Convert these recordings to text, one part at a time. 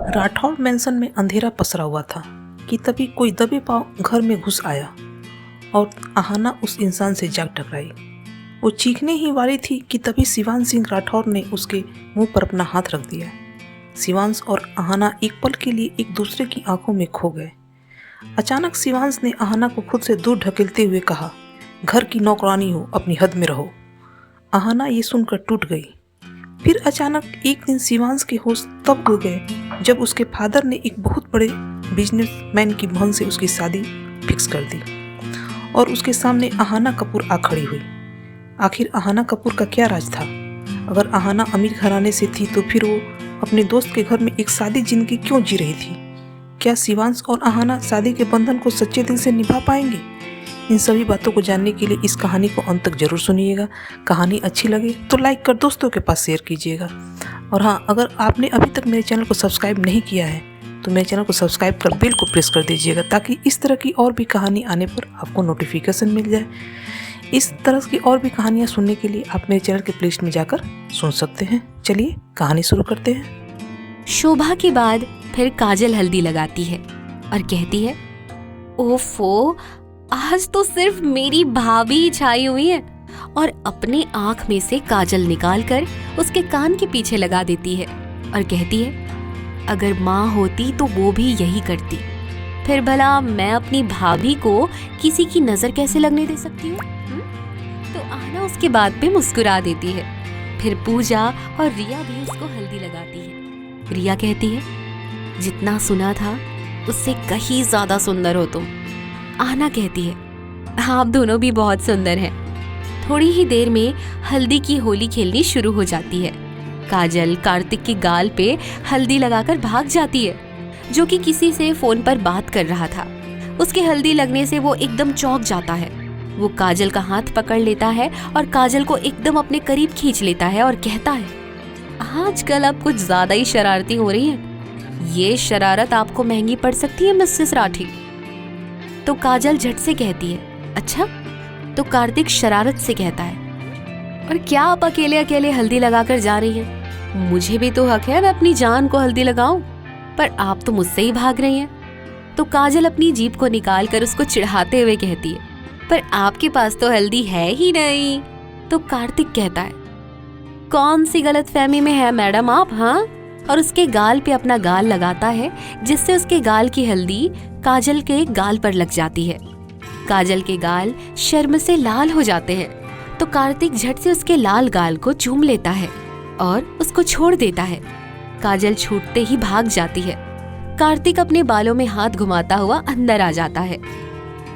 राठौड़ मैंसन में अंधेरा पसरा हुआ था कि तभी कोई दबे पांव घर में घुस आया और आहाना उस इंसान से जाग टकराई। वो चीखने ही वाली थी कि तभी शिवांश सिंह राठौड़ ने उसके मुंह पर अपना हाथ रख दिया। शिवांश और आहाना एक पल के लिए एक दूसरे की आंखों में खो गए। अचानक शिवांश ने आहाना को खुद से दूर ढकेलते हुए कहा, घर की नौकरानी हो, अपनी हद में रहो। आहाना ये सुनकर टूट गई। फिर अचानक एक दिन शिवांश के होश तब उड़ गए जब उसके फादर ने एक बहुत बड़े बिजनेसमैन की बहन से उसकी शादी फिक्स कर दी और उसके सामने आहाना कपूर आ खड़ी हुई। आखिर आहाना कपूर का क्या राज था? अगर आहाना अमीर घराने से थी तो फिर वो अपने दोस्त के घर में एक सादी जिंदगी क्यों जी रही थी? क्या शिवांश और आहाना शादी के बंधन को सच्चे दिल से निभा पाएंगे? इन सभी बातों को जानने के लिए इस कहानी को अंत तक जरूर सुनिएगा। कहानी अच्छी लगे तो लाइक कर दोस्तों के पास शेयर कीजिएगा। और हाँ, अगर आपने अभी तक मेरे चैनल को सब्सक्राइब नहीं किया है तो मेरे चैनल को सब्सक्राइब कर बेल को प्रेस कर दीजिएगा ताकि इस तरह की और भी कहानी आने पर आपको नोटिफिकेशन मिल जाए। इस तरह की और भी कहानियाँ सुनने के लिए आप मेरे चैनल के प्लेलिस्ट में जाकर सुन सकते हैं। चलिए कहानी शुरू करते हैं। शोभा के बाद फिर काजल हल्दी लगाती है और कहती है, ओफो, आज तो सिर्फ मेरी भाभी ही छाई हुई है, और अपने आंख में से काजल निकालकर उसके कान के पीछे लगा देती है और कहती है, अगर माँ होती तो वो भी यही करती। फिर भला मैं अपनी भाभी को किसी की नजर कैसे लगने दे सकती हूँ? तो आना उसके बात पे मुस्कुरा देती है। फिर पूजा और रिया भी उसको हल्दी लगाती है। रिया कहती है, जितना सुना था उससे कहीं ज्यादा सुंदर हो तुम। आना कहती है, आप दोनों भी बहुत सुंदर हैं। थोड़ी ही देर में हल्दी की होली खेलनी शुरू हो जाती है। काजल कार्तिक की गाल पे हल्दी लगाकर भाग जाती है, जो कि किसी से फोन पर बात कर रहा था। उसके हल्दी लगने से वो एकदम चौंक जाता है। वो काजल का हाथ पकड़ लेता है और काजल को एकदम अपने करीब खींच लेता है और कहता है, आजकल आप कुछ ज्यादा ही शरारती हो रही हैं। ये शरारत आपको महंगी पड़ सकती है मिसेस राठी। तो काजल झट से कहती है, अच्छा? तो कार्तिक शरारत से कहता है, और क्या आप अकेले अकेले हल्दी लगाकर जा रही हैं? मुझे भी तो हक है मैं अपनी जान को हल्दी लगाऊं, पर आप तो मुझसे ही भाग रही हैं। तो काजल अपनी जीभ को निकाल कर उसको चिढ़ाते हुए कहती है, पर आपके पास तो हल्दी है ही नहीं। तो कार्तिक कहता है, कौन सी गलतफहमी में है मैडम आप? हाँ? और उसके गाल पे अपना गाल लगाता है, जिससे उसके गाल की हल्दी काजल के गाल पर लग जाती है। काजल के गाल शर्म से लाल हो जाते हैं। तो कार्तिक झट से उसके लाल गाल को चूम लेता है और उसको छोड़ देता है। काजल छूटते ही भाग जाती है। कार्तिक अपने बालों में हाथ घुमाता हुआ अंदर आ जाता है।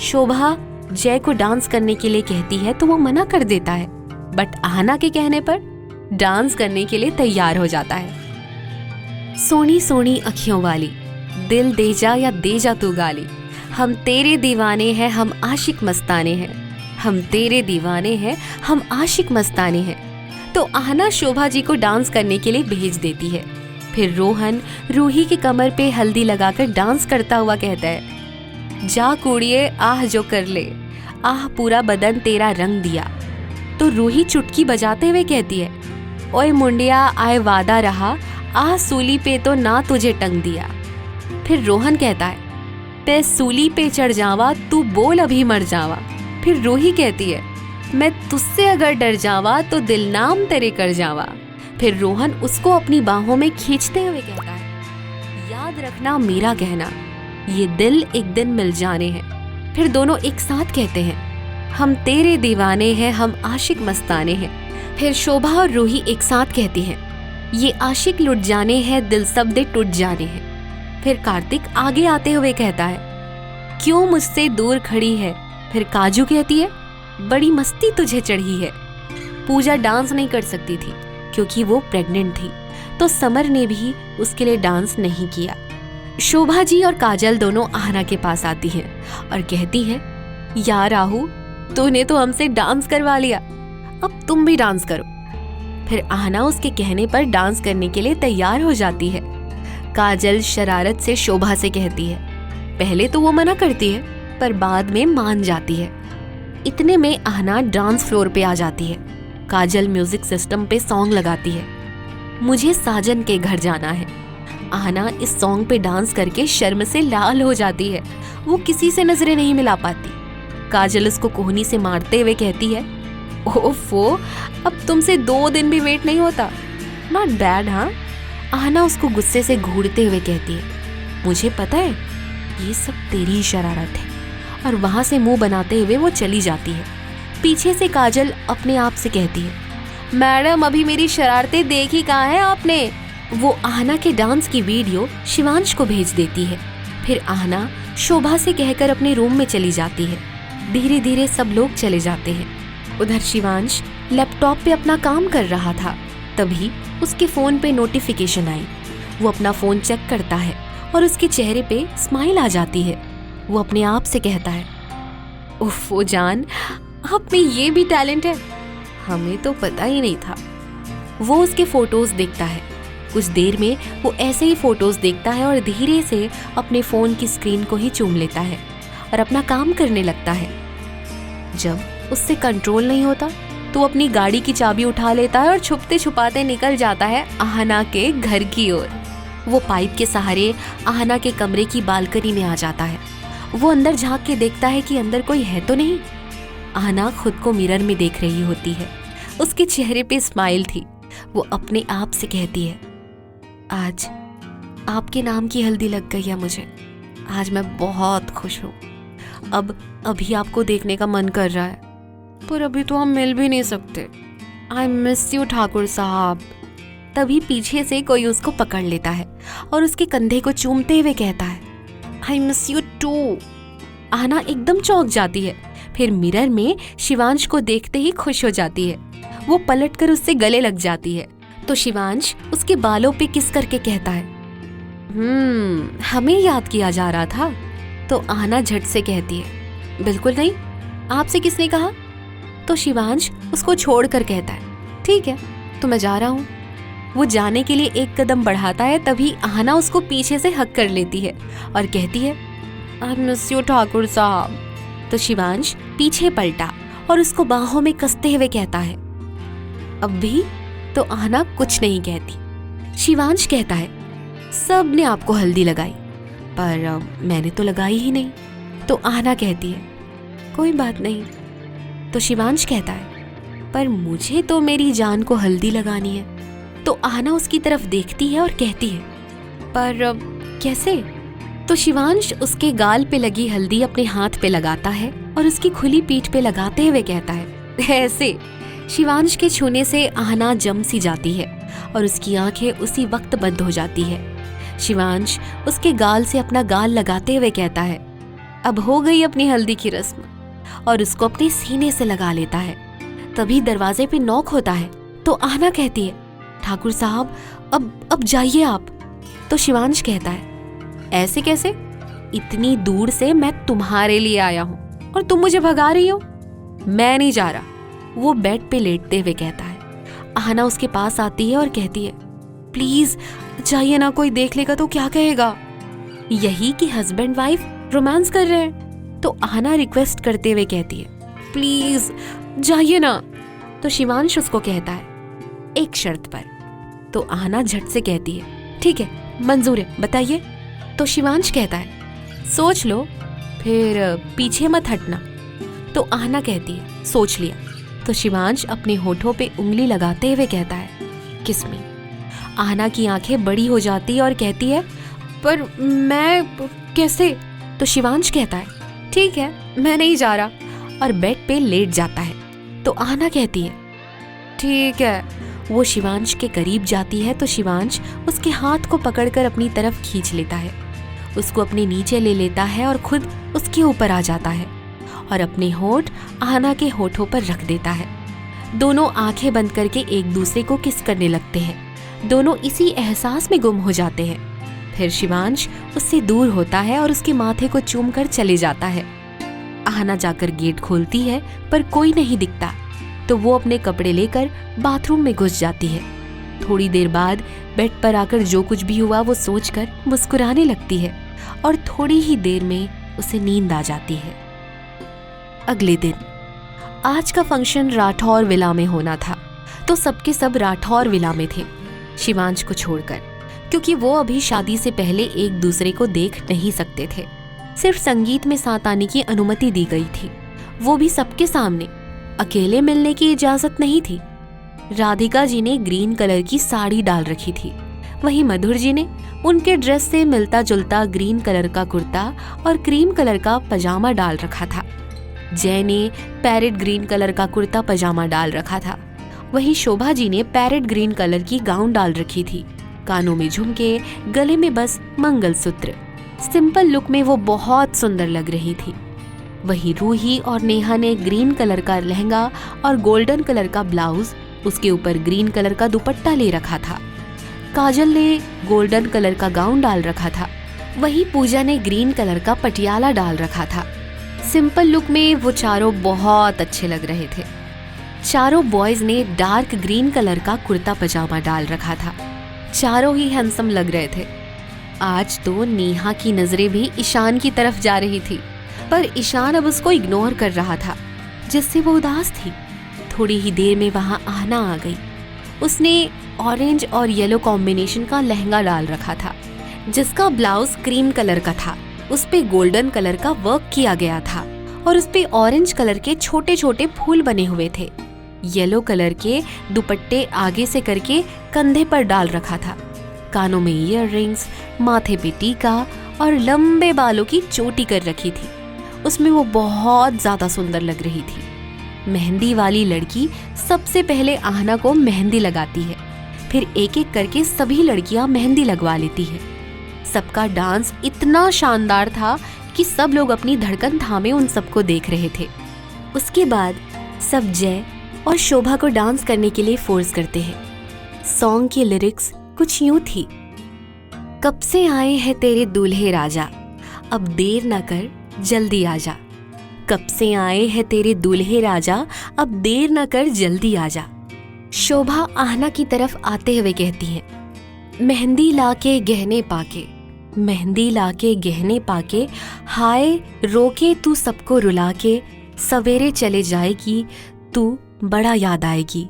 शोभा जय को डांस करने के लिए कहती है तो वो मना कर देता है, बट आहाना के कहने पर डांस करने के लिए तैयार हो जाता है। सोनी सोनी अखियों वाली, दिल दे जा या दे जा तू गाली, हम तेरे दीवाने हैं, हम आशिक मस्ताने हैं, हम तेरे दीवाने हैं, हम आशिक मस्ताने हैं। तो आहाना शोभा जी को डांस करने के लिए भेज देती है। फिर रोहन रूही की कमर पे हल्दी लगाकर डांस करता हुआ कहता है, जा कुड़िए आह जो कर ले, आह पूरा बदन तेरा रंग दिया। तो रूही चुटकी बजाते हुए कहती है, ओए मुंडिया आए वादा रहा, आह सूली पे तो ना तुझे टंग दिया। फिर रोहन कहता है, ते सूली पे चढ़ जावा, तू बोल अभी मर जावा। फिर रूही कहती है, मैं तुझसे अगर डर जावा तो दिल नाम तेरे कर जावा। फिर रोहन उसको अपनी बाहों में खींचते हुए कहता है, याद रखना मेरा कहना, ये दिल एक दिन मिल जाने हैं। फिर दोनों एक साथ कहते हैं, हम तेरे दीवाने हैं, हम आशिक मस्ताने हैं। फिर शोभा और रूही एक साथ कहती हैं, ये आशिक लुट जाने हैं, दिल सब दे टूट जाने हैं। फिर कार्तिक आगे आते हुए कहता है, क्यों मुझसे दूर खड़ी है? फिर काजू कहती है, बड़ी मस्ती तुझे चढ़ी है। पूजा डांस नहीं कर सकती थी क्योंकि वो प्रेग्नेंट थी, तो समर ने भी उसके लिए डांस नहीं किया। शोभा जी और काजल दोनों आहाना के पास आती हैं और कहती हैं, यार राहु, तूने तो हमसे डांस करवा लिया, अब तुम भी डांस करो। फिर आहाना उसके कहने पर डांस करने के लिए तैयार हो जाती है। काजल शरारत से शोभा से कहती है, पहले तो वो मना करती है पर बाद में मान जाती है। इतने में आहाना डांस फ्लोर पे आ जाती है। काजल म्यूजिक सिस्टम पे सॉन्ग लगाती है, मुझे साजन के घर जाना है। आहना इस सॉन्ग पे डांस करके शर्म से लाल हो जाती है। वो किसी से नजरें नहीं मिला पाती। काजल उसको कोहनी से मारते हुए कहती है, ओफो, अब तुमसे 2 दिन भी वेट नहीं होता। नॉट बैड हाँ। आहना उसको गुस्से से घूरते हुए कहती है, मुझे पता है ये सब तेरी ही शरारत है। और वहां से मुंह बनाते हुए वो चली जाती है। पीछे से काजल अपने आप से कहती है, मैडम अभी मेरी शरारतें देखी कहाँ है आपने। वो आहना के डांस की वीडियो शिवांश को भेज देती है। फिर आहना शोभा से कहकर अपने रूम में चली जाती है। धीरे धीरे सब लोग चले जाते हैं। उधर शिवांश लैपटॉप पे अपना काम कर रहा था। तभी उसके फोन पे नोटिफिकेशन आई। वो अपना फोन चेक करता है और उसके चेहरे पे स्माइल आ जाती है। वो अपने आप से कहता है, उफ़ जान, आप में ये भी टैलेंट है, हमें तो पता ही नहीं था। वो उसके फोटोज देखता है। कुछ देर में वो ऐसे ही फोटोज देखता है और धीरे से अपने फोन की स्क्रीन को ही चूम लेता है और अपना काम करने लगता है। जब उससे कंट्रोल नहीं होता तो अपनी गाड़ी की चाबी उठा लेता है और छुपते छुपाते निकल जाता है आहना के घर की ओर। वो पाइप के सहारे आहना के कमरे की बालकनी में आ जाता है। वो अंदर झांक के देखता है कि अंदर कोई है तो नहीं। आहना खुद को मिरर में देख रही होती है। उसके चेहरे पे स्माइल थी। वो अपने आप से कहती है, आज आपके नाम की हल्दी लग गई है मुझे। आज मैं बहुत खुश हूँ। अब अभी आपको देखने का मन कर रहा है, पर अभी तो हम मिल भी नहीं सकते। आई मिस यू ठाकुर साहब। तभी पीछे से कोई उसको पकड़ लेता है और उसके कंधे को चूमते हुए कहता है, I miss you too. Aahna एकदम चौंक जाती है। फिर मिरर में शिवांश को देखते ही खुश हो जाती है। वो पलटकर उससे गले लग जाती है तो शिवांश उसके बालों पे किस करके कहता है, हमें याद किया जा रहा था। तो आहना झट से कहती है, बिल्कुल नहीं, आपसे किसने कहा। तो शिवांश उसको छोड़कर कहता है, ठीक है तो मैं जा रहा हूँ। वो जाने के लिए एक कदम बढ़ाता है। तभी आहना उसको पीछे से हक कर लेती है और कहती है, आई मिस यू ठाकुर साहब। तो शिवांश पीछे पलटा और उसको बाहों में कसते हुए कहता है, अब भी। तो आहना कुछ नहीं कहती। शिवांश कहता है, सब ने आपको हल्दी लगाई पर मैंने तो लगाई ही नहीं। तो आहना कहती है, कोई बात नहीं। तो शिवांश कहता है, पर मुझे तो मेरी जान को हल्दी लगानी है। तो आहना उसकी तरफ देखती है और कहती है, पर कैसे। तो शिवांश उसके गाल पे लगी हल्दी अपने हाथ पे लगाता है और उसकी खुली पीठ पे लगाते हुए कहता है, ऐसे। शिवांश के छूने से आहना जम सी जाती है और उसकी आंखें उसी वक्त बंद हो जाती है। शिवांश उसके गाल से अपना गाल लगाते हुए कहता है, अब हो गई अपनी हल्दी की रस्म, और उसको अपने सीने से लगा लेता है। तभी दरवाजे पे नॉक होता है। तो आहना कहती है, ठाकुर साहब अब जाइए आप। तो शिवांश कहता है, ऐसे कैसे, इतनी दूर से मैं तुम्हारे लिए आया हूँ और तुम मुझे भगा रही हो। मैं नहीं जा रहा। वो बेड पे लेटते हुए कहता है। आहना उसके पास आती है और कहती है, प्लीज जाइए ना, कोई देख लेगा तो क्या कहेगा। यही कि हस्बैंड वाइफ रोमांस कर रहे हैं। तो आहना रिक्वेस्ट करते हुए कहती है, प्लीज जाइए ना। तो शिवांश उसको कहता है, एक शर्त पर। तो आहना झट से कहती है, ठीक है मंजूर है, बताइए। तो शिवांश कहता है, सोच लो, फिर पीछे मत हटना। तो आहना कहती है, सोच लिया। तो शिवांश अपने होठों पे उंगली लगाते हुए कहता है, किस मी। आहना की आंखें बड़ी हो जाती है और कहती है, पर मैं कैसे। तो शिवांश कहता है, ठीक है मैं नहीं जा रहा, और बेड पे लेट जाता है। तो आहना कहती है, ठीक है। वो शिवांश के करीब जाती है तो शिवांश उसके हाथ को पकड़कर अपनी तरफ खींच लेता है, उसको अपने नीचे ले लेता है और खुद उसके ऊपर आ जाता है और अपने होठ आहना के होठों पर रख देता है। दोनों आंखें बंद करके एक दूसरे को किस करने लगते हैं। दोनों इसी एहसास में गुम हो जाते हैं। फिर शिवांश उससे दूर होता है और उसके माथे को चूमकर चले जाता है। आहना जाकर गेट खोलती है पर कोई नहीं दिखता, तो वो अपने कपड़े लेकर बाथरूम में घुस जाती है। थोड़ी देर बाद बेड पर आकर जो कुछ भी हुआ वो सोचकर मुस्कुराने लगती है और थोड़ी ही देर में उसे नींद आ जाती है। अगले दिन आज का फंक्शन राठौर विला में होना था, तो सबके सब राठौर विला में थे शिवांश को छोड़कर। क्योंकि वो अभी शादी से पहले एक दूसरे को देख नहीं सकते थे। सिर्फ संगीत में साथ आने की अनुमति दी गई थी, वो भी सबके सामने। अकेले मिलने की इजाजत नहीं थी। राधिका जी ने ग्रीन कलर की साड़ी डाल रखी थी, वहीं मधुर जी ने उनके ड्रेस से मिलता जुलता ग्रीन कलर का कुर्ता और क्रीम कलर का पजामा डाल रखा था। जय ने पैरेट ग्रीन कलर का कुर्ता पजामा डाल रखा था, वहीं शोभा जी ने पैरेट ग्रीन कलर की गाउन डाल रखी थी। कानों में झुमके, गले में बस मंगलसूत्र। सिंपल लुक में वो बहुत सुंदर लग रही थी। वहीं रूही और नेहा ने ग्रीन कलर का लहंगा और गोल्डन कलर का ब्लाउज, उसके ऊपर ग्रीन कलर का दुपट्टा ले रखा था। काजल ने गोल्डन कलर का गाउन डाल रखा था, वहीं पूजा ने ग्रीन कलर का पटियाला डाल रखा था। सिंपल लुक में वो चारों बहुत अच्छे लग रहे थे। चारों बॉयज ने डार्क ग्रीन कलर का कुर्ता पजामा डाल रखा था। चारों ही हैंडसम लग रहे थे। आज तो नेहा की नजरें भी ईशान की तरफ जा रही थी, पर ईशान अब उसको इग्नोर कर रहा था, जिससे वो उदास थी। थोड़ी ही देर में वहां आहना आ गई। उसने ऑरेंज और येलो कॉम्बिनेशन का लहंगा डाल रखा था, जिसका ब्लाउज क्रीम कलर का था। उस पे गोल्डन कलर का वर्क किया गया था और उस पे ऑरेंज कलर के छोटे छोटे फूल बने हुए थे। येलो कलर के दुपट्टे आगे से करके कंधे पर डाल रखा था। कानों में ईयररिंग्स, माथे पे टीका और लंबे बालों की चोटी कर रखी थी। उसमें वो बहुत ज्यादा सुंदर लग रही थी। मेहंदी वाली लड़की सबसे पहले आहना को मेहंदी लगाती है, फिर एक एक करके सभी लड़कियां मेहंदी लगवा लेती है। सबका डांस इतना शानदार था कि सब लोग अपनी धड़कन थामे उन सबको देख रहे थे। उसके बाद सब जय और शोभा को डांस करने के लिए फोर्स करते हैं। सॉन्ग की लिरिक्स कुछ यूं थी, कब से आए हैं तेरे दूल्हे राजा, अब देर न कर जल्दी आजा। कब से आए हैं तेरे दूल्हे राजा, अब देर न कर जल्दी आजा। शोभा आहना की तरफ आते हुए कहती है, मेहंदी लाके गहने पाके, मेहंदी लाके गहने पाके, हाय रोके तू सबको रुला के, सवेरे चले जाएगी तू बड़ा याद आएगी,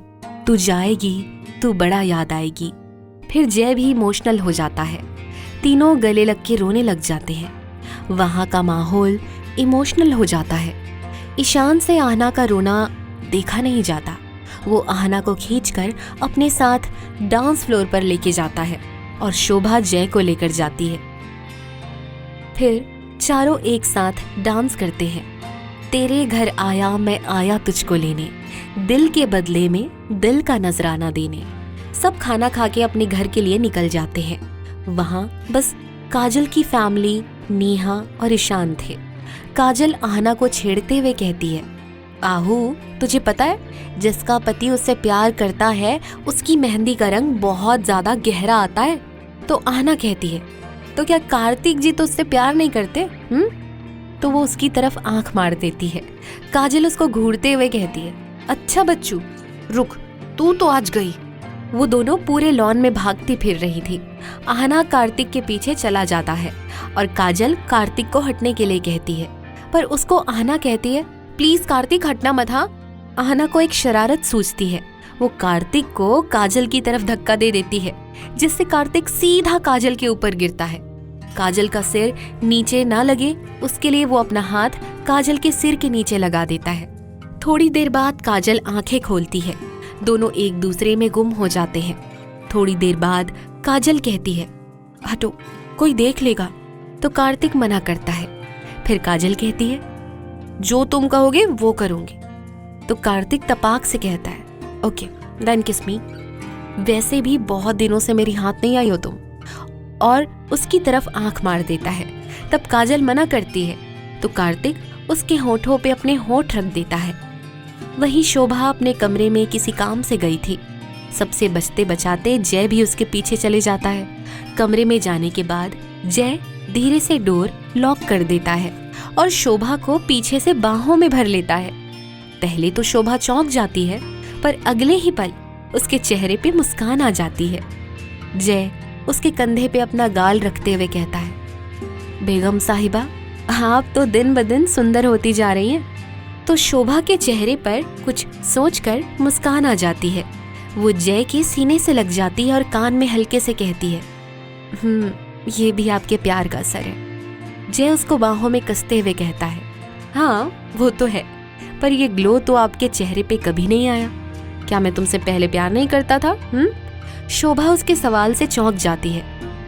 तू जाएगी तू बड़ा याद आएगी। फिर जय भी इमोशनल हो जाता है। तीनों गले लग के रोने लग जाते हैं। वहां का माहौल इमोशनल हो जाता है। ईशान से आहना का रोना देखा नहीं जाता। वो आहना को खींचकर अपने साथ डांस फ्लोर पर लेके जाता है और शोभा जय को लेकर जाती है। फिर चारों एक साथ डांस करते हैं। तेरे घर आया मैं आया तुझको लेने, दिल के बदले में दिल का नजराना देने। सब खाना खा के अपने घर के लिए निकल जाते हैं। वहां बस काजल की फैमिली, नेहा और ईशान थे। काजल आहना को छेड़ते हुए कहती है, आहू तुझे पता है जिसका पति उससे प्यार करता है उसकी मेहंदी का रंग बहुत ज्यादा गहरा आता है। तो आहना कहती है, तो क्या कार्तिक जी तो उससे प्यार नहीं करते? तो वो उसकी तरफ आंख मार देती है। काजल उसको घूरते हुए कहती है, अच्छा बच्चू रुक, तू तो आज गई। वो दोनों पूरे लॉन में भागती फिर रही थी। आहना कार्तिक के पीछे चला जाता है और काजल कार्तिक को हटने के लिए कहती है, पर उसको आहना कहती है, प्लीज कार्तिक हटना मत। हाँ, आहना को एक शरारत सूझती है। वो कार्तिक को काजल की तरफ धक्का दे देती है, जिससे कार्तिक सीधा काजल के ऊपर गिरता है। काजल का सिर नीचे ना लगे उसके लिए वो अपना हाथ काजल के सिर के नीचे लगा देता है। थोड़ी देर बाद काजल आंखें खोलती है। दोनों एक दूसरे में गुम हो जाते हैं। थोड़ी देर बाद काजल कहती है, हटो कोई देख लेगा। तो कार्तिक मना करता है। फिर काजल कहती है, जो तुम कहोगे वो करूंगी। तो कार्तिक तपाक से कहता है, ओके देन किस मी। वैसे भी बहुत दिनों से मेरी हाथ नहीं आई हो तुम। और उसकी तरफ आंख मार देता है। तब काजल मना करती है तो कार्तिक उसके होठों पे अपने होठ रख देता है। वहीं शोभा अपने कमरे में किसी काम से गई थी। सबसे बचते बचाते जय भी उसके पीछे चले जाता है। कमरे में जाने के बाद जय धीरे से डोर लॉक कर देता है और शोभा को पीछे से बाहों में भर लेता है। पहले तो शोभा चौंक जाती है, पर अगले ही पल उसके चेहरे पे मुस्कान आ जाती है। जय उसके कंधे पे अपना गाल रखते हुए कहता है, बेगम साहिबा आप तो दिन ब दिन सुंदर होती जा रही हैं। तो शोभा के चेहरे पर कुछ सोचकर मुस्कान आ जाती है। वो जय के सीने से लग जाती है और कान में हल्के से कहती है, ये भी आपके प्यार का असर है। जय उसको बाहों में कसते हुए कहता है, हाँ वो तो है, पर ये ग्लो तो आपके चेहरे पे कभी नहीं आया। क्या मैं तुमसे पहले प्यार नहीं करता था? शोभा उसके सवाल से चौंक जाती है,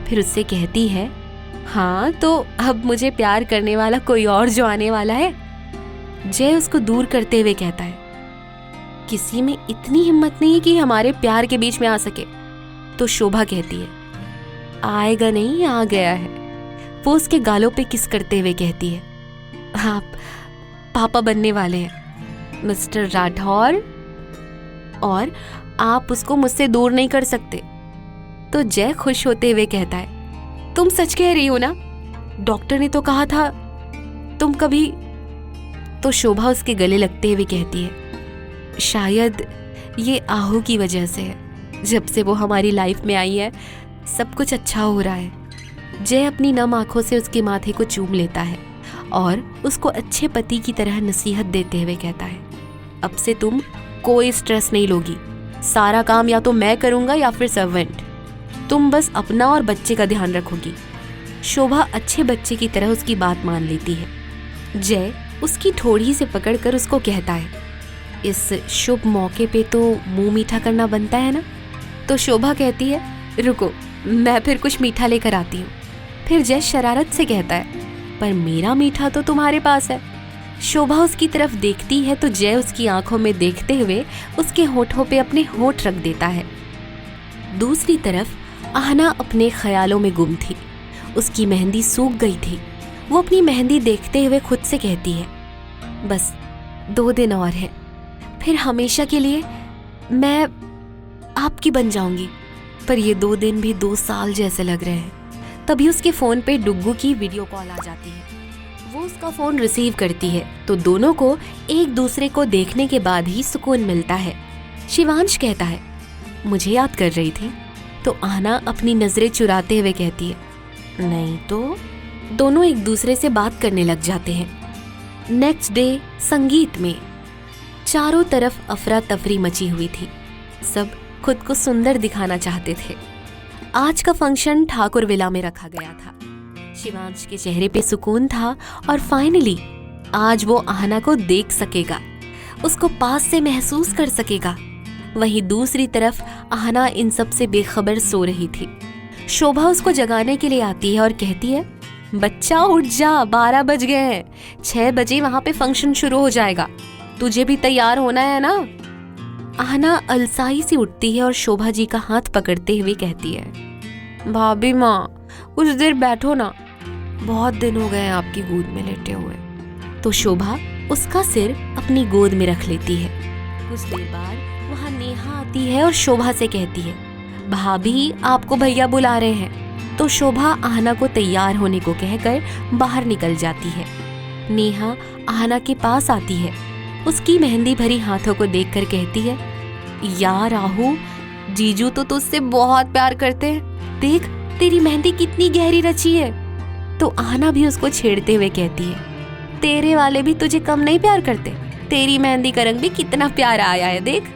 फिर उससे कहती है, हाँ तो अब मुझे प्यार करने वाला कोई और जो आने वाला है। जय उसको दूर करते हुए कहता है, किसी में इतनी हिम्मत नहीं है कि हमारे प्यार के बीच में आ सके। तो शोभा कहती है, आएगा नहीं, आ गया है। वो उसके गालों पे किस करते हुए कहती है, आप पापा बनने वाले हैं मिस्टर राठौर, और आप उसको मुझसे दूर नहीं कर सकते। तो जय खुश होते हुए कहता है, तुम सच कह रही हो ना? डॉक्टर ने तो कहा था तुम कभी। तो शोभा उसके गले लगते हुए कहती है, शायद ये आहू की वजह से है। जब से वो हमारी लाइफ में आई है सब कुछ अच्छा हो रहा है। जय अपनी नम आंखों से उसके माथे को चूम लेता है और उसको अच्छे पति की तरह नसीहत देते हुए कहता है, अब से तुम कोई स्ट्रेस नहीं लोगी। सारा काम या तो मैं करूंगा या फिर सर्वेंट। तुम बस अपना और बच्चे का ध्यान रखोगी। शोभा अच्छे बच्चे की तरह उसकी बात मान लेती है। जय उसकी ठोड़ी से पकड़कर उसको कहता है, इस शुभ मौके पे तो मुंह मीठा करना बनता है ना? तो शोभा कहती है, रुको मैं फिर कुछ मीठा लेकर आती हूँ। फिर जय शरारत से कहता है, पर मेरा मीठा तो तुम्हारे पास है। शोभा उसकी तरफ देखती है तो जय उसकी आंखों में देखते हुए उसके होठों पे अपने होठ रख देता है। दूसरी तरफ आहना अपने ख्यालों में गुम थी। उसकी मेहंदी सूख गई थी। वो अपनी मेहंदी देखते हुए खुद से कहती है, बस 2 दिन और है, फिर हमेशा के लिए मैं आपकी बन जाऊंगी। पर ये 2 दिन भी 2 साल जैसे लग रहे हैं। तभी उसके फोन पे डुग्गू की वीडियो कॉल आ जाती है। वो उसका फोन रिसीव करती है तो दोनों को एक दूसरे को देखने के बाद ही सुकून मिलता है। शिवांश कहता है, मुझे याद कर रही थी? तो आहना अपनी नजरें चुराते हुए कहती है, नहीं तो। दोनों एक दूसरे से बात करने लग जाते हैं। नेक्स्ट डे संगीत में चारों तरफ अफरा तफरी मची हुई थी। सब खुद को सुंदर दिखाना चाहते थे। आज का फंक्शन ठाकुर विला में रखा गया था। शिवांश के चेहरे पे सुकून था और फाइनली आज वो आहना को देख सकेगा, उसको पास से महसूस कर सकेगा। वहीं दूसरी तरफ आहना इन सब से बेखबर सो रही थी। शोभा उसको जगाने के लिए आती है और कहती है, बच्चा उठ जा, 12 बज गए हैं, 6 बजे वहां पे फंक्शन शुरू हो जाएगा, तुझे भी तैयार होना है ना। आहना अलसाई से उठती है और शोभा जी का हाथ पकड़ते हुए कहती है, भाभी माँ कुछ देर बैठो ना, बहुत दिन हो गए आपकी गोद में लेटे हुए। तो शोभा उसका सिर अपनी गोद में रख लेती है। कुछ देर बाद वहाँ नेहा आती है और शोभा से कहती है, भाभी आपको भैया बुला रहे हैं। तो शोभा आहना को तैयार होने को कहकर बाहर निकल जाती है। नेहा आहना के पास आती है। उसकी मेहंदी भरी हाथों को देखकर कहती है, यार आहू, जीजू तो तुझसे बहुत प्यार करते हैं, देख तेरी मेहंदी कितनी गहरी रची है। तो आहना भी उसको छेड़ते हुए कहती है, तेरे वाले भी तुझे कम नहीं प्यार करते, तेरी मेहंदी का रंग भी कितना प्यारा आया है देख।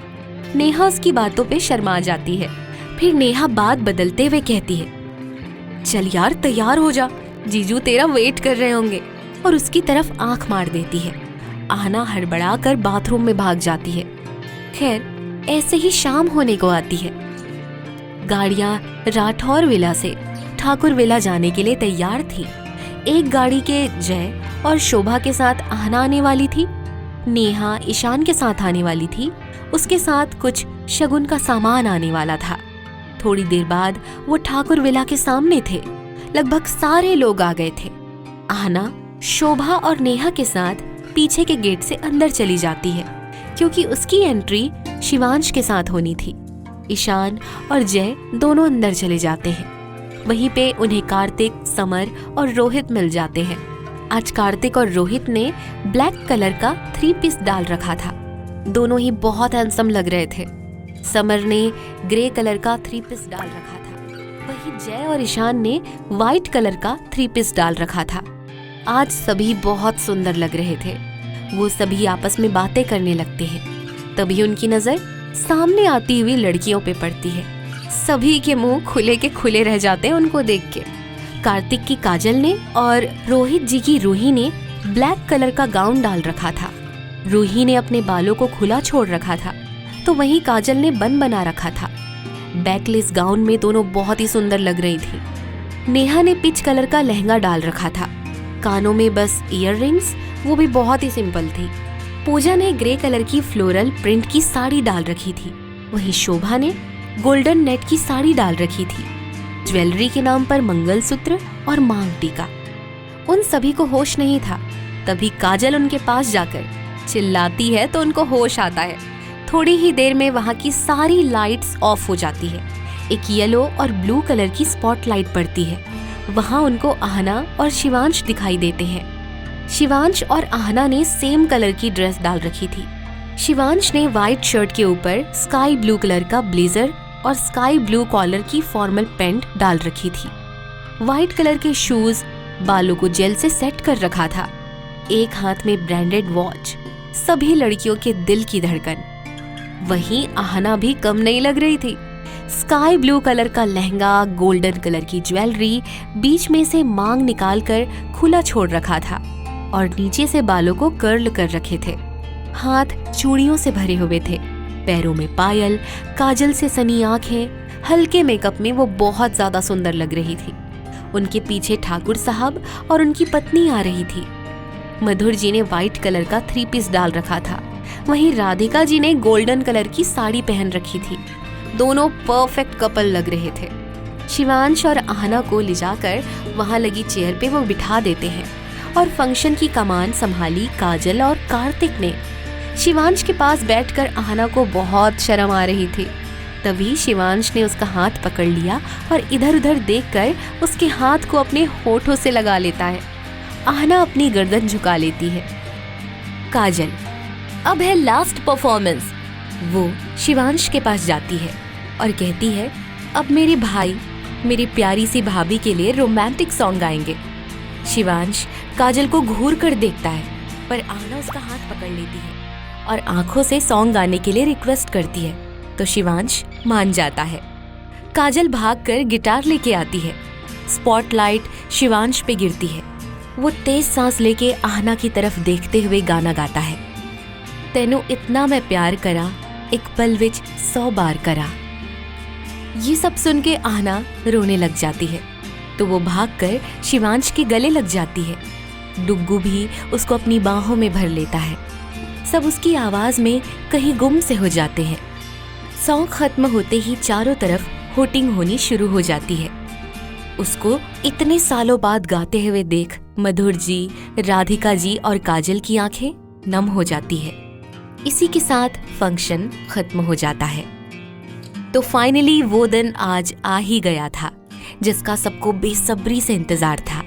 नेहा उसकी बातों पे शर्मा जाती है। फिर नेहा बात बदलते हुए कहती है, चल यार तैयार हो जा, जीजू तेरा वेट कर रहे होंगे, और उसकी तरफ आंख मार देती है। आहना हड़बड़ा कर बाथरूम में भाग जाती है। खैर ऐसे ही शाम होने को आती है। गाड़ियां राठौर विला से ठाकुर विला जाने के लिए तैयार थी। एक गाड़ी के जय और शोभा के साथ आहना आने वाली थी। नेहा ईशान के साथ आने वाली थी। उसके साथ कुछ शगुन का सामान आने वाला था। थोड़ी देर बाद वो ठाकुर विला के सामने थे। लगभग सारे लोग आ गए थे। आहना शोभा और नेहा के साथ पीछे के गेट से अंदर चली जाती है, क्योंकि उसकी एंट्री शिवांश के साथ होनी थी। ईशान और जय दोनों अंदर चले जाते हैं। वहीं पे उन्हें कार्तिक, समर और रोहित मिल जाते हैं। आज कार्तिक और रोहित ने ब्लैक कलर का 3 पीस डाल रखा था। दोनों ही बहुत हैंडसम लग रहे थे। समर ने ग्रे कलर का 3 पीस डाल रखा था। वहीं जय और ईशान ने व्हाइट कलर का 3 पीस डाल रखा था। आज सभी बहुत सुंदर लग रहे थे। वो सभी आपस में बातें करने लगते हैं। तभी उनकी नजर सामने आती हुई लड़कियों पे पड़ती है। सभी के मुंह खुले के खुले रह जाते हैं उनको देख के। कार्तिक की काजल ने और रोहित जी की रूही ने ब्लैक कलर का गाउन डाल रखा था। रूही ने अपने बालों को खुला छोड़ रखा था, तो वहीं काजल ने बन बना रखा था। बैकलेस गाउन में दोनों बहुत ही सुंदर लग रही थी। नेहा ने पिच कलर का लहंगा डाल रखा था। कानों में बस ईयररिंग्स, वो भी बहुत ही सिंपल थी। पूजा ने ग्रे कलर की फ्लोरल प्रिंट की साड़ी डाल रखी थी। वहीं शोभा ने गोल्डन नेट की साड़ी डाल रखी थी। ज्वेलरी के नाम पर मंगलसूत्र और मांग टीका। उन सभी को होश नहीं था। तभी काजल उनके पास जाकर चिल्लाती है तो उनको होश आता है। थोड़ी ही देर में वहाँ की सारी लाइट्स ऑफ हो जाती है। एक येलो और ब्लू कलर की स्पॉटलाइट पड़ती है। वहाँ उनको आहना और शिवांश दिखाई देते हैं। शिवांश और आहना ने सेम कलर की ड्रेस डाल रखी थी। शिवांश ने व्हाइट शर्ट के ऊपर स्काई ब्लू कलर का ब्लेजर और स्काई ब्लू कॉलर की फॉर्मल पैंट डाल रखी थी। व्हाइट कलर के शूज, बालों को जेल से सेट कर रखा था। एक हाथ में ब्रांडेड वॉच। सभी लड़कियों के दिल की धड़कन। वहीं आहना भी कम नहीं लग रही थी। स्काई ब्लू कलर का लहंगा, गोल्डन कलर की ज्वेलरी, बीच में से मांग निकालकर खुला छोड़ रखा था और नीचे से बालों को कर्ल कर रखे थे। हाथ चूड़ियों से भरे हुए थे, पैरों में पायल, काजल से सनी आंखें। हल्के मेकअप में वो बहुत ज्यादा सुंदर लग रही थी। उनके पीछे ठाकुर साहब और उनकी पत्नी आ रही थी। मधुर जी ने व्हाइट कलर का 3 पीस डाल रखा था। वहीं राधिका जी ने गोल्डन कलर की साड़ी पहन रखी थी। दोनों परफेक्ट कपल लग रहे थे। शिवांश और आहना को लिजाकर वहां लगी चेयर पे वो बिठा देते हैं और फंक्शन की कमान संभाली काजल और कार्तिक ने। शिवांश के पास बैठकर आहना को बहुत शर्म आ रही थी। तभी शिवांश ने उसका हाथ पकड़ लिया और इधर उधर देखकर उसके हाथ को अपने होठों से लगा लेता है। आहना अपनी गर्दन झुका लेती है। काजल, अब है लास्ट परफॉर्मेंस। वो शिवांश के पास जाती है और कहती है, अब मेरे भाई मेरी प्यारी सी भाभी के लिए रोमांटिक सॉन्ग गाएंगे। शिवांश काजल को घूर कर देखता है, पर आहना उसका हाथ पकड़ लेती है और आंखों से सॉन्ग गाने के लिए रिक्वेस्ट करती है, तो शिवांश मान जाता है। काजल भागकर गिटार लेके आती है। स्पॉटलाइट शिवांश पे गिरती है। वो तेज सांस लेके आहना की तरफ देखते हुए गाना गाता है। तेनू इतना मैं प्यार करा, एक पल विच 100 बार करा। ये सब सुन के आहना रोने लग जाती है, तो वो भागकर शिवांश के गले लग जाती है। डुग्गू भी उसको अपनी बाहों में भर लेता है। सब उसकी आवाज में कहीं गुम से हो जाते हैं। सॉन्ग खत्म होते ही चारों तरफ होटिंग होनी शुरू हो जाती है। उसको इतने सालों बाद गाते हुए देख मधुर जी, राधिका जी और काजल की आंखें नम हो जाती है। इसी के साथ फंक्शन खत्म हो जाता है। तो फाइनली वो दिन आज आ ही गया था जिसका सबको बेसब्री से इंतजार था।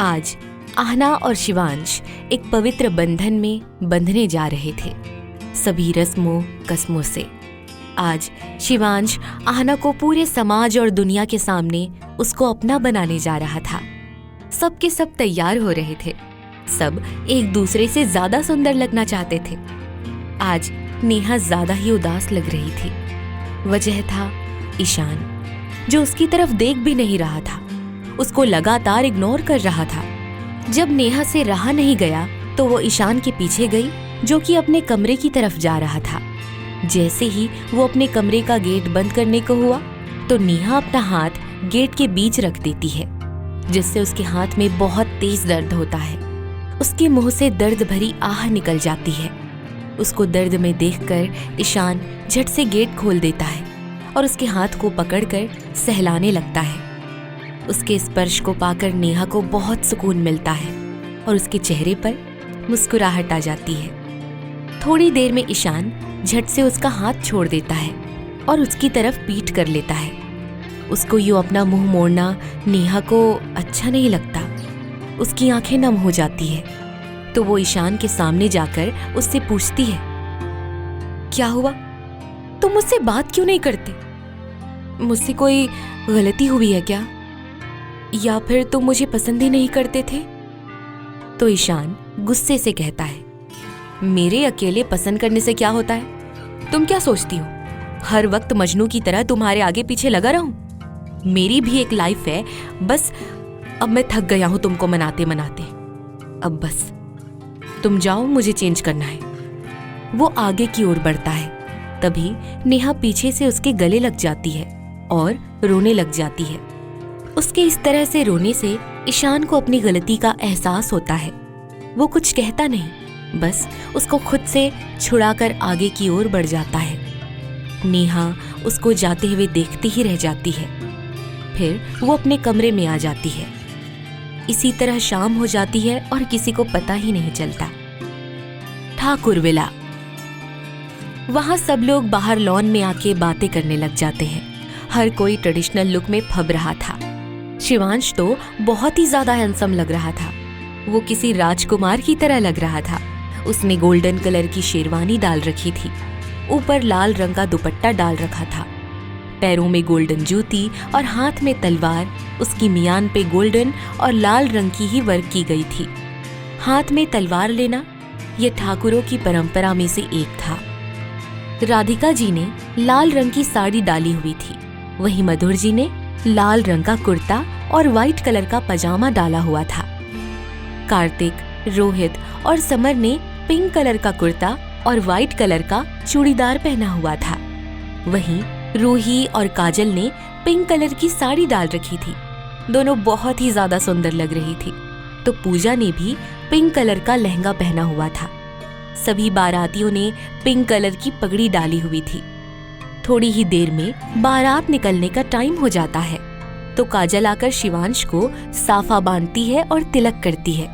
आज आहना और शिवांश एक पवित्र बंधन में बंधने जा रहे थे, सभी रस्मों कस्मों से। आज शिवांश आहना को पूरे समाज और दुनिया के सामने उसको अपना बनाने जा रहा था। सब के सब तैयार हो रहे थे। सब एक दूसरे से ज्यादा सुंदर लगना चाहते थे। आज नेहा ज्यादा ही उदास लग रही थी। वजह था ईशान, जो उसकी तरफ देख भी नहीं रहा था, उसको लगातार इग्नोर कर रहा था। जब नेहा से रहा नहीं गया तो वो ईशान के पीछे गई, जो कि अपने कमरे की तरफ जा रहा था। जैसे ही वो अपने कमरे का गेट बंद करने को हुआ तो नेहा अपना हाथ गेट के बीच रख देती है, जिससे उसके हाथ में बहुत तेज दर्द होता है। उसके मुंह से दर्द भरी आह निकल जाती है। उसको दर्द में देखकर ईशान झट से गेट खोल देता है और उसके हाथ को पकड़कर सहलाने लगता है। उसके स्पर्श को पाकर नेहा को बहुत सुकून मिलता है और उसके चेहरे पर मुस्कुराहट आ जाती है। थोड़ी देर में ईशान झट से उसका हाथ छोड़ देता है और उसकी तरफ पीठ कर लेता है। उसको यूं अपना मुंह मोड़ना नेहा को अच्छा नहीं लगता। उसकी आंखें नम हो जाती है, तो वो ईशान के सामने जाकर उससे पूछती है, क्या हुआ? तुम मुझसे बात क्यों नहीं करते? मुझसे कोई गलती हुई है क्या? या फिर तुम मुझे पसंद ही नहीं करते थे? तो ईशान गुस्से से कहता है, मेरे अकेले पसंद करने से क्या होता है? तुम क्या सोचती हो हर वक्त मजनू की तरह तुम्हारे आगे पीछे लगा रहूं? मेरी भी एक लाइफ है। बस अब मैं थक गया हूं तुमको मनाते मनाते। अब बस तुम जाओ, मुझे चेंज करना है। वो आगे की ओर बढ़ता है। तभी नेहा पीछे से उसके गले लग जाती है और रोने लग जाती है। उसके इस तरह से रोने से ईशान को अपनी गलती का एहसास होता है। वो कुछ कहता नहीं, बस उसको खुद से छुड़ाकर आगे की ओर बढ़ जाता है। नेहा उसको जाते हुए देखती ही रह जाती है। फिर वो अपने कमरे में आ जाती है। इसी तरह शाम हो जाती है और किसी को पता ही नहीं चलता। ठाकुर विला। वहां सब लोग बाहर लॉन में आके बातें करने लग जाते हैं। हर कोई ट्रेडिशनल लुक में फब रहा था। शिवांश तो बहुत ही ज्यादा हैंडसम लग रहा था। वो किसी राजकुमार की तरह लग रहा था। उसने गोल्डन कलर की शेरवानी डाल रखी थी, ऊपर लाल रंग का दुपट्टा डाल रखा था, पैरों में गोल्डन जूती और हाथ में तलवार। उसकी मियान पे गोल्डन और लाल रंग की ही वर्क की गई थी। हाथ में तलवार लेना ये ठाकुरों की परंपरा में से एक था। राधिका जी ने लाल रंग की साड़ी डाली हुई थी, वहीं मधुर जी ने लाल रंग का कुर्ता और व्हाइट कलर का पजामा डाला हुआ था। कार्तिक, रोहित और समर ने पिंक कलर का कुर्ता और व्हाइट कलर का चूड़ीदार पहना हुआ था। वहीं रूही और काजल ने पिंक कलर की साड़ी डाल रखी थी। दोनों बहुत ही ज्यादा सुंदर लग रही थी। तो पूजा ने भी पिंक कलर का लहंगा पहना हुआ था। सभी बारातियों ने पिंक कलर की पगड़ी डाली हुई थी। थोड़ी ही देर में बारात निकलने का टाइम हो जाता है तो काजल आकर शिवांश को साफा बांधती है और तिलक करती है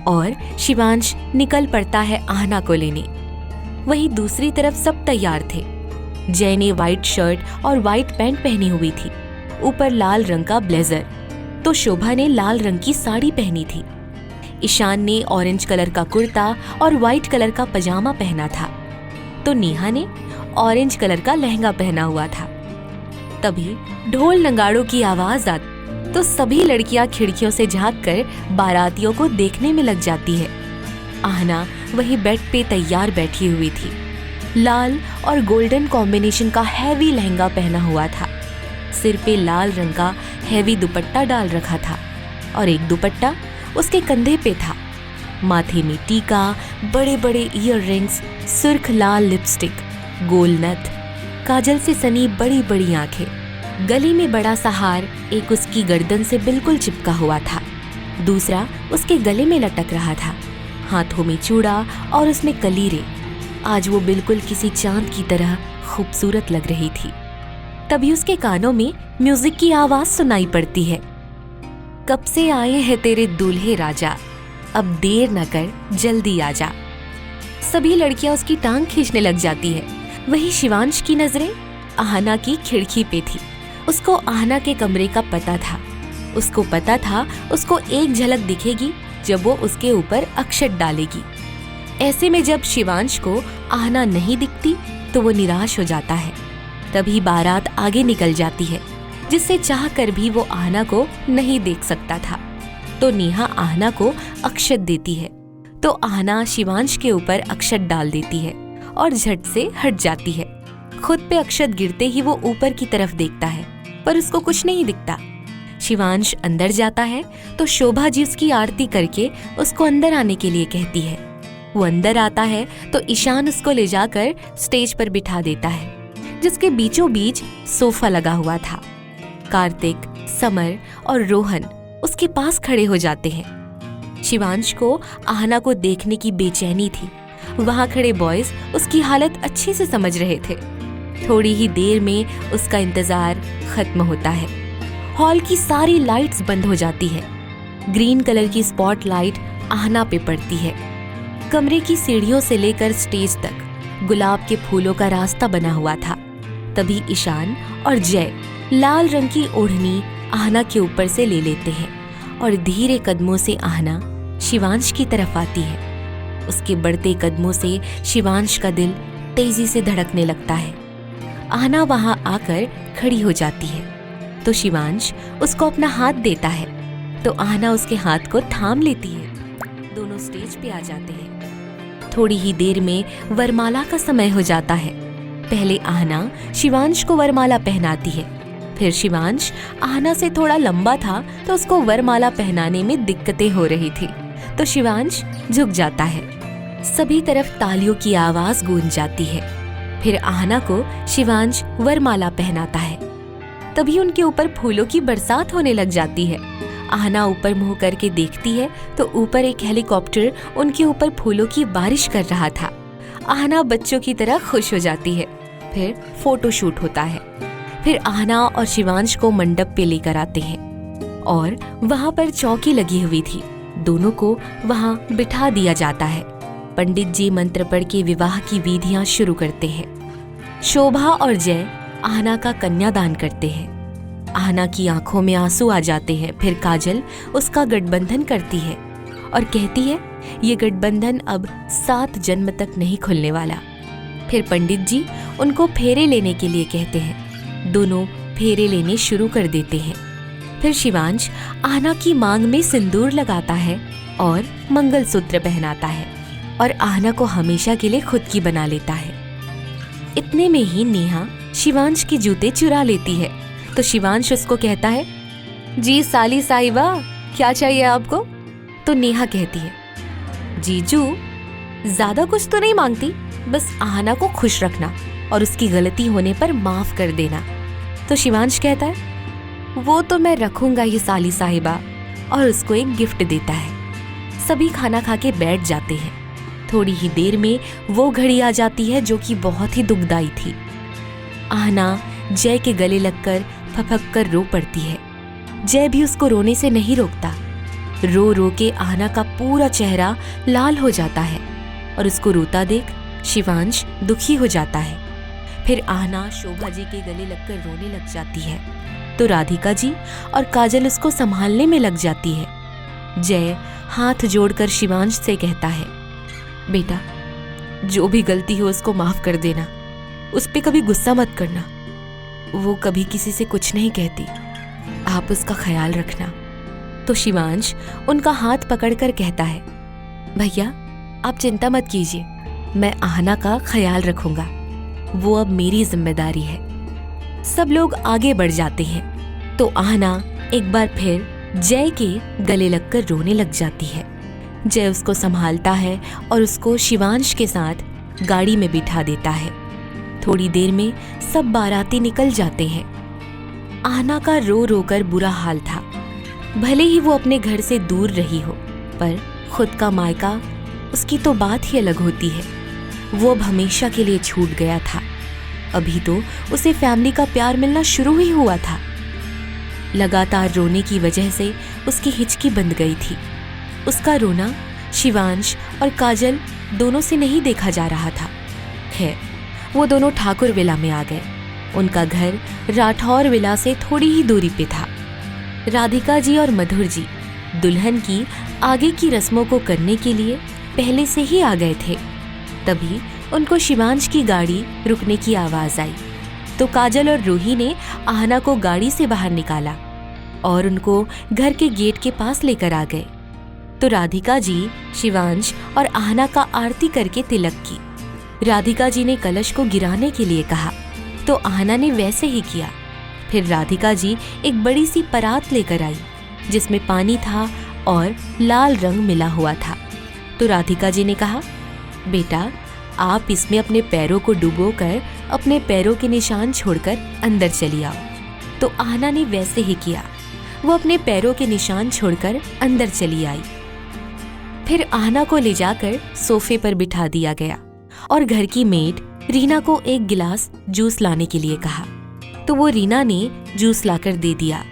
और शिवांश निकल पड़ता है आहना को लेने। वहीं दूसरी तरफ सब तैयार थे। जय ने व्हाइट शर्ट और व्हाइट पैंट पहनी हुई थी, ऊपर लाल रंग का ब्लेजर। तो शोभा ने लाल रंग की साड़ी पहनी थी। ईशान ने ऑरेंज कलर का कुर्ता और व्हाइट कलर का पजामा पहना था। तो नेहा ने ऑरेंज कलर का लहंगा पहना हुआ था। तभी ढोल नगाड़ों की आवाज आती तो सभी लड़कियां खिड़कियों से झांककर बारातियों को देखने में लग जाती है। आहना वही बेड पे तैयार बैठी हुई थी। लाल और गोल्डन कॉम्बिनेशन का हैवी लहंगा पहना हुआ था। सिर पे लाल रंग का हैवी दुपट्टा डाल रखा था और एक दुपट्टा उसके कंधे पे था। माथे में टीका, बड़े बड़े ईयर रिंग्स, सुर्ख लाल लिपस्टिक, गोल नथ, काजल से सनी बड़ी बड़ी आंखें, गले में बड़ा सा हार एक उसकी गर्दन से बिल्कुल चिपका हुआ था, दूसरा उसके गले में लटक रहा था। हाथों में चूड़ा और उसमें कलीरे। आज वो बिल्कुल किसी चांद की तरह खूबसूरत लग रही थी। तभी उसके कानों में म्यूजिक की आवाज सुनाई पड़ती है। कब से आए हैं तेरे दूल्हे राजा, अब देर न कर जल्दी आजा। सभी लड़कियां उसकी टांग खींचने लग जाती है। वही शिवांश की नजरें आहना की खिड़की पे थी। उसको आहना के कमरे का पता था। उसको पता था उसको एक झलक दिखेगी जब वो उसके ऊपर अक्षत डालेगी। ऐसे में जब शिवांश को आहना नहीं दिखती तो वो निराश हो जाता है। तभी बारात आगे निकल जाती है, जिससे चाह कर भी वो आहना को नहीं देख सकता था। तो नेहा आहना को अक्षत देती है तो आहना शिवांश के ऊपर अक्षत डाल देती है और झट से हट जाती है। खुद पे अक्षत गिरते ही वो ऊपर की तरफ देखता है पर उसको कुछ नहीं दिखता। शिवांश अंदर जाता है तो शोभा जी उसकी आरती करके उसको अंदर आने के लिए कहती है। वो अंदर आता है तो ईशान उसको ले जाकर स्टेज पर बिठा देता है, जिसके बीचों बीच सोफा लगा हुआ था। कार्तिक, समर और रोहन उसके पास खड़े हो जाते हैं। शिवांश को आहना को देखने की बेचैनी थी। वहां खड़े बॉयज उसकी हालत अच्छे से समझ रहे थे। थोड़ी ही देर में उसका इंतजार खत्म होता है। हॉल की सारी लाइट्स बंद हो जाती है। ग्रीन कलर की स्पॉटलाइट आहना पे पड़ती है। कमरे की सीढ़ियों से लेकर स्टेज तक गुलाब के फूलों का रास्ता बना हुआ था। तभी ईशान और जय लाल रंग की ओढ़नी आहना के ऊपर से ले लेते हैं और धीरे कदमों से आहना शिवांश की तरफ आती है। उसके बढ़ते कदमों से शिवांश का दिल तेजी से धड़कने लगता है। आहना वहां आकर खड़ी हो जाती है तो शिवांश उसको अपना हाथ देता है तो आहना उसके हाथ को थाम लेती है। दोनों स्टेज पे आ जाते हैं। थोड़ी ही देर में वरमाला का समय हो जाता है। पहले आहना शिवांश को वरमाला पहनाती है। फिर शिवांश आहना से थोड़ा लंबा था तो उसको वरमाला पहनाने में दिक्कतें हो रही थी, तो शिवांश झुक जाता है। सभी तरफ तालियों की आवाज गूंज जाती है। फिर आहना को शिवांश वरमाला पहनाता है। तभी उनके ऊपर फूलों की बरसात होने लग जाती है। आहना ऊपर मुंह करके देखती है तो ऊपर एक हेलीकॉप्टर उनके ऊपर फूलों की बारिश कर रहा था। आहना बच्चों की तरह खुश हो जाती है। फिर फोटो शूट होता है। फिर आहना और शिवांश को मंडप पे लेकर आते हैं और वहाँ पर चौकी लगी हुई थी। दोनों को वहाँ बिठा दिया जाता है। पंडित जी मंत्र पढ़ के विवाह की विधियां शुरू करते हैं। शोभा और जय आहना का कन्यादान करते हैं। आहना की आंखों में आंसू आ जाते हैं। फिर काजल उसका गठबंधन करती है और कहती है ये गठबंधन अब 7 जन्म तक नहीं खुलने वाला। फिर पंडित जी उनको फेरे लेने के लिए कहते हैं। दोनों फेरे लेने शुरू कर देते हैं। फिर शिवांश आहना की मांग में सिंदूर लगाता है और मंगलसूत्र पहनाता है और आहना को हमेशा के लिए खुद की बना लेता है। इतने में ही नेहा शिवांश के जूते चुरा लेती है तो शिवांश उसको कहता है, जी साली साहिबा क्या चाहिए आपको? तो नेहा कहती है, जीजू ज्यादा कुछ तो नहीं मांगती, बस आहना को खुश रखना और उसकी गलती होने पर माफ कर देना। तो शिवांश कहता है, वो तो मैं रखूंगा ये साली साहिबा, और उसको एक गिफ्ट देता है। सभी खाना खा के बैठ जाते हैं। थोड़ी ही देर में वो घड़ी आ जाती है जो कि बहुत ही दुखदाई थी। आहना जय के गले लगकर फपक कर रो पड़ती है। जय भी उसको रोने से नहीं रोकता। रो रो के आहना का पूरा चेहरा लाल हो जाता है और उसको रोता देख शिवांश दुखी हो जाता है। फिर आहना शोभा जी के गले लगकर रोने लग जाती है तो राधिका जी और काजल उसको संभालने में लग जाती है। जय हाथ जोड़कर शिवांश से कहता है, बेटा जो भी गलती हो उसको माफ कर देना, उस पे कभी गुस्सा मत करना। वो कभी किसी से कुछ नहीं कहती, आप उसका ख्याल रखना। तो शिवांश उनका हाथ पकड़कर कहता है, भैया आप चिंता मत कीजिए, मैं आहना का ख्याल रखूंगा, वो अब मेरी जिम्मेदारी है। सब लोग आगे बढ़ जाते हैं तो आहना एक बार फिर जय के गले लगकर रोने लग जाती है। जय उसको संभालता है और उसको शिवांश के साथ गाड़ी में बिठा देता है। थोड़ी देर में सब बाराती निकल जाते हैं। आहना का रो रो कर बुरा हाल था। भले ही वो अपने घर से दूर रही हो, पर खुद का मायका उसकी तो बात ही अलग होती है। वो अब हमेशा के लिए छूट गया था। अभी तो उसे फैमिली का प्यार मिलना शुरू ही हुआ था। लगातार रोने की वजह से उसकी हिचकी बंध गई थी। उसका रोना शिवांश और काजल दोनों से नहीं देखा जा रहा था। खैर वो दोनों ठाकुर विला में आ गए। उनका घर राठौर विला से थोड़ी ही दूरी पे था। राधिका जी और मधुर जी दुल्हन की आगे की रस्मों को करने के लिए पहले से ही आ गए थे। तभी उनको शिवांश की गाड़ी रुकने की आवाज आई तो काजल और रूही ने आहना को गाड़ी से बाहर निकाला और उनको घर के गेट के पास लेकर आ गए। तो राधिका जी शिवांश और आहना का आरती करके तिलक की। राधिका जी ने कलश को गिराने के लिए कहा तो आहना ने वैसे ही किया। फिर राधिका जी एक बड़ी सी परात लेकर आई जिसमें पानी था और लाल रंग मिला हुआ था। तो राधिका जी ने कहा, बेटा आप इसमें अपने पैरों को डुबोकर अपने पैरों के निशान छोड़कर अंदर चली आओ। तो आहना ने वैसे ही किया। वो अपने पैरों के निशान छोड़कर अंदर चली आई। फिर आहना को ले जाकर सोफे पर बिठा दिया गया और घर की मेड रीना को एक गिलास जूस लाने के लिए कहा तो वो रीना ने जूस लाकर दे दिया।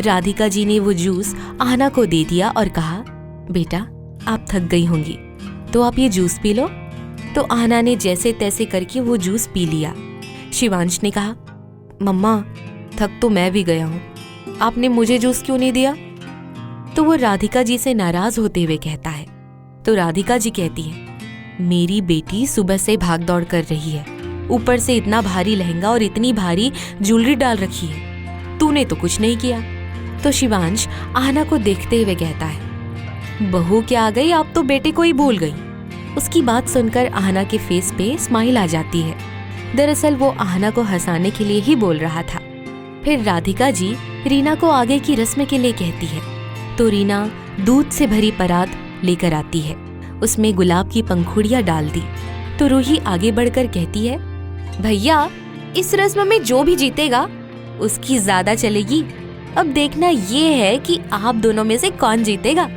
राधिका जी ने वो जूस आहना को दे दिया और कहा, बेटा आप थक गई होंगी तो आप ये जूस पी लो। तो आहना ने जैसे तैसे करके वो जूस पी लिया। शिवांश ने कहा, मम्मा थक तो मैं भी गया हूँ, आपने मुझे जूस क्यों नहीं दिया? तो वो राधिका जी से नाराज होते हुए कहता है। तो राधिका जी कहती है, मेरी बेटी सुबह से भाग दौड़ कर रही है, ऊपर से इतना भारी लहंगा और इतनी भारी ज्वेलरी डाल रखी है, तूने तो कुछ नहीं किया। तो शिवांश आहना को देखते हुए कहता है, बहू क्या आ गई, आप तो बेटे को ही भूल गई। उसकी बात सुनकर आहना के फेस पे स्माइल आ जाती है। दरअसल वो आहना को हंसाने के लिए ही बोल रहा था। फिर राधिका जी रीना को आगे की रस्म के लिए कहती है, तो रीना दूध से भरी परात लेकर आती है। उसमें गुलाब की पंखुड़ियां डाल दी। तो रूही आगे बढ़कर कहती है, भैया इस रस्म में जो भी जीतेगा उसकी ज्यादा चलेगी। अब देखना ये है कि आप दोनों में से कौन जीतेगा।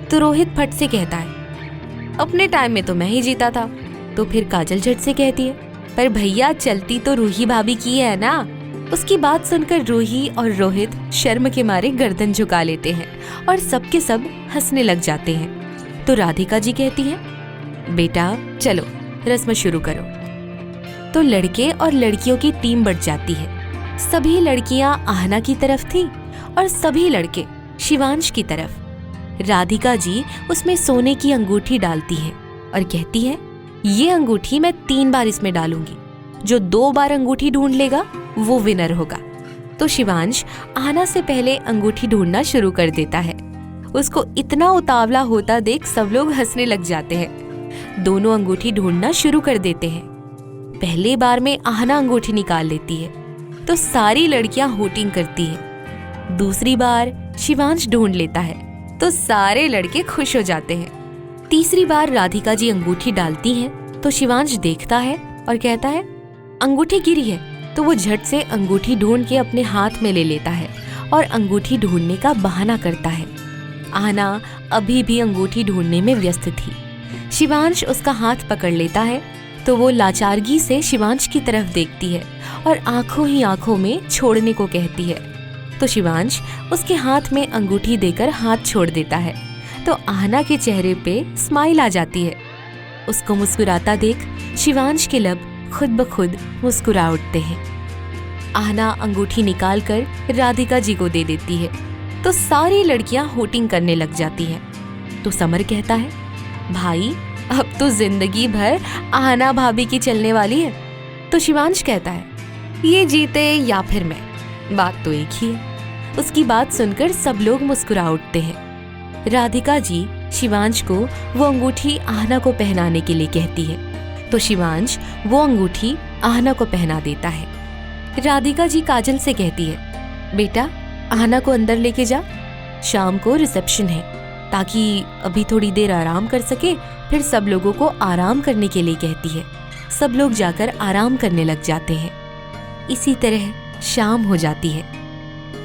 तो रोहित फट से कहता है, अपने टाइम में तो मैं ही जीता था। तो फिर काजल झट से कहती है, पर भैया चलती तो रूही भाभी की है ना। उसकी बात सुनकर रूही और रोहित शर्म के मारे गर्दन झुका लेते हैं और सबके सब हंसने लग जाते हैं। तो राधिका जी कहती है, बेटा चलो रस्म शुरू करो। तो लड़के और लड़कियों की टीम बट जाती है। सभी लड़कियां आहना की तरफ थी और सभी लड़के शिवांश की तरफ। राधिका जी उसमें सोने की अंगूठी डालती है और कहती है, ये अंगूठी मैं 3 बार इसमें डालूंगी, जो 2 बार अंगूठी ढूंढ लेगा वो विनर होगा। तो शिवांश आहना से पहले अंगूठी ढूंढना शुरू कर देता है। उसको इतना उतावला होता देख सब लोग हंसने लग जाते हैं। दोनों अंगूठी ढूंढना शुरू कर देते हैं। पहले बार में आहना अंगूठी निकाल लेती है तो सारी लड़कियां होटिंग करती है। दूसरी बार शिवांश ढूंढ लेता है तो सारे लड़के खुश हो जाते हैं। तीसरी बार राधिका जी अंगूठी डालती हैं तो शिवांश देखता है और कहता है, अंगूठी गिरी है। तो वो झट से अंगूठी ढूंढ के अपने हाथ में ले लेता है और अंगूठी ढूंढने का बहाना करता है। आहना अभी भी अंगूठी ढूंढने में व्यस्त थी। शिवांश उसका हाथ पकड़ लेता है तो वो लाचारगी से शिवांश की तरफ देखती है और आंखों ही आंखों में छोड़ने को कहती है। तो शिवांश उसके हाथ में अंगूठी देकर हाथ छोड़ देता है तो आहना के चेहरे पे स्माइल आ जाती है। उसको मुस्कुराता देख शिवांश के लब खुद ब खुद मुस्कुरा उठते हैं। आहना अंगूठी निकालकर राधिका जी को दे देती है तो सारी लड़कियां होटिंग करने लग जाती हैं। तो समर कहता है, भाई अब तो जिंदगी भर आहना भाभी की चलने वाली है। तो शिवांश कहता है, ये जीते या फिर मैं, बात तो एक ही है। उसकी बात सुनकर सब लोग मुस्कुरा उठते हैं। राधिका जी शिवांश को वो अंगूठी आहना को पहनाने के लिए कहती है तो शिवांश वो अंगूठी आहना को पहना देता है। राधिका जी काजल से कहती है, बेटा आहना को अंदर लेके जा, शाम को रिसेप्शन है, ताकि अभी थोड़ी देर आराम कर सके। फिर सब लोगों को आराम करने के लिए कहती है। सब लोग जाकर आराम करने लग जाते हैं। इसी तरह शाम हो जाती है।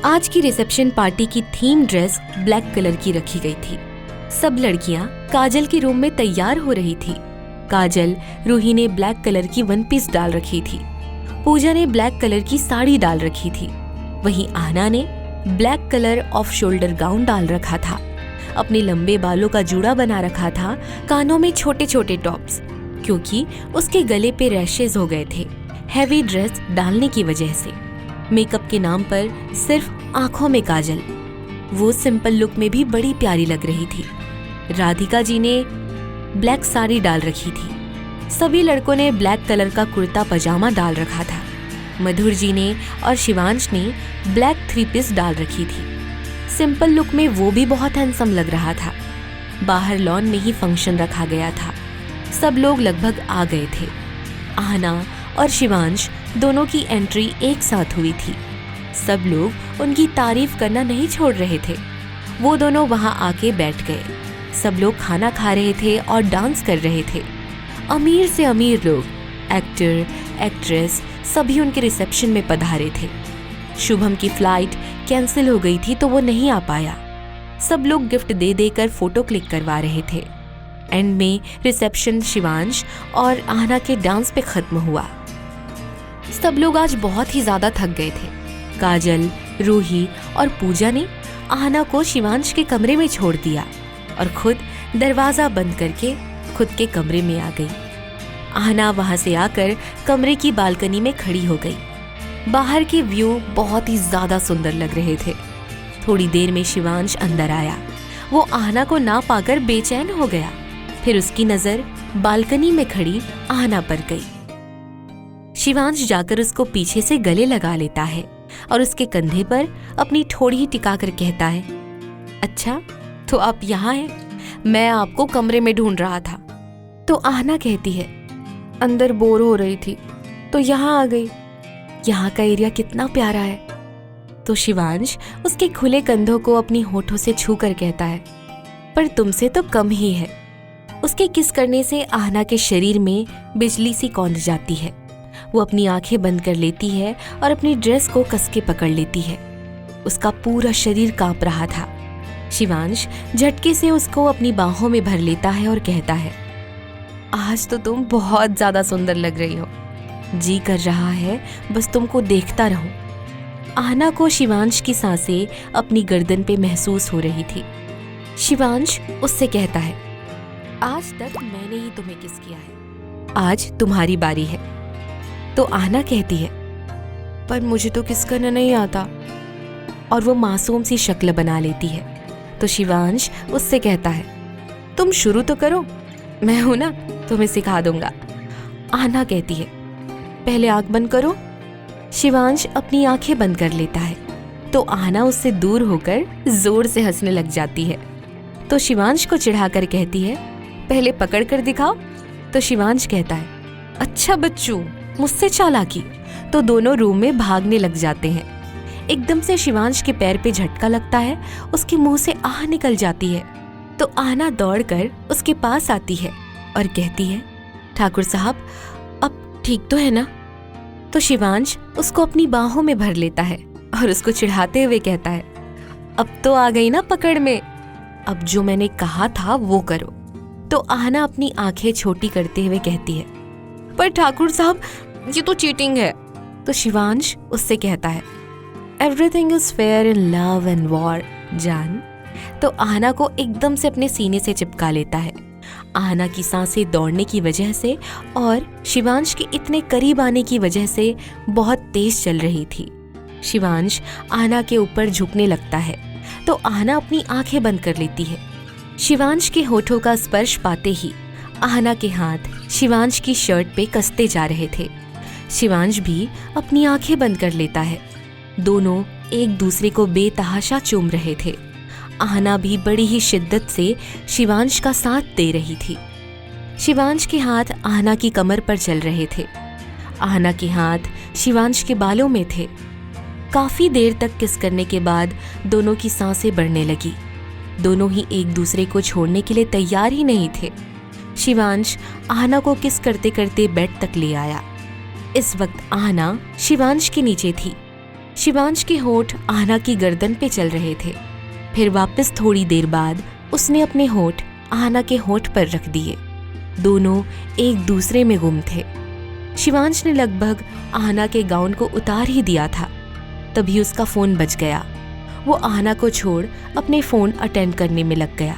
आज की रिसेप्शन पार्टी की थीम ड्रेस ब्लैक कलर की रखी गई थी। सब लड़कियां काजल के रूम में तैयार हो रही थी। काजल, रूही ने ब्लैक कलर की 1 पीस डाल रखी थी। पूजा ने ब्लैक कलर की साड़ी डाल रखी थी। वहीं आहना ने black colour off shoulder gown डाल रखा था। अपने लंबे बालों का जूड़ा बना रखा था। कानों में छोटे छोटे टॉप्स, क्योंकि उसके गले पे रैशेज हो गए थे हैवी ड्रेस डालने की वजह से। मेकअप के नाम पर सिर्फ आंखों में काजल। वो सिंपल लुक में भी बड़ी प्यारी लग रही थी। राधिका जी ने ब्लैक साड़ी डाल रखी थी। सभी लड़कों ने ब्लैक कलर का कुर्ता पजामा डाल रखा था। मधुर जी ने और शिवांश ने ब्लैक 3 पीस डाल रखी थी। सिंपल लुक में वो भी बहुत हैंडसम लग रहा था। बाहर लॉन में ही फंक्शन रखा गया था। सब लोग लगभग आ गए थे। आहना और शिवांश दोनों की एंट्री एक साथ हुई थी। सब लोग उनकी तारीफ करना नहीं छोड़ रहे थे। वो दोनों वहां आके बैठ गए। सब लोग खाना खा रहे थे और डांस कर रहे थे। अमीर से अमीर लोग, एक्टर, एक्ट्रेस सभी उनके रिसेप्शन में पधारे थे। शुभम की फ्लाइट कैंसिल हो गई थी तो वो नहीं आ पाया। सब लोग गिफ्ट दे देकर फोटो क्लिक करवा रहे थे। एंड में रिसेप्शन शिवांश और आहना के डांस पे खत्म हुआ। सब लोग आज बहुत ही ज्यादा थक गए थे। काजल, रूही और पूजा ने आहना को शिवांश के कमरे में छोड़ दिया और खुद दरवाजा बंद करके खुद के कमरे में आ गई। आहना वहां से आकर कमरे की बालकनी में खड़ी हो गई। बाहर के व्यू बहुत ही ज्यादा सुंदर लग रहे थे। थोड़ी देर में शिवांश अंदर आया। वो आहना को ना पाकर बेचैन हो गया। फिर उसकी नजर बालकनी में खड़ी आहना पर गई। शिवांश जाकर उसको पीछे से गले लगा लेता है और उसके कंधे पर अपनी ठोड़ी टिकाकर कहता है, अच्छा तो आप यहाँ हैं? मैं आपको कमरे में ढूंढ रहा था। तो आहना कहती है, अंदर बोर हो रही थी तो यहाँ आ गई। यहाँ का एरिया कितना प्यारा है। तो शिवांश उसके खुले कंधों को अपनी होठों से छू कर कहता है, पर तुमसे तो कम ही है। उसके किस करने से आहना के शरीर में बिजली सी कौंध जाती है। वो अपनी आंखें बंद कर लेती है और अपनी ड्रेस को कस के पकड़ लेती है। उसका पूरा शरीर कांप रहा था। शिवांश झटके से उसको अपनी बाहों में भर लेता है और कहता है, आज तो तुम बहुत ज्यादा सुंदर लग रही हो। जी कर रहा है बस तुमको देखता रहूं। आहना को शिवांश की सांसें अपनी गर्दन पे महसूस हो रही थी। शिवांश उससे कहता है, आज तक मैंने ही तुम्हें किस किया है, आज तुम्हारी बारी है। तो आहना कहती है, पर मुझे तो किस करना नहीं आता। और वो मासूम सी शक्ल बना लेती है। तो शिवांश उससे कहता है, तुम शुरू तो करो, मैं हूं ना, तुम्हें सिखा दूंगा। आहना कहती है, पहले आंख बंद करो। शिवांश अपनी आंखें बंद कर लेता है। तो आहना उससे दूर होकर जोर से हंसने लग जाती है। तो शिवांश को चिढ़ाकर कहती है, पहले पकड़ कर दिखाओ। तो शिवांश कहता है, अच्छा बच्चू, मुझसे चालाकी। तो दोनों रूम में भागने लग जाते हैं। एकदम से शिवांश के पैर पे झटका लगता है। उसके मुंह से आह निकल जाती है। तो आहना दौड़कर उसके पास आती है और कहती है, ठाकुर साहब, अब ठीक तो है ना? तो शिवांश उसको अपनी बाहों में भर लेता है और उसको चिढ़ाते हुए कहता है, अब तो आ गई ना पकड़ में, अब जो मैंने कहा था वो करो। तो आहना अपनी आंखें छोटी करते हुए कहती है, पर ठाकुर साहब, ये तो चीटिंग है। तो शिवांश उससे कहता है, everything is fair in love and war जान। तो आहना को एकदम से अपने सीने से चिपका लेता है। आहना की सांसें दौड़ने की वजह से और शिवांश के इतने करीब आने की वजह से बहुत तेज चल रही थी। शिवांश आहना के ऊपर झुकने लगता है। तो आहना अपनी आंखें बंद कर लेती है। शिवांश के होठों का स्पर्श पाते ही आहना के हाथ शिवांश की शर्ट पे कसते जा रहे थे। शिवांश भी अपनी आंखें बंद कर लेता है। दोनों एक दूसरे को बेतहाशा चूम रहे थे। आहना भी बड़ी ही शिद्दत से शिवांश का साथ दे रही थी। शिवांश के हाथ आहना की कमर पर चल रहे थे। आहना के हाथ शिवांश के बालों में थे। काफी देर तक किस करने के बाद दोनों की सांसें बढ़ने लगी। दोनों ही एक दूसरे को छोड़ने के लिए तैयार ही नहीं थे। शिवांश आहना को किस करते करते बेड तक ले आया। इस वक्त आहना शिवांश के नीचे थी। शिवांश के होठ आहना की गर्दन पे चल रहे थे। फिर वापस थोड़ी देर बाद उसने अपने होठ आहना के होठ पर रख दिए। दोनों एक दूसरे में गुम थे। शिवांश ने लगभग आहना के गाउन को उतार ही दिया था, तभी उसका फोन बज गया। वो आहना को छोड़ अपने फोन अटेंड करने में लग गया।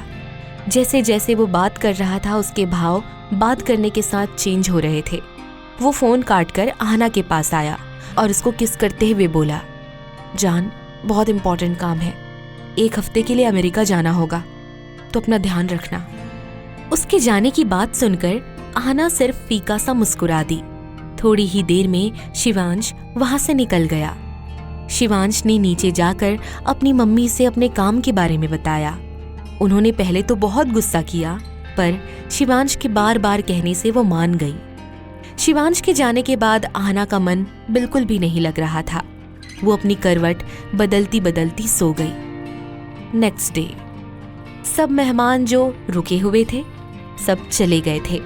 जैसे जैसे वो बात कर रहा था, उसके भाव बात करने के साथ चेंज हो रहे थे। वो फोन काटकर आहना के पास आया और उसको किस करते हुए बोला, जान, बहुत इंपॉर्टेंट काम है, 1 हफ्ते के लिए अमेरिका जाना होगा, तो अपना ध्यान रखना। उसके जाने की बात सुनकर आहना सिर्फ फीका सा मुस्कुरा दी। थोड़ी ही देर में शिवांश वहां से निकल गया। शिवांश ने नीचे जाकर अपनी मम्मी से अपने काम के बारे में बताया। उन्होंने पहले तो बहुत गुस्सा किया, पर शिवांश के बार बार कहने से वो मान गई। शिवांश के जाने के बाद आहना का मन बिल्कुल भी नहीं लग रहा था। वो अपनी करवट बदलती बदलती सो गई। नेक्स्ट डे सब मेहमान जो रुके हुए थे सब चले गए थे।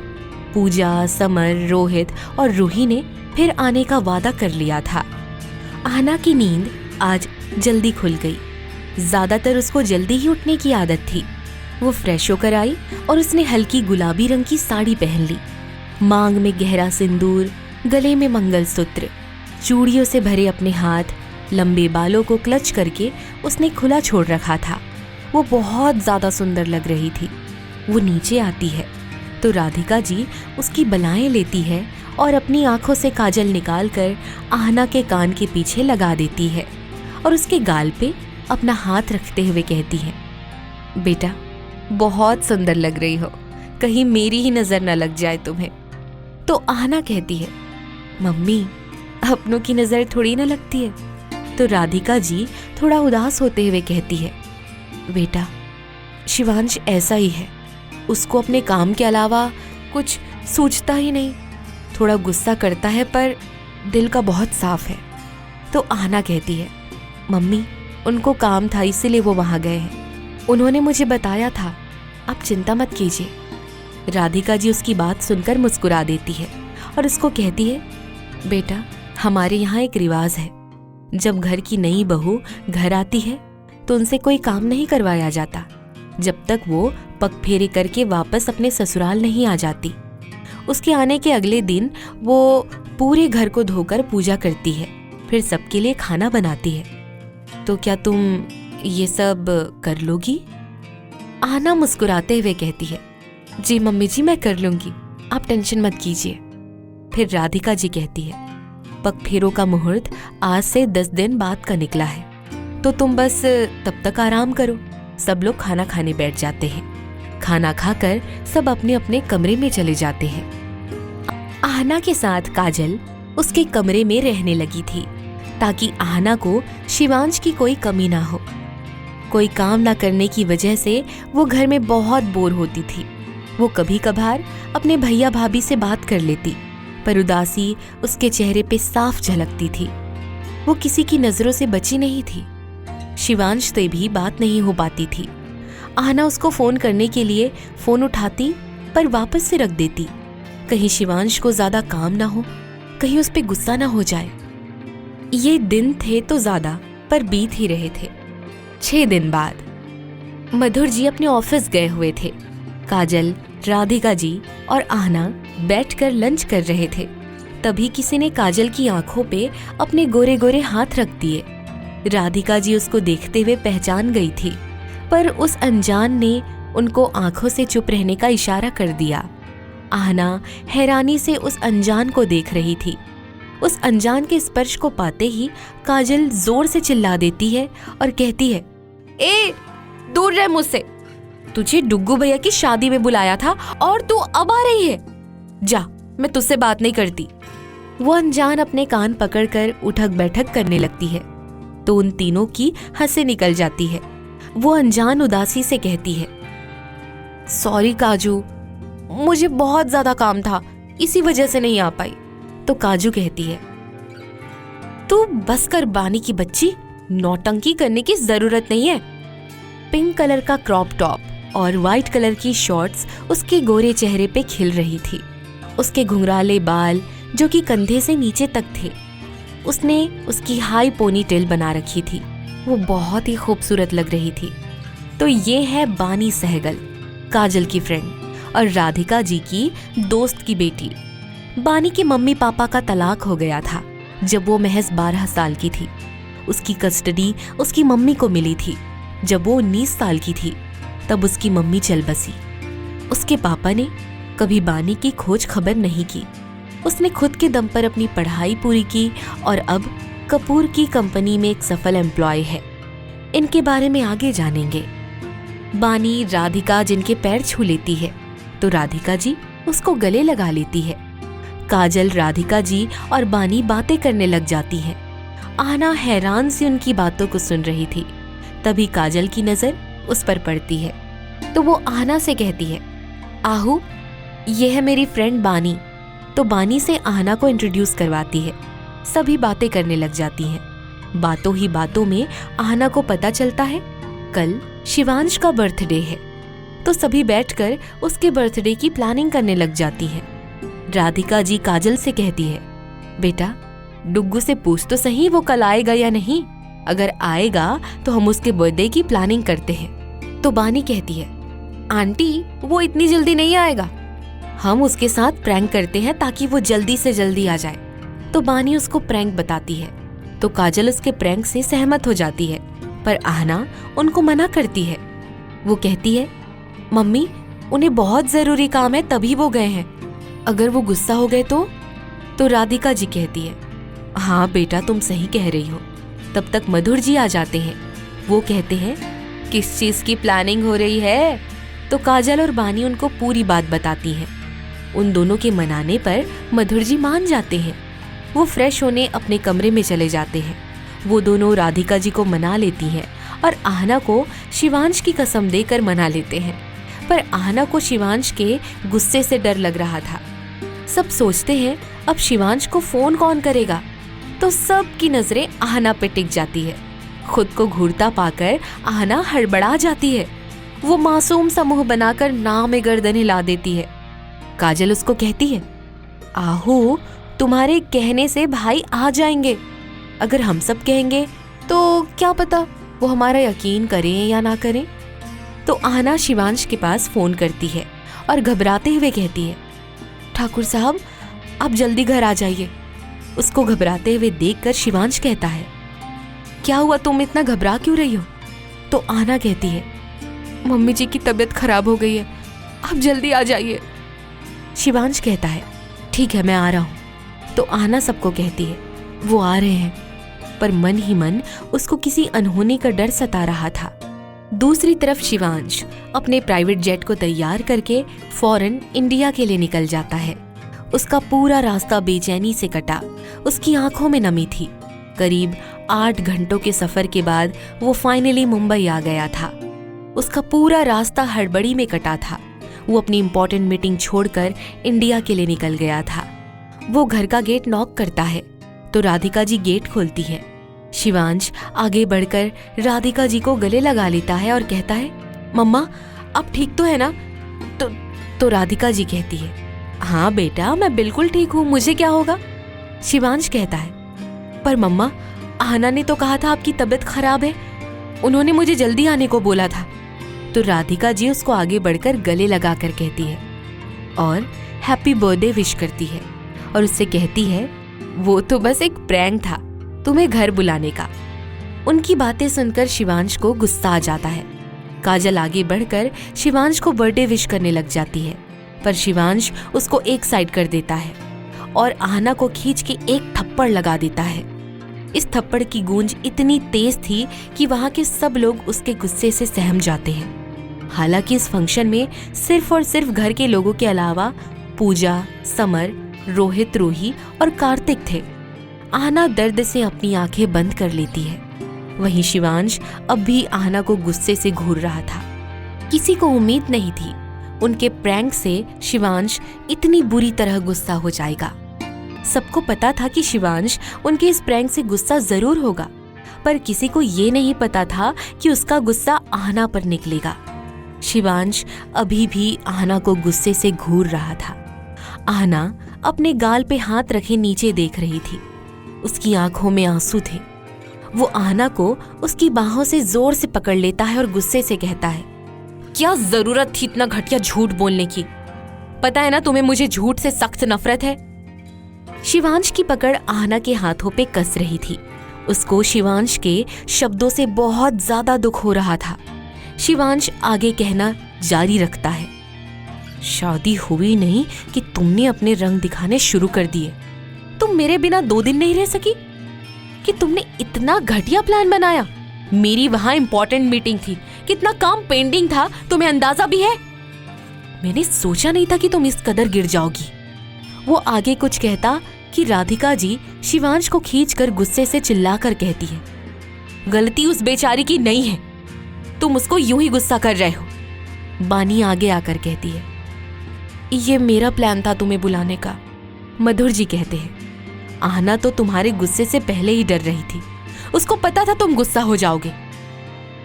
पूजा, समर, रोहित और रूही ने फिर आने का वादा कर लिया था। आहना की नींद आज जल्दी खुल गई। ज्यादातर उसको जल्दी ही उठने की आदत थी। वो फ्रेश होकर आई और उसने हल्की गुलाबी रंग की साड़ी पहन ली। मांग में गहरा सिंदूर, गले में मंगलसूत्र, चूड़ियों से भरे अपने हाथ, लंबे बालों को क्लच करके उसने खुला छोड़ रखा था। वो बहुत ज्यादा सुंदर लग रही थी। वो नीचे आती है तो राधिका जी उसकी बलाएं लेती है और अपनी आंखों से काजल निकालकर आहना के कान के पीछे लगा देती है और उसके गाल पे अपना हाथ रखते हुए कहती है, बेटा, बहुत सुंदर लग रही हो, कहीं मेरी ही नजर न लग जाए तुम्हें। तो आहना कहती है, मम्मी, अपनों की नजर थोड़ी न लगती है। तो राधिका जी थोड़ा उदास होते हुए कहती है, बेटा, शिवांश ऐसा ही है, उसको अपने काम के अलावा कुछ सूझता ही नहीं। थोड़ा गुस्सा करता है पर दिल का बहुत साफ है। तो आहना कहती है, मम्मी उनको काम था इसीलिए वो वहाँ गए हैं। उन्होंने मुझे बताया था, आप चिंता मत कीजिए। राधिका जी उसकी बात सुनकर मुस्कुरा देती है और उसको कहती है, बेटा हमारे यहाँ एक रिवाज है, जब घर की नई बहू घर आती है तो उनसे कोई काम नहीं करवाया जाता जब तक वो पग फेरे करके वापस अपने ससुराल नहीं आ जाती। उसके आने के अगले दिन वो पूरे घर को धोकर पूजा करती है, फिर सबके लिए खाना बनाती है। तो क्या तुम ये सब कर लोगी? आहना मुस्कुराते हुए कहती है, जी मम्मी जी मैं कर लूंगी, आप टेंशन मत कीजिए। फिर राधिका जी कहती है, पग फेरों का मुहूर्त आज से 10 दिन बाद का निकला है, तो तुम बस तब तक आराम करो। सब लोग खाना खाने बैठ जाते हैं। खाना खाकर सब अपने अपने कमरे में चले जाते हैं। आहना के साथ काजल उसके कमरे में रहने लगी थी ताकि आहना को शिवांश की कोई कमी ना हो। कोई काम ना करने की वजह से वो घर में बहुत बोर होती थी। वो कभी कभार अपने भैया भाभी से बात कर लेती, पर उदासी उसके चेहरे पे साफ झलकती थी। वो किसी की नजरों से बची नहीं थी। शिवांश से भी बात नहीं हो पाती थी। आहना उसको फोन करने के लिए फोन उठाती पर वापस से रख देती, कहीं शिवांश को ज्यादा काम ना हो, कहीं उस पे गुस्सा ना हो जाए। ये दिन थे तो ज्यादा पर बीत ही रहे थे। 6 दिन बाद मधुर जी अपने ऑफिस गए हुए थे। काजल, राधिका जी और आहना बैठकर लंच कर रहे थे। तभी किसी ने काजल की आंखों पे अपने गोरे गोरे हाथ रख दिए। राधिका जी उसको देखते हुए पहचान गई थी, पर उस अनजान ने उनको आंखों से चुप रहने का इशारा कर दिया। आहना हैरानी से उस अनजान को देख रही थी। उस अनजान के स्पर्श को पाते ही काजल जोर से चिल्ला देती है और कहती है, ए दूर रह मुझसे, तुझे डुग्गू भैया की शादी में बुलाया था और तू अब आ रही है, जा मैं तुझसे बात नहीं करती। वो अनजान अपने कान पकड़कर उठक बैठक करने लगती है तो उन तीनों की हंसी निकल जाती है। वो अनजान उदासी से कहती है, सॉरी काजू, मुझे बहुत ज्यादा काम था, इसी वजह से नहीं आ पाई। तो काजू कहती है, तू बस कर बानी की बच्ची, नौटंकी करने की जरूरत नहीं है। पिंक कलर का क्रॉप टॉप और व्हाइट कलर की शॉर्ट्स उसके गोरे चेहरे पे खिल रही थी। उसके घुंघराले बाल जो कि कंधे से नीचे तक थे, उसने उसकी हाई पोनी टेल बना रखी थी। वो बहुत ही खूबसूरत लग रही थी। तो ये है बानी सहगल, काजल की फ्रेंड और राधिका जी की दोस्त की बेटी। बानी के मम्मी पापा का तलाक हो गया था जब वो महज 12 साल की थी। उसकी कस्टडी उसकी मम्मी को मिली थी। जब वो 19 साल की थी तब उसकी मम्मी चल बसी। उसके पापा ने कभी बानी की खोज खबर नहीं की। उसने खुद के दम पर अपनी पढ़ाई पूरी की और अब कपूर की कंपनी में एक सफल एम्प्लॉय है। इनके बारे में आगे जानेंगे। बानी राधिका जिनके पैर छू लेती है तो राधिका जी उसको गले लगा लेती है। काजल, राधिका जी और बानी बातें करने लग जाती है। आहना हैरान से उनकी बातों को सुन रही थी। तभी काजल की नजर उस पर पड़ती है तो वो आहना से कहती है, आहू ये है मेरी फ्रेंड बानी। तो बानी से आहना को इंट्रोड्यूस करवाती है। सभी बातें करने लग जाती हैं। बातों ही बातों में आहना को पता चलता है कल शिवांश का बर्थडे है, तो सभी बैठकर उसके बर्थडे की प्लानिंग करने लग जाती हैं। राधिका जी काजल से कहती है, बेटा डुग्गू से पूछ तो सही वो कल आएगा या नहीं, अगर आएगा तो हम उसके बर्थडे की प्लानिंग करते हैं। तो बानी कहती है, आंटी वो इतनी जल्दी नहीं आएगा, हम उसके साथ प्रैंक करते हैं ताकि वो जल्दी से जल्दी आ जाए। तो बानी उसको प्रैंक बताती है तो काजल उसके प्रैंक से सहमत हो जाती है, पर आहना उनको मना करती है। वो कहती है, मम्मी उन्हें बहुत जरूरी काम है तभी वो गए हैं, अगर वो गुस्सा हो गए तो राधिका जी कहती है, हाँ बेटा तुम सही कह रही हो। तब तक मधुर जी आ जाते हैं। वो कहते हैं, किस चीज की प्लानिंग हो रही है? तो काजल और बानी उनको पूरी बात बताती हैं। उन दोनों के मनाने पर मधुर जी मान जाते हैं। वो फ्रेश होने अपने कमरे में चले जाते हैं। वो दोनों राधिका जी को मना लेती हैं और आहना को शिवांश की कसम देकर मना लेते हैं, पर आहना को शिवांश के गुस्से से डर लग रहा था। सब सोचते हैं अब शिवांश को फोन कौन करेगा, तो सबकी नजरें आहना पे टिक जाती है। खुद को घूरता पाकर आहना हड़बड़ा जाती है। वो मासूम सा मुंह बनाकर नाव में गर्दन हिला देती है। काजल उसको कहती है, आहू तुम्हारे कहने से भाई आ जाएंगे। अगर हम सब कहेंगे तो क्या पता वो हमारा यकीन करें या ना करें। तो आहना शिवांश के पास फोन करती है और घबराते हुए कहती है, ठाकुर साहब आप जल्दी घर आ जाइए। उसको घबराते हुए देखकर शिवांश कहता है, क्या हुआ, तुम इतना घबरा क्यों रही हो? तो आहना कहती है, मम्मी जी की तबीयत खराब हो गई है, आप जल्दी आ जाइए। शिवांश कहता है, ठीक है मैं आ रहा हूँ। तो आहना सबको कहती है वो आ रहे हैं, पर मन ही मन उसको किसी अनहोनी का डर सता रहा था। दूसरी तरफ शिवांश अपने प्राइवेट जेट को तैयार करके फौरन इंडिया के लिए निकल जाता है। उसका पूरा रास्ता बेचैनी से कटा। उसकी आंखों में नमी थी। करीब 8 घंटों के सफर के बाद वो फाइनली मुंबई आ गया था। उसका पूरा रास्ता हड़बड़ी में कटा था। वो अपनी इम्पोर्टेंट मीटिंग छोड़कर इंडिया के लिए निकल गया था। वो घर का गेट नॉक करता है तो राधिका जी गेट खोलती है। शिवांश आगे बढ़कर राधिका जी को गले लगा लेता है और कहता है, मम्मा आप ठीक तो है ना? तो राधिका जी कहती है, हाँ बेटा मैं बिल्कुल ठीक हूँ, मुझे क्या होगा? शिवांश कहता है, पर मम्मा आहना ने तो कहा था आपकी तबीयत खराब है, उन्होंने मुझे जल्दी आने को बोला था। तो राधिका जी उसको आगे बढ़कर गले लगाकर कहती है और हैप्पी बर्थडे विश करती है और उससे कहती है, वो तो बस एक प्रैंक था तुम्हें घर बुलाने का। उनकी बातें सुनकर शिवांश को गुस्सा आ जाता है। काजल आगे बढ़कर शिवांश को बर्थडे विश करने लग जाती है, पर शिवांश उसको एक साइड कर देता है और आहना को खींच के एक थप्पड़ लगा देता है। इस थप्पड़ की गूंज इतनी तेज थी कि वहां के सब लोग उसके गुस्से से सहम जाते हैं। हालांकि इस फंक्शन में सिर्फ और सिर्फ घर के लोगों के अलावा पूजा, समर, रोहित, रूही और कार्तिक थे। आहना दर्द से अपनी आंखें बंद कर लेती है। वहीं शिवांश अब भी आहना को गुस्से से घूर रहा था। किसी को उम्मीद नहीं थी उनके प्रैंक से शिवांश इतनी बुरी तरह गुस्सा हो जाएगा। सबको पता था कि शिवांश उनके इस प्रैंक से गुस्सा जरूर होगा, पर किसी को ये नहीं पता था कि उसका गुस्सा आहना पर निकलेगा। शिवांश अभी भी आहना को गुस्से से घूर रहा था। आहना अपने गाल पे हाथ रखे नीचे देख रही थी। उसकी आंखों में आंसू थे। वो आहना को उसकी बाहों से जोर से पकड़ लेता है और गुस्से से कहता है, क्या जरूरत थी इतना घटिया झूठ बोलने की? पता है ना तुम्हें मुझे झूठ से सख्त नफरत है। शिवांश की पकड़ आहना के हाथों पे कस रही थी। उसको शिवांश के शब्दों से बहुत ज्यादा दुख हो रहा था। शिवांश आगे कहना जारी रखता है, शादी हुई नहीं कि तुमने अपने रंग दिखाने शुरू कर दिए। तुम मेरे बिना 2 दिन नहीं रह सकी कि तुमने इतना घटिया प्लान बनाया। मेरी वहां इंपॉर्टेंट मीटिंग थी, कितना काम पेंडिंग था तुम्हें अंदाजा भी है? मैंने सोचा नहीं था कि तुम इस कदर गिर जाओगी। वो आगे कुछ कहता कि राधिका जी शिवांश को खींचकर गुस्से से चिल्लाकर कहती है, गलती उस बेचारी की नहीं है, तुम उसको यूं ही गुस्सा कर रहे हो। बानी आगे आकर कहती है, ये मेरा प्लान था तुम्हें बुलाने का। मधुर जी कहते हैं, आहना तो तुम्हारे गुस्से से पहले ही डर रही थी, उसको पता था तुम गुस्सा हो जाओगे।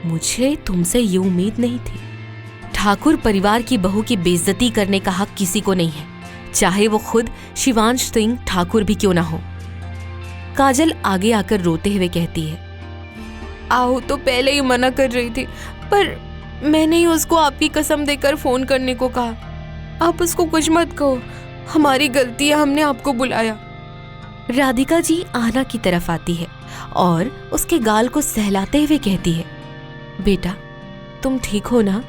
मुझे तुमसे ये उम्मीद नहीं थी। ठाकुर परिवार की बहू की बेइज्जती करने का हक किसी को नहीं है, चाहे वो खुद शिवांश सिंह ठाकुर भी क्यों ना हो। काजल आगे आकर रोते हुए कहती है, आहू तो पहले ही मना कर रही थी, पर मैंने ही उसको आपकी कसम देकर फोन करने को कहा। आप उसको कुछ मत कहो, हमारी गलती है, हमने आपको बुलाया। राधिका जी आहना की तरफ आती है और उसके गाल को सहलाते हुए कहती है, बेटा तुम ठीक हो ना?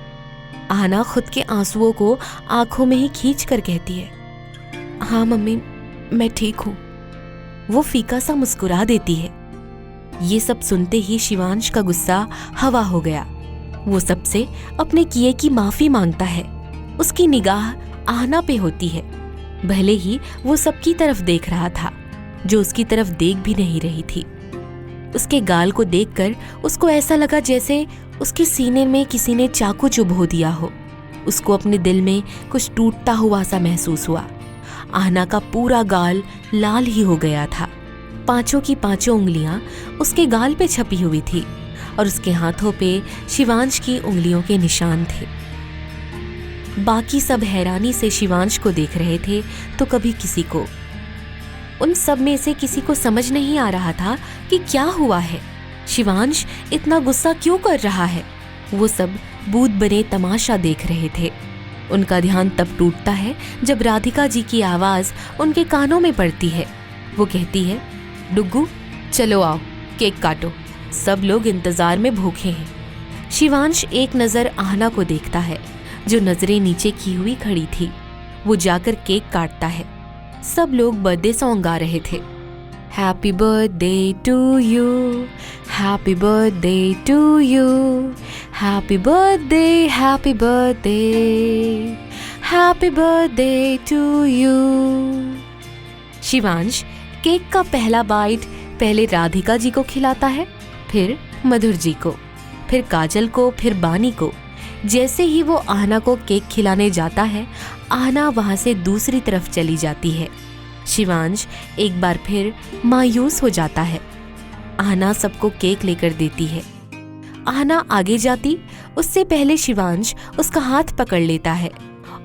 आहना खुद के आंसुओं को आंखों में ही खींच कर कहती है, हाँ मम्मी मैं ठीक हूँ। वो फीका सा मुस्कुरा देती है। ये सब सुनते ही शिवांश का गुस्सा हवा हो गया। वो सबसे अपने किए की माफी मांगता है। उसकी निगाह आहना पे होती है। भले ही वो सबकी तरफ देख रहा था, जो उसकी तरफ देख भी नहीं रही थी। उसके गाल को देखकर उसको ऐसा लगा जैसे उसके सीने में किसी ने चाकू चुभो दिया हो। उसको अपने दिल में कुछ टूटता हुआ सा महसूस हुआ। आहना का पूरा गाल लाल ही हो गया था। पांचों की पांचों उंगलियां उसके गाल पे छपी हुई थी और उसके हाथों पे शिवांश की उंगलियों के निशान थे। बाकी सब हैरानी से शिवांश को देख रहे थे तो कभी किसी को। उन सब में से किसी को समझ नहीं आ रहा था कि क्या हुआ है, शिवांश इतना गुस्सा क्यों कर रहा है। वो सब बूत बने तमाशा देख रहे थे। उनका ध्यान तब टूटता है जब राधिका जी की आवाज उनके कानों में पड़ती है। वो कहती है, डुग्गू चलो आओ, केक काटो, सब लोग इंतजार में भूखे हैं। शिवांश एक नजर आहना को देखता है जो नजरें नीचे की हुई खड़ी थी। वो जाकर केक काटता है। सब लोग बर्थडे सॉन्ग गा रहे थे। Happy birthday to you, happy birthday to you, happy birthday, happy birthday, happy birthday to you. Shivansh cake का पहला बाइट पहले राधिका जी को खिलाता है, फिर मधुर जी को, फिर काजल को, फिर बानी को। जैसे ही वो आहना को केक खिलाने जाता है, आहना वहां से दूसरी तरफ चली जाती है। शिवांश एक बार फिर मायूस हो जाता है। आहना सबको केक लेकर देती है। आहना आगे जाती उससे पहले शिवांश उसका हाथ पकड़ लेता है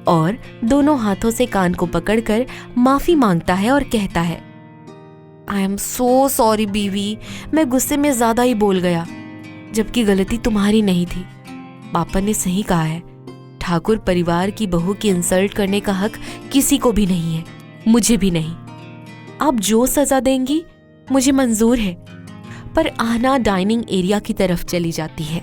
और दोनों हाथों से कान को पकड़कर माफी मांगता है और कहता है, आई एम सो सॉरी बीवी, मैं गुस्से में ज्यादा ही बोल गया, जबकि गलती तुम्हारी नहीं थी। पापा ने सही कहा है, ठाकुर परिवार की बहू की इंसल्ट करने का हक किसी को भी नहीं है, मुझे भी नहीं। आप जो सजा देंगी मुझे मंजूर है। पर आहना डाइनिंग एरिया की तरफ चली जाती है।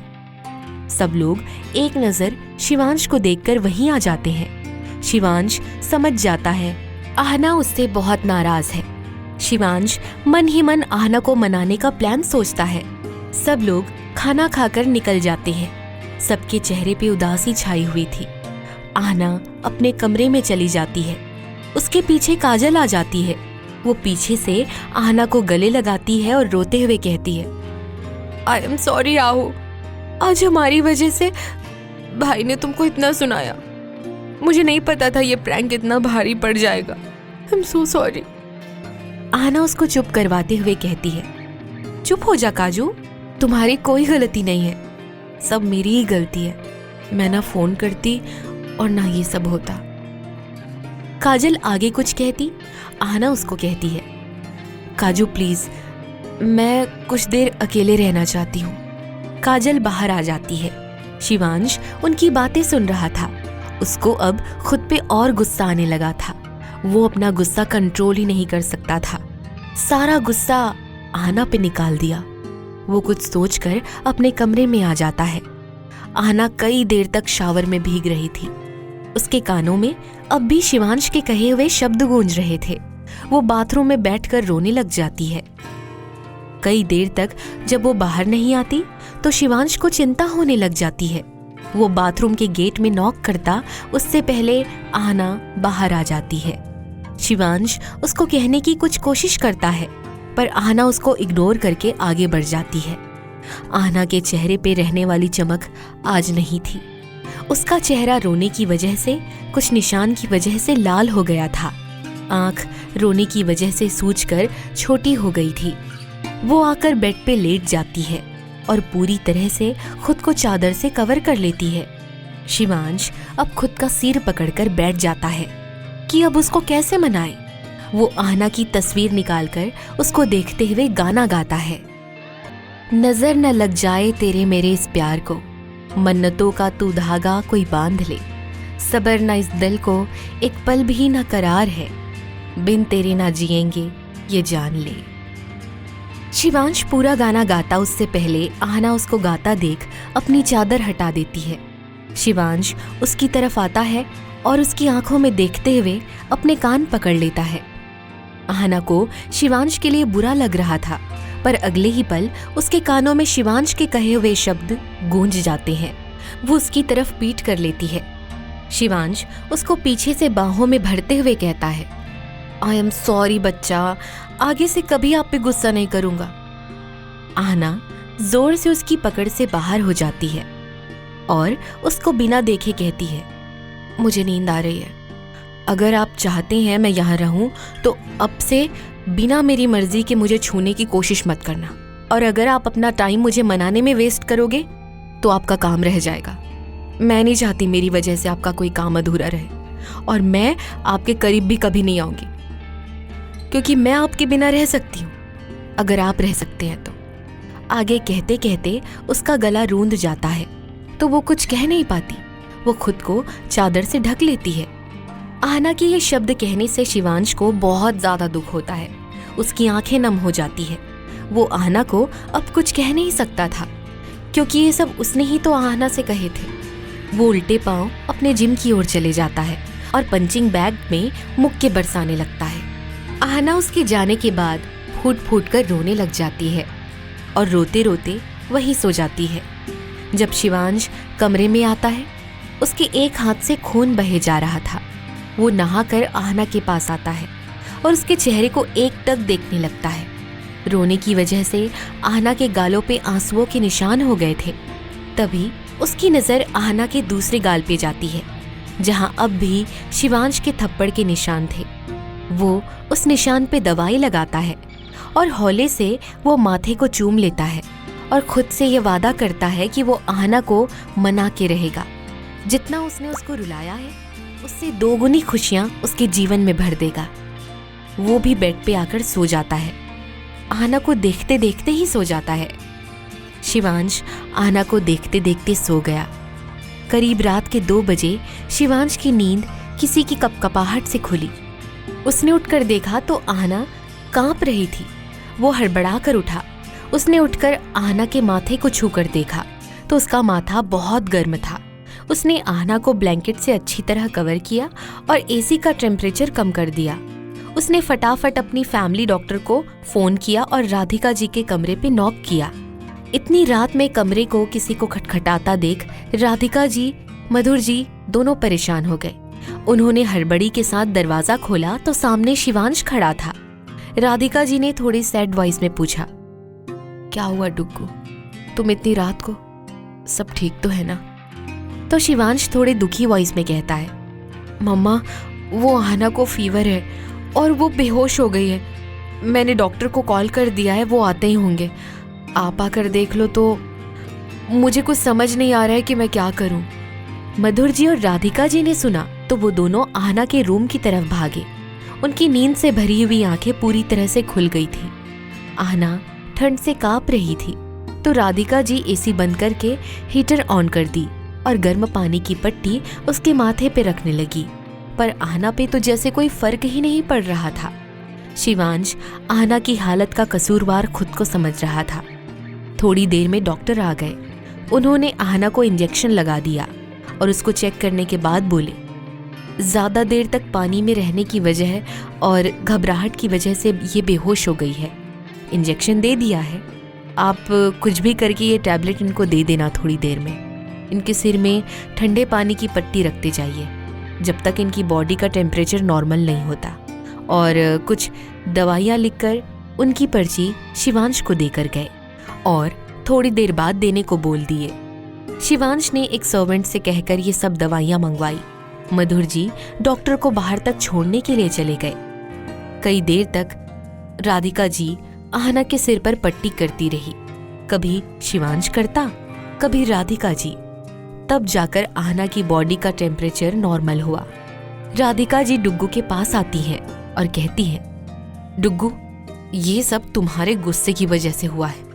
सब लोग एक नजर शिवांश को देखकर वहीं आ जाते हैं। शिवांश समझ जाता है आहना उससे बहुत नाराज है। शिवांश मन ही मन आहना को मनाने का प्लान सोचता है। सब लोग खाना खाकर निकल जाते हैं। सबके चेहरे पे उदासी छाई हुई थी। आहना अपने कमरे में चली जाती है। उसके पीछे काजल आ जाती है। वो पीछे से आहना को गले लगाती है और रोते हुए कहती है, आई एम सॉरी आहू, आज हमारी वजह से भाई ने तुमको इतना सुनाया। मुझे नहीं पता था ये प्रैंक इतना भारी पड़ जाएगा। I am so sorry. Aahna उसको चुप करवाते हुए कहती है, चुप हो जा काजू, तुम्हारी कोई गलती नहीं है, सब मेरी ही गलती है। मैं ना फोन करती और ना ये सब होता। काजल आगे कुछ कहती, आहना उसको कहती है, काजू प्लीज, मैं कुछ देर अकेले रहना चाहती हूँ। काजल बाहर आ जाती है। शिवांश उनकी बातें सुन रहा था। उसको अब खुद पे और गुस्सा आने लगा था। वो अपना गुस्सा कंट्रोल ही नहीं कर सकता था। सारा गुस्सा आहना पे निकाल दिया। वो कुछ सोचकर अपने कमरे में आ जाता है। आहना कई देर तक शावर में भीग रही थी। उसके कानों में अब भी शिवांश के कहे हुए शब्द गूंज रहे थे। वो बाथरूम में बैठकर रोने लग जाती है। कई देर तक जब वो बाहर नहीं आती तो शिवांश को चिंता होने लग जाती है। वो बाथरूम के गेट में नॉक करता उससे पहले आहना बाहर आ जाती है। शिवांश उसको कहने की कुछ कोशिश करता है पर आहना उसको इग्नोर करके आगे बढ़ जाती है। आहना के चेहरे पे रहने वाली चमक आज नहीं थी। उसका चेहरा रोने की वजह से, कुछ निशान की वजह से लाल हो गया था। आंख रोने की वजह से सूजकर छोटी हो गई थी। वो आकर बेड पे लेट जाती है और पूरी तरह से खुद को चादर से कवर कर लेती है। शिवांश अब खुद का सिर पकड़कर बैठ जाता है कि अब उसको कैसे मनाए। वो आहना की तस्वीर निकालकर उसको देखते हुए गाना गाता है, नजर न लग जाए तेरे मेरे इस प्यार को, मन्नतों का तू धागा कोई बांध ले, सबर न इस दिल को एक पल भी न करार है, बिन तेरे ना जिएंगे ये जान ले। शिवांश पूरा गाना गाता उससे पहले आहना उसको गाता देख अपनी चादर हटा देती है। शिवांश उसकी तरफ आता है और उसकी आंखों में देखते हुए अपने कान पकड़ लेता है। आहना को शिवांश के लिए बुरा लग रहा था पर अगले ही पल उसके कानों में शिवांश के कहे हुए शब्द गूंज जाते हैं। वो उसकी तरफ पीट कर लेती है। शिवांश उसको पीछे से बाहों में भरते हुए कहता है, आई एम सॉरी बच्चा, आगे से कभी आप पे गुस्सा नहीं करूंगा। आहना जोर से उसकी पकड़ से बाहर हो जाती है और उसको बिना देखे कहती है, मुझे नींद आ रही है, अगर आप चाहते हैं मैं यहाँ रहूं तो अब से बिना मेरी मर्जी के मुझे छूने की कोशिश मत करना, और अगर आप अपना टाइम मुझे मनाने में वेस्ट करोगे तो आपका काम रह जाएगा। मैं नहीं चाहती मेरी वजह से आपका कोई काम अधूरा रहे, और मैं आपके करीब भी कभी नहीं आऊंगी, क्योंकि मैं आपके बिना रह सकती हूँ अगर आप रह सकते हैं तो। आगे कहते कहते उसका गला रूंध जाता है तो वो कुछ कह नहीं पाती। वो खुद को चादर से ढक लेती है। आहना के ये शब्द कहने से शिवांश को बहुत ज्यादा दुख होता है। उसकी आंखें नम हो जाती है। वो आहना को अब कुछ कह नहीं सकता था, क्योंकि ये सब उसने ही तो आहना से कहे थे। वो उल्टे पांव अपने जिम की ओर चले जाता है और पंचिंग बैग में मुक्के बरसाने लगता है। आहना उसके जाने के बाद फूट फूट कर रोने लग जाती है और रोते रोते वहीं सो जाती है। जब शिवांश कमरे में आता है, उसके एक हाथ से खून बहे जा रहा था। वो नहाकर आहना के पास आता है और उसके चेहरे को एकटक देखने लगता है। रोने की वजह से आहना के गालों पे आंसुओं के निशान हो गए थे। तभी उसकी नजर आहना के दूसरे गाल पे जाती है, जहां अब भी शिवांश के थप्पड़ के निशान थे। वो उस निशान पे दवाई लगाता है और हौले से वो माथे को चूम लेता है और खुद से ये वादा करता है कि वो आहना को मना के रहेगा। जितना उसने उसको रुलाया है, उससे 2 गुनी खुशियां उसके जीवन में भर देगा। वो भी बेड पे आकर सो जाता है। आहना को देखते देखते ही सो जाता है। शिवांश आहना को देखते देखते सो गया। करीब रात के 2 बजे शिवांश की नींद किसी की कपकपाहट से खुली। उसने उठकर देखा तो आहना कांप रही थी। वो हड़बड़ा कर उठा। उसने उठकर आहना के माथे को छूकर देखा तो उसका माथा बहुत गर्म था। उसने आहना को ब्लैंकेट से अच्छी तरह कवर किया और एसी का टेम्परेचर कम कर दिया। उसने फटाफट अपनी फैमिली डॉक्टर को फोन किया और राधिका जी के कमरे पे नॉक किया। इतनी रात में कमरे को किसी को खटखटाता देख राधिका जी, मधुर जी दोनों परेशान हो गए। उन्होंने हड़बड़ी के साथ दरवाजा खोला तो सामने शिवांश खड़ा था। राधिका जी ने थोड़ी सैड वॉइस में पूछा, क्या हुआ डुग्गू, तुम इतनी रात को? सब ठीक तो है ना? तो शिवांश थोड़े दुखी वॉइस में कहता है, मम्मा वो आहना को फीवर है और वो बेहोश हो गई है। मैंने डॉक्टर को कॉल कर दिया है, वो आते ही होंगे। आप आकर देख लो तो मुझे कुछ समझ नहीं आ रहा है कि मैं क्या करूं। मधुर जी और राधिका जी ने सुना तो वो दोनों आहना के रूम की तरफ भागे। उनकी नींद से भरी हुई आंखें पूरी तरह से खुल गई थी। आहना ठंड से कांप रही थी तो राधिका जी एसी बंद करके हीटर ऑन कर दी और गर्म पानी की पट्टी उसके माथे पे रखने लगी। पर आहना पे तो जैसे कोई फर्क ही नहीं पड़ रहा था। शिवांश आहना की हालत का कसूरवार खुद को समझ रहा था। थोड़ी देर में डॉक्टर आ गए। उन्होंने आहना को इंजेक्शन लगा दिया और उसको चेक करने के बाद बोले, ज्यादा देर तक पानी में रहने की वजह और घबराहट की वजह से ये बेहोश हो गई है। इंजेक्शन दे दिया है, आप कुछ भी करके ये टैबलेट इनको दे देना थोड़ी देर में। इनके सिर में ठंडे पानी की पट्टी रखते जाइए जब तक इनकी बॉडी का टेम्परेचर नॉर्मल नहीं होता। और कुछ दवाइयाँ लिखकर उनकी पर्ची शिवांश को देकर गए और थोड़ी देर बाद देने को बोल दिए। शिवांश ने एक सर्वेंट से कहकर ये सब दवाइयाँ मंगवाई। मधुर जी डॉक्टर को बाहर तक छोड़ने के लिए चले गए। कई देर तक राधिका जी आहना के सिर पर पट्टी करती रही। कभी शिवांश करता, कभी राधिका जी। तब जाकर आहना की बॉडी का टेम्परेचर नॉर्मल हुआ। राधिका जी डुग्गू के पास आती हैं और कहती हैं, डुग्गू ये सब तुम्हारे गुस्से की वजह से हुआ है।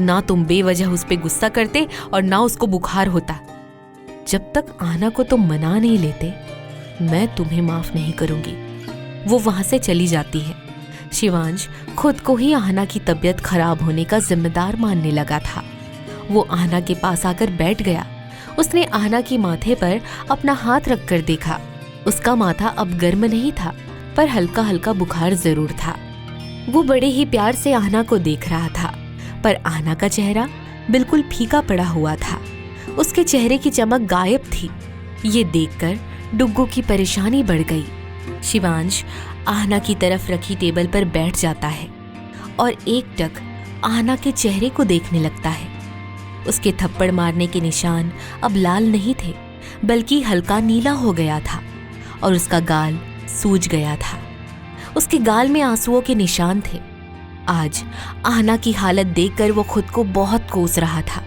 ना तुम बेवजह उस पे गुस्सा करते और ना उसको बुखार होता। जब तक आहना को तुम मना नहीं लेते मैं तुम्हें माफ नहीं करूंगी। वो वहां से चली जाती है। शिवांश खुद को ही आहना की तबीयत खराब होने का जिम्मेदार मानने लगा था। वो आहना के पास आकर बैठ गया। उसने आहना की माथे पर अपना हाथ रखकर देखा। उसका माथा अब गर्म नहीं था, पर हल्का हल्का बुखार जरूर था। वो बड़े ही प्यार से आहना को देख रहा था, पर आहना का चेहरा बिल्कुल फीका पड़ा हुआ था। उसके चेहरे की चमक गायब थी। ये देखकर डुग्गू की परेशानी बढ़ गई। शिवांश आहना की तरफ रखी टेबल पर बैठ जाता है और एकटक आहना के चेहरे को देखने लगता है। उसके थप्पड़ मारने के निशान अब लाल नहीं थे, बल्कि हल्का नीला हो गया था और उसका गाल सूज गया था। उसके गाल में आंसुओं के निशान थे। आज आहना की हालत देखकर वो खुद को बहुत कोस रहा था।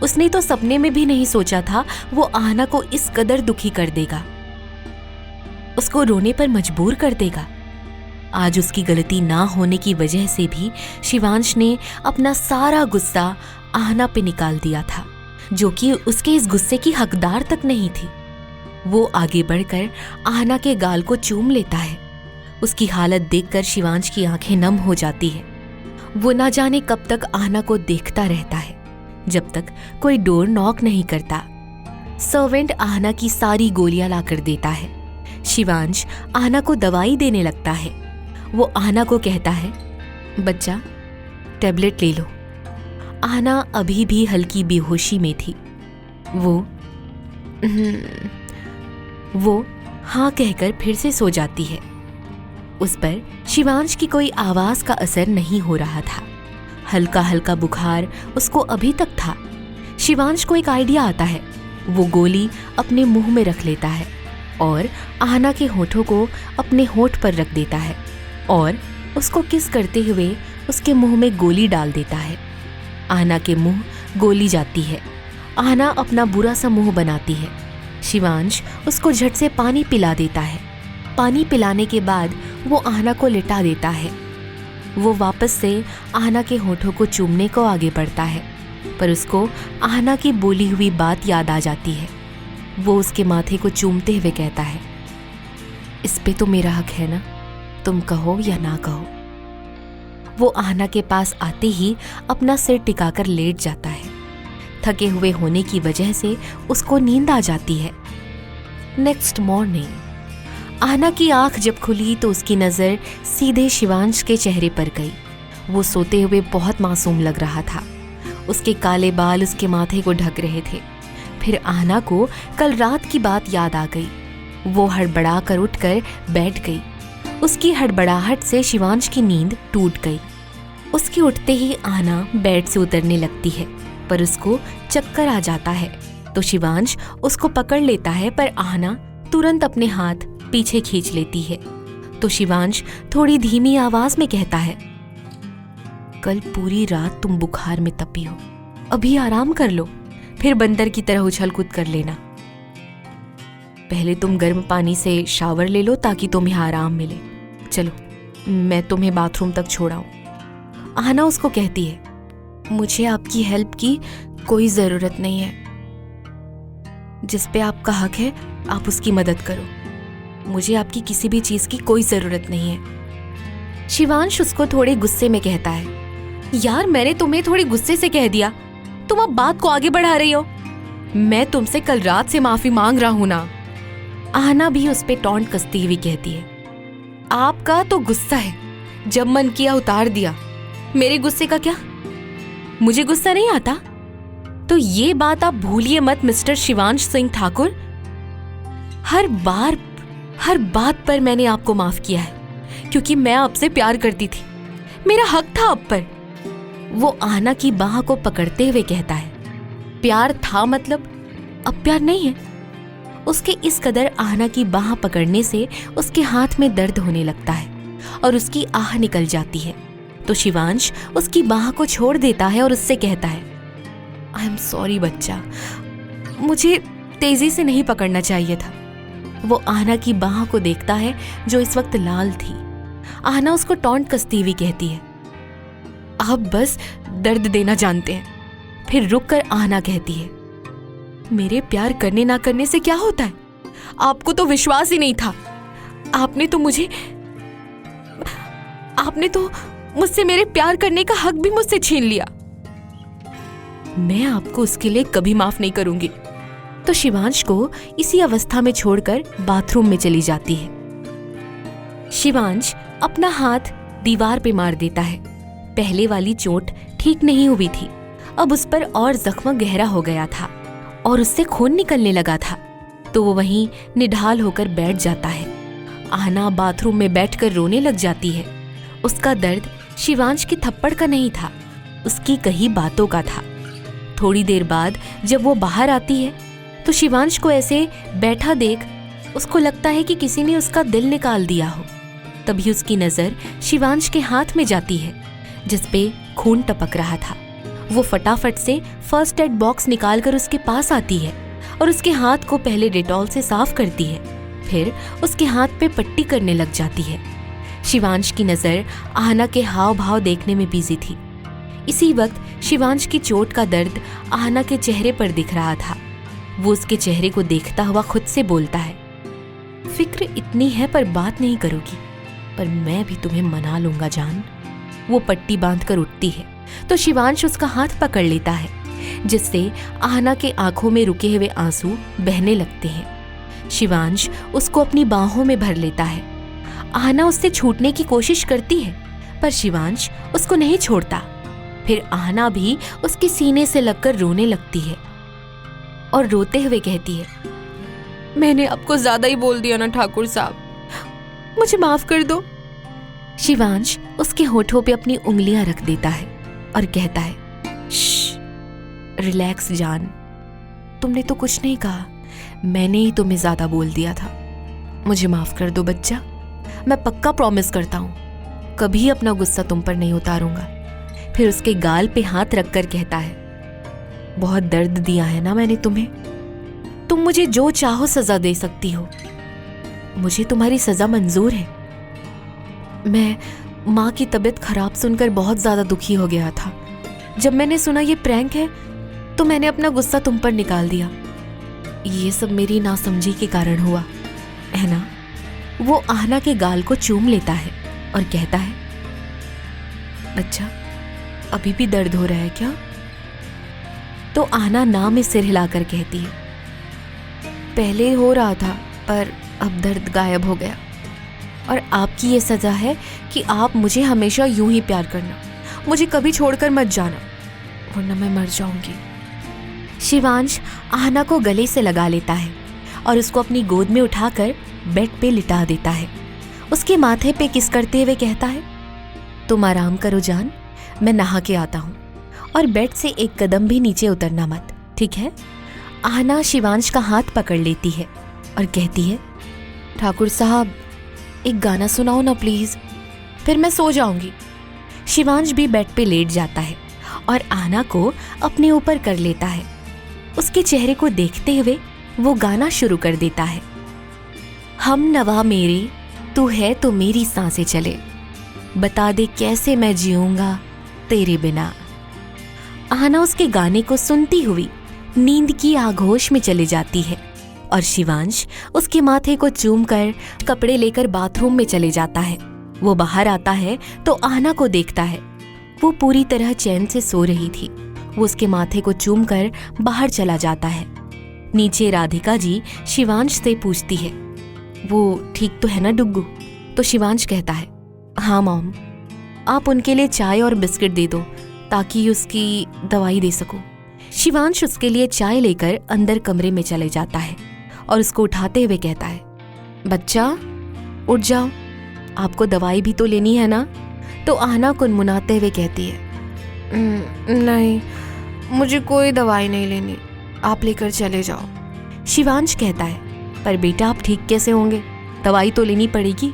उसने तो सपने में भी नहीं सोचा था वो आहना को इस कदर दुखी कर देगा, उसको रोने पर मजबूर कर देगा। आज उसकी गलती ना होने की वजह से भी शिवांश ने अपना सारा गुस्सा आहना पे निकाल दिया था, जो कि उसके इस गुस्से की हकदार तक नहीं थी। वो आगे बढ़कर आहना के गाल को चूम लेता है। उसकी हालत देखकर शिवांश की आंखें नम हो जाती है। वो ना जाने कब तक आहना को देखता रहता है, जब तक कोई डोर नॉक नहीं करता। सर्वेंट आहना की सारी गोलियां लाकर देता है। शिवांश आहना को दवाई देने लगता है। वो आहना को कहता है, बच्चा टैबलेट ले लो। आहना अभी भी हल्की बेहोशी में थी। वो हाँ कहकर फिर से सो जाती है। उस पर शिवांश की कोई आवाज का असर नहीं हो रहा था। हल्का हल्का बुखार उसको अभी तक था। शिवांश को एक आइडिया आता है। वो गोली अपने मुंह में रख लेता है और आहना के होठों को अपने होठ पर रख देता है और उसको किस करते हुए उसके मुंह में गोली डाल देता है। आहना के मुंह गोली जाती है। आहना अपना बुरा सा मुंह बनाती है। शिवांश उसको झट से पानी पिला देता है। पानी पिलाने के बाद वो आहना को लिटा देता है। वो वापस से आहना के होठों को चूमने को आगे बढ़ता है, पर उसको आहना की बोली हुई बात याद आ जाती है। वो उसके माथे को चूमते हुए कहता है, इस पे तो मेरा हक है ना, तुम कहो या ना कहो। वो आहना के पास आते ही अपना सिर टिकाकर लेट जाता है। थके हुए होने की वजह से उसको नींद आ जाती है। नेक्स्ट मॉर्निंग आहना की आंख जब खुली तो उसकी नजर सीधे शिवांश के चेहरे पर गई। वो सोते हुए बहुत मासूम लग रहा था। उसके काले बाल उसके माथे को ढक रहे थे। फिर आहना को कल रात की बात याद आ गई। वो हड़बड़ा कर उठकर बैठ गई। उसकी हड़बड़ाहट से शिवांश की नींद टूट गई। उसके उठते ही आहना बेड से उतरने लगती है, पर उसको चक्कर आ जाता है। तो शिवांश उसको पकड़ लेता है, पर आहना तुरंत अपने हाथ पीछे खींच लेती है। तो शिवांश थोड़ी धीमी आवाज में कहता है, कल पूरी रात तुम बुखार में तपी हो, अभी आराम कर लो, फिर बंदर की तरह उछल कूद कर लेना। पहले तुम गर्म पानी से शावर ले लो ताकि तुम्हें आराम मिले। चलो मैं तुम्हें बाथरूम तक छोड़ाऊं। आहना उसको कहती है, मुझे आपकी हेल्प की कोई जरूरत नहीं है। जिस पे आपका हक है आप उसकी मदद करो। मुझे आपकी किसी भी चीज की कोई जरूरत नहीं है। शिवांश उसको थोड़े गुस्से में कहता है, यार मैंने तुम्हें थोड़े गुस्से से कह दिया, तुम अब बात को आगे बढ़ा रही हो। मैं तुमसे कल रात से माफी मांग रहा हूं ना। आहना भी उस पे टॉन्ट कसती हुई कहती है, आपका तो गुस्सा है, जब मन किया उतार दिया। मेरे गुस्से का क्या? मुझे गुस्सा नहीं आता। तो ये बात आप भूलिए मत मिस्टर शिवांश सिंह ठाकुर। हर बात पर मैंने आपको माफ किया है, क्योंकि मैं आपसे प्यार करती थी। मेरा हक था आप पर। वो आहना की बाह को पकड़ते हुए कहता है, प्यार था मतलब अब प्यार नहीं है। उसके इस कदर आहना की बाह पकड़ने से उसके हाथ में दर्द होने लगता है और उसकी आह निकल जाती है। तो शिवांश उसकी बाह को छोड़ देता है और उससे कहता है, आई एम सॉरी बच्चा, मुझे तेजी से नहीं पकड़ना चाहिए था। वो आहना की बाह को देखता है जो इस वक्त लाल थी। आहना उसको टॉन्ट कसती हुई कहती है, आप बस दर्द देना जानते हैं। फिर रुककर आहना कहती है, मेरे प्यार करने ना करने से क्या होता है? आपको तो विश्वास ही नहीं था। आपने तो मुझसे मेरे प्यार करने का हक भी मुझसे छीन लिया। मैं आपको उसके लिए कभी माफ नहीं करूंगी। तो शिवांश को इसी अवस्था में छोड़कर बाथरूम में चली जाती है। शिवांश अपना हाथ दीवार पे मार देता है। पहले वाली चोट ठीक नहीं हुई थी, अब उस पर और जख्म गहरा हो गया था और उससे खून निकलने लगा था। तो वो वहीं निढाल होकर बैठ जाता है। आहना बाथरूम में बैठकर रोने लग जाती है। उसका दर्द शिवांश की थप्पड़ का नहीं था, उसकी कही बातों का था। थोड़ी देर बाद जब वो बाहर आती है तो शिवांश को ऐसे बैठा देख उसको लगता है कि किसी ने उसका दिल निकाल दिया हो। तभी उसकी नजर शिवांश के हाथ में जाती है जिसपे खून टपक रहा था। वो फटाफट से फर्स्ट एड बॉक्स निकालकर उसके पास आती है और उसके हाथ को पहले डेटॉल से साफ करती है, फिर उसके हाथ पे पट्टी करने लग जाती है। शिवांश की नजर आहना के हाव भाव देखने में बिजी थी। इसी वक्त शिवांश की चोट का दर्द आहना के चेहरे पर दिख रहा था। वो उसके चेहरे को देखता हुआ खुद से बोलता है, फिक्र इतनी है पर बात नहीं करोगी, पर मैं भी तुम्हें मना लूंगा जान। वो पट्टी बांधकर उठती है तो शिवांश उसका हाथ पकड़ लेता है, जिससे आहना के आंखों में रुके हुए आंसू बहने लगते हैं। शिवांश उसको अपनी बाहों में भर लेता है। आहना उससे छूटने की कोशिश करती है पर शिवांश उसको नहीं छोड़ता। फिर आहना भी उसके सीने से लगकर रोने लगती है और रोते हुए कहती है, मैंने आपको ज्यादा ही बोल दिया ना ठाकुर साहब, मुझे माफ कर दो। शिवांश उसके होठों पे अपनी उंगलियां रख देता है और कहता है, रिलैक्स जान, तुमने तो कुछ नहीं कहा, मैंने ही तुम्हें ज्यादा बोल दिया था। मुझे माफ कर दो बच्चा, मैं पक्का प्रॉमिस करता हूं कभी अपना गुस्सा तुम पर नहीं उतारूंगा। फिर उसके गाल पे हाथ रखकर कहता है, बहुत दर्द दिया है ना मैंने तुम्हें, तुम मुझे जो चाहो सजा दे सकती हो, मुझे तुम्हारी सजा मंजूर है। मैं माँ की तबीयत खराब सुनकर बहुत ज्यादा दुखी हो गया था। जब मैंने सुना ये प्रैंक है तो मैंने अपना गुस्सा तुम पर निकाल दिया। ये सब मेरी नासमझी के कारण हुआ है ना। वो आहना के गाल को चूम लेता है और कहता है, बच्चा अभी भी दर्द हो रहा है क्या? तो आहना ना में सिर हिलाकर कहती है, पहले हो रहा था पर अब दर्द गायब हो गया, और आपकी ये सजा है कि आप मुझे हमेशा यूं ही प्यार करना, मुझे कभी छोड़कर मत जाना वरना मैं मर जाऊंगी। शिवांश आहना को गले से लगा लेता है और उसको अपनी गोद में उठाकर बेड पे लिटा देता है। उसके माथे पे किस करते हुए कहता है, तुम आराम करो जान, मैं नहा के आता हूँ, और बेड से एक कदम भी नीचे उतरना मत, ठीक है? आहना शिवांश का हाथ पकड़ लेती है और कहती है, ठाकुर साहब एक गाना सुनाओ ना प्लीज, फिर मैं सो जाऊंगी। शिवांश भी बेड पे लेट जाता है और आहना को अपने ऊपर कर लेता है। उसके चेहरे को देखते हुए वो गाना शुरू कर देता है, हम नवा मेरे तू है तो मेरी सांसें चले, बता दे कैसे मैं जीऊंगा तेरे बिना। आहना उसके गाने को सुनती हुई नींद की आगोश में चली जाती है और शिवांश उसके माथे को चूमकर कपड़े लेकर बाथरूम में चले जाता है। वो बाहर आता है तो आहना को देखता है। वो पूरी तरह चैन से सो रही थी। वो उसके माथे को चूमकर बाहर चला जाता है। नीचे राधिका जी शिवांश से पूछती है, वो ठीक तो है ना डुग्गू? तो शिवांश कहता है, हाँ मॉम, आप उनके लिए चाय और बिस्किट दे दो ताकि उसकी दवाई दे सकूं। शिवांश उसके लिए चाय लेकर अंदर कमरे में चले जाता है और उसको उठाते हुए कहता है, बच्चा उठ जाओ, आपको दवाई भी तो लेनी है ना? तो आहना कुनमुनाते हुए कहती है, नहीं, मुझे कोई दवाई नहीं लेनी, आप लेकर चले जाओ। शिवांश कहता है, पर बेटा आप ठीक कैसे होंगे, दवाई तो लेनी पड़ेगी।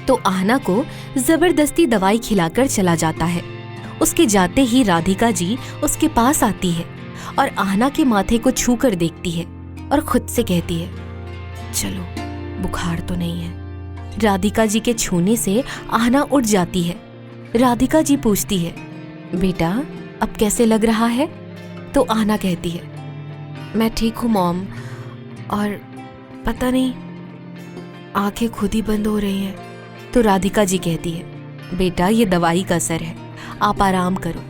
तो आहना को जबरदस्ती दवाई खिलाकर चला जाता है। उसके जाते ही राधिका जी उसके पास आती है और आहना के माथे को छू कर देखती है और खुद से कहती है, चलो बुखार तो नहीं है। राधिका जी के छूने से आहना उठ जाती है। राधिका जी पूछती है, बेटा अब कैसे लग रहा है? तो आहना कहती है, मैं ठीक हूँ मॉम, और पता नहीं आंखें खुद ही बंद हो रही हैं। तो राधिका जी कहती है, बेटा ये दवाई का असर है, आप आराम करो।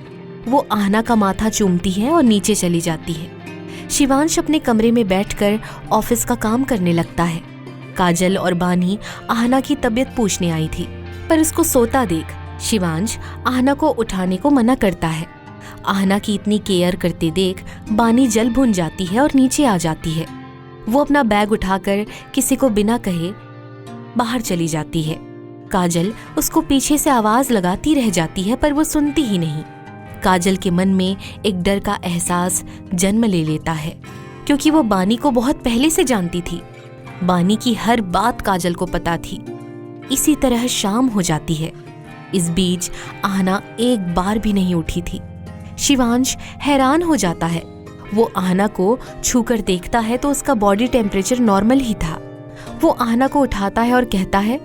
वो आहना का माथा चूमती है और नीचे चली जाती है। शिवांश अपने कमरे में बैठकर ऑफिस का काम करने लगता है। काजल और बानी आहना की तबीयत पूछने आई थी, पर उसको सोता देख शिवांश आहना को उठाने को मना करता है। आहना की इतनी केयर करते देख बानी जल भुन जाती है और नीचे आ जाती है। वो अपना बैग उठाकर किसी को बिना कहे बाहर चली जाती है। काजल उसको पीछे से आवाज लगाती रह जाती है पर वो सुनती ही नहीं। काजल के मन में एक डर का एहसास जन्म ले लेता है, क्योंकि वो बानी को बहुत पहले से जानती थी। बानी की हर बात काजल को पता थी। इसी तरह शाम हो जाती है। इस बीच आहना एक बार भी नहीं उठी थी। शिवांश हैरान हो जाता है। वो आहना को छूकर देखता है तो उसका बॉडी टेम्परेचर नॉर्मल ही था। वो आहना को उठाता है और कहता है,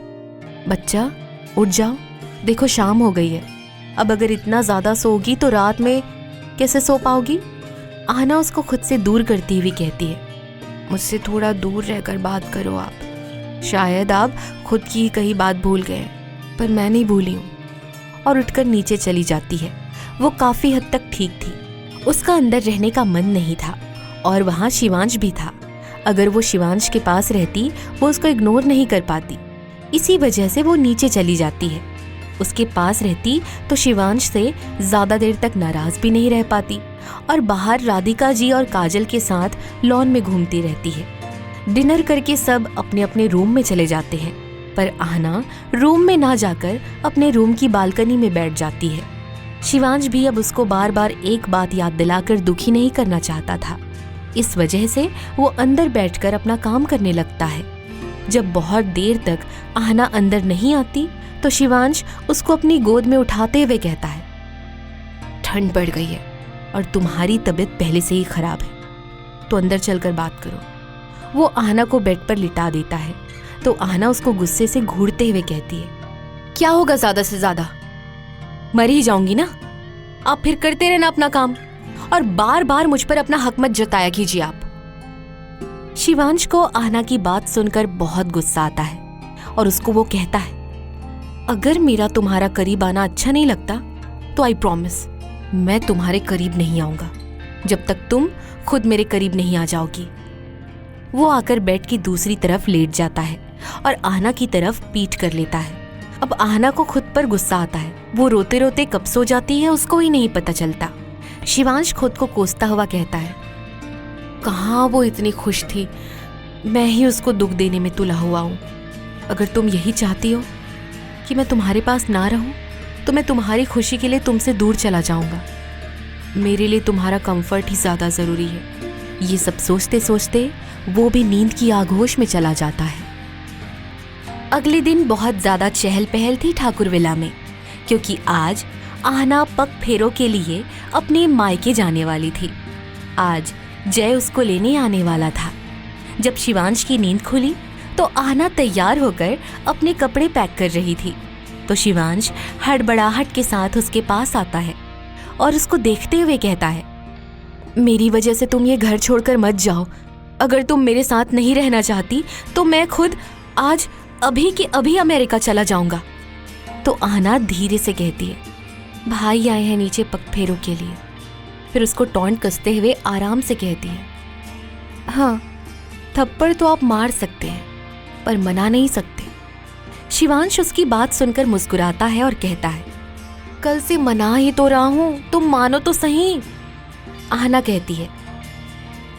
बच्चा उठ जाओ, देखो शाम हो गई है। अब अगर इतना ज्यादा सोगी तो रात में कैसे सो पाओगी? आहना उसको खुद से दूर करती हुई कहती है, मुझसे थोड़ा दूर रहकर बात करो आप। शायद आप खुद की कही बात भूल गए, पर मैं नहीं भूली हूँ। और उठकर नीचे चली जाती है। वो काफी हद तक ठीक थी। उसका अंदर रहने का मन नहीं था और वहाँ शिवांश भी था। अगर वो शिवांश के पास रहती वो उसको इग्नोर नहीं कर पाती। इसी वजह से वो नीचे चली जाती है। उसके पास रहती तो शिवांश से ज्यादा देर तक नाराज भी नहीं रह पाती और बाहर राधिका जी और काजल के साथ लॉन में घूमती रहती है। डिनर करके सब अपने अपने रूम में चले जाते हैं, पर आहना रूम में ना जाकर अपने रूम की बालकनी में बैठ जाती है। शिवांश भी अब उसको बार बार एक बात याद दिलाकर दुखी नहीं करना चाहता था। इस वजह से वो अंदर बैठकर अपना काम करने लगता है। जब बहुत देर तक आहना अंदर नहीं आती तो शिवांश उसको अपनी गोद में उठाते हुए कहता है, ठंड बढ़ गई है और तुम्हारी तबीयत पहले से ही खराब है, तो अंदर चलकर बात करो। वो आहना को बेड पर लिटा देता है तो आहना उसको गुस्से से घूरते हुए कहती है, क्या होगा ज्यादा से ज्यादा, मर ही जाऊंगी ना। आप फिर करते रहना अपना काम और बार बार मुझ पर अपना हक मत जताया कीजिए आप। शिवांश को आहना की बात सुनकर बहुत गुस्सा आता है और उसको वो कहता है, अगर मेरा तुम्हारा करीब आना अच्छा नहीं लगता तो आई प्रॉमिस मैं तुम्हारे करीब नहीं आऊंगा जब तक तुम खुद मेरे करीब नहीं आ जाओगी। वो आकर बेड की दूसरी तरफ लेट जाता है और आहना की तरफ पीठ कर लेता है। अब आहना को खुद पर गुस्सा आता है। वो रोते रोते कब सो जाती है उसको ही नहीं पता चलता। शिवांश खुद को कोसता हुआ कहता है, कहाँ वो इतनी खुश थी, मैं ही उसको दुख देने में तुला हुआ हूँ। अगर तुम यही चाहती हो कि मैं तुम्हारे पास ना रहूं तो मैं तुम्हारी खुशी के लिए तुमसे दूर चला जाऊंगा। मेरे लिए तुम्हारा कंफर्ट ही ज्यादा जरूरी है। ये सब सोचते सोचते वो भी नींद की आगोश में चला जाता है। अगले दिन बहुत ज्यादा चहल पहल थी ठाकुर विला में, क्योंकि आज आहना पग फेरों के लिए अपने मायके जाने वाली थी। आज जय उसको लेने आने वाला था। जब शिवांश की नींद खुली तो आहना तैयार होकर अपने कपड़े पैक कर रही थी, तो शिवांश हड़बड़ाहट के साथ उसके पास आता है और उसको देखते हुए कहता है, मेरी वजह से तुम ये घर छोड़कर मत जाओ। अगर तुम मेरे साथ नहीं रहना चाहती तो मैं खुद आज अभी के अभी अमेरिका चला जाऊंगा। तो आहना धीरे से कहती है, भाई आए हैं नीचे पग फेरों के लिए। फिर उसको टॉन्ट कसते हुए आराम से कहती है, हाँ थप्पड़ तो आप मार सकते हैं पर मना नहीं सकते। शिवांश उसकी बात सुनकर मुस्कुराता है और कहता है, कल से मना ही तो रहा हूं, तुम मानो तो सही। आहना कहती है,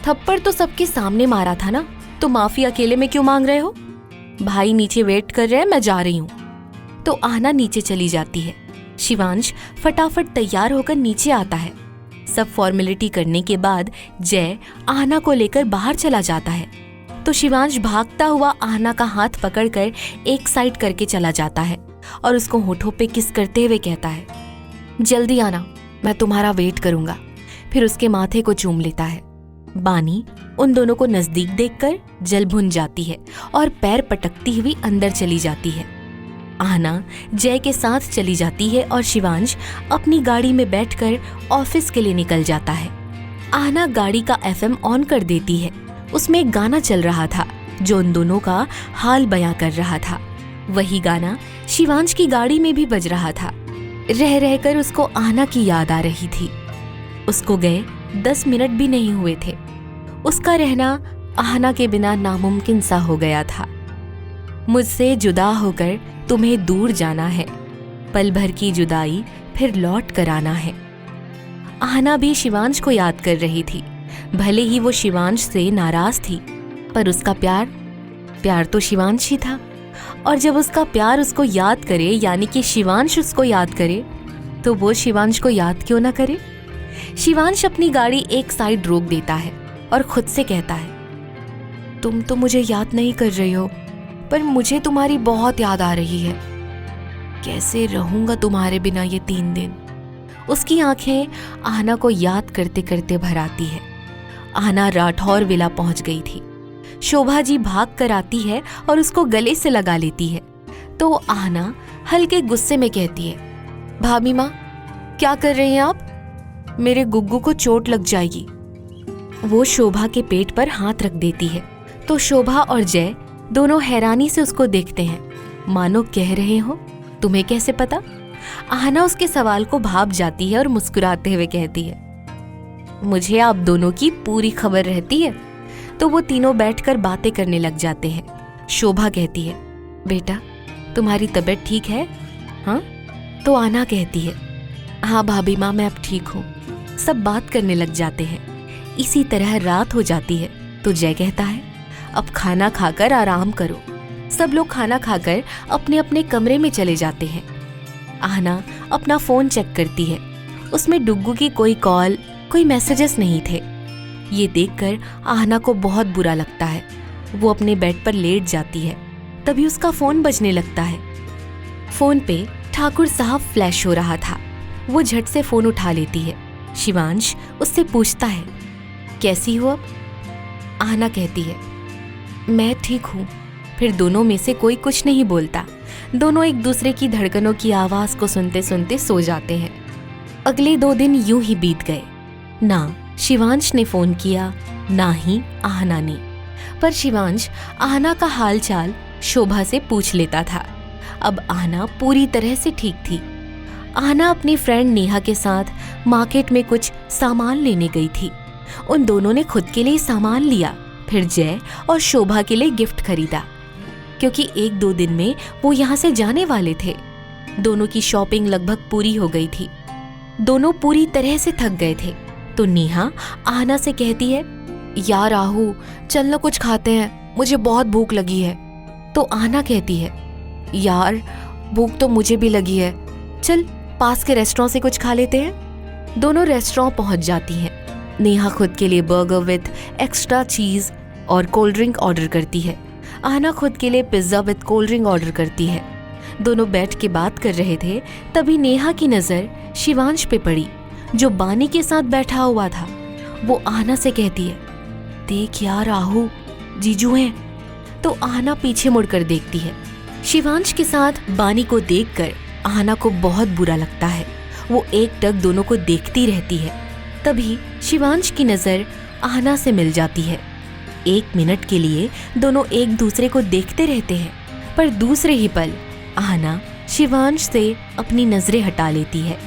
थप्पड़ तो सबके सामने मारा था ना, तो माफी अकेले में क्यों मांग रहे हो? भाई नीचे वेट कर रहे हैं, मैं जा रही हूँ। तो आहना नीचे चली जाती है। शिवांश फटाफट तैयार होकर नीचे आता है। सब फॉर्मेलिटी करने के बाद जय आहना को लेकर बाहर चला जाता है। तो शिवांश भागता हुआ आहना का हाथ पकड़कर एक साइड करके चला जाता है और उसको होठों पे किस करते हुए कहता है, जल्दी आना, मैं तुम्हारा वेट करूंगा। फिर उसके माथे को चूम लेता है। बानी उन दोनों को नजदीक देखकर जल भुन जाती है और पैर पटकती हुई अंदर चली जाती है। आहना जय के साथ चली जाती है और शिवांश अपनी गाड़ी में बैठकर ऑफिस के लिए निकल जाता है। आहना गाड़ी का एफएम ऑन कर देती है। उसमें एक गाना चल रहा था जो उन दोनों का हाल बयां कर रहा था। वही गाना शिवांश की गाड़ी में भी बज रहा था। रह रहकर उसको आहना की याद आ रही थी। उसको गए 10 मिनट भी नहीं हुए थे। उसका रहना आहना के बिना नामुमकिन सा हो गया था। मुझसे जुदा होकर तुम्हें दूर जाना है, पल भर की जुदाई फिर लौट कर आना है। आहना भी शिवांश को याद कर रही थी। भले ही वो शिवांश से नाराज थी, पर उसका प्यार तो शिवांश ही था। और जब उसका प्यार उसको याद करे, यानी कि शिवांश उसको याद करे, तो वो शिवांश को याद क्यों ना करे। शिवांश अपनी गाड़ी एक साइड रोक देता है और खुद से कहता है, तुम तो मुझे याद नहीं कर रही हो, पर मुझे तुम्हारी बहुत याद आ रही है। कैसे रहूंगा तुम्हारे बिना ये 3 दिन। उसकी आंखें आहना को याद करते करते भर आती है। आहना राठौर विला पहुंच गई थी। शोभा जी भाग कर आती है और उसको गले से लगा लेती है, तो आहना हल्के गुस्से में कहती है, भाभी माँ क्या कर रही हैं आप? मेरे गुग्गू को चोट लग जाएगी। वो शोभा के पेट पर हाथ रख देती है, तो शोभा और जय दोनों हैरानी से उसको देखते हैं, मानो कह रहे हो तुम्हें कैसे पता? आहना उसके सवाल को भाप जाती है और मुस्कुराते हुए कहती है, मुझे आप दोनों की पूरी खबर रहती है। तो वो तीनों बैठकर बातें करने लग जाते हैं। शोभा कहती है, बेटा तुम्हारी तबीयत ठीक है? हाँ? तो आहना कहती है, हाँ भाभी माँ मैं अब ठीक हूँ। सब बात करने लग जाते हैं। इसी तरह रात हो जाती है, तो जय कहता है, अब खाना खाकर आराम करो। सब लोग खाना खाकर अपने अपने कमरे में चले जाते हैं। आहना अपना फोन चेक करती है, उसमें डुग्गू की कोई कॉल, कोई मैसेजेस नहीं थे। ये देखकर आहना को बहुत बुरा लगता है। वो अपने बेड पर लेट जाती है, तभी उसका फोन बजने लगता है। फोन पे ठाकुर साहब फ्लैश हो रहा था। वो झट से फोन उठा लेती है। शिवांश उससे पूछता है, कैसी हो अब? आहना कहती है, मैं ठीक हूँ। फिर दोनों में से कोई कुछ नहीं बोलता। दोनों एक दूसरे की धड़कनों की आवाज को सुनते सुनते सो जाते हैं। अगले 2 दिन यूं ही बीत गए। ना शिवांश ने फोन किया, ना ही आहना ने। पर शिवांश आहना का हालचाल शोभा से पूछ लेता था। अब आहना पूरी तरह से ठीक थी। आहना अपनी फ्रेंड नेहा के साथ मार्केट में कुछ सामान लेने गई थी। उन दोनों ने खुद के लिए सामान लिया, फिर जय और शोभा के लिए गिफ्ट खरीदा, क्योंकि 1-2 दिन में वो यहाँ से जाने वाले थे। दोनों की शॉपिंग लगभग पूरी हो गई थी। दोनों पूरी तरह से थक गए थे। तो नेहा आहना से कहती है, यार आहू चल ना कुछ खाते हैं, मुझे बहुत भूख लगी है। तो आहना कहती है, यार भूख तो मुझे भी लगी है, चल पास के रेस्टोरेंट से कुछ खा लेते हैं। दोनों रेस्टोरेंट पहुंच जाती हैं। नेहा खुद के लिए बर्गर विद एक्स्ट्रा चीज और कोल्ड ड्रिंक ऑर्डर करती है। आहना खुद के लिए pizza with cold drink order करती है। दोनों बैठ के बात कर रहे थे, तभी नेहा की नजर शिवांश पे पड़ी, जो बानी के साथ बैठा हुआ था। वो आहना से कहती है, देख यार आहू जीजू हैं। तो आहना पीछे मुड़कर देखती है। शिवांश के साथ बानी को देखकर आहना को बहुत बुरा लगता है। वो एकटक दोनों को देखती रहती है। तभी शिवांश की नजर आहना से मिल जाती है। 1 मिनट के लिए दोनों एक दूसरे को देखते रहते हैं, पर दूसरे ही पल आहना शिवांश से अपनी नजरें हटा लेती है।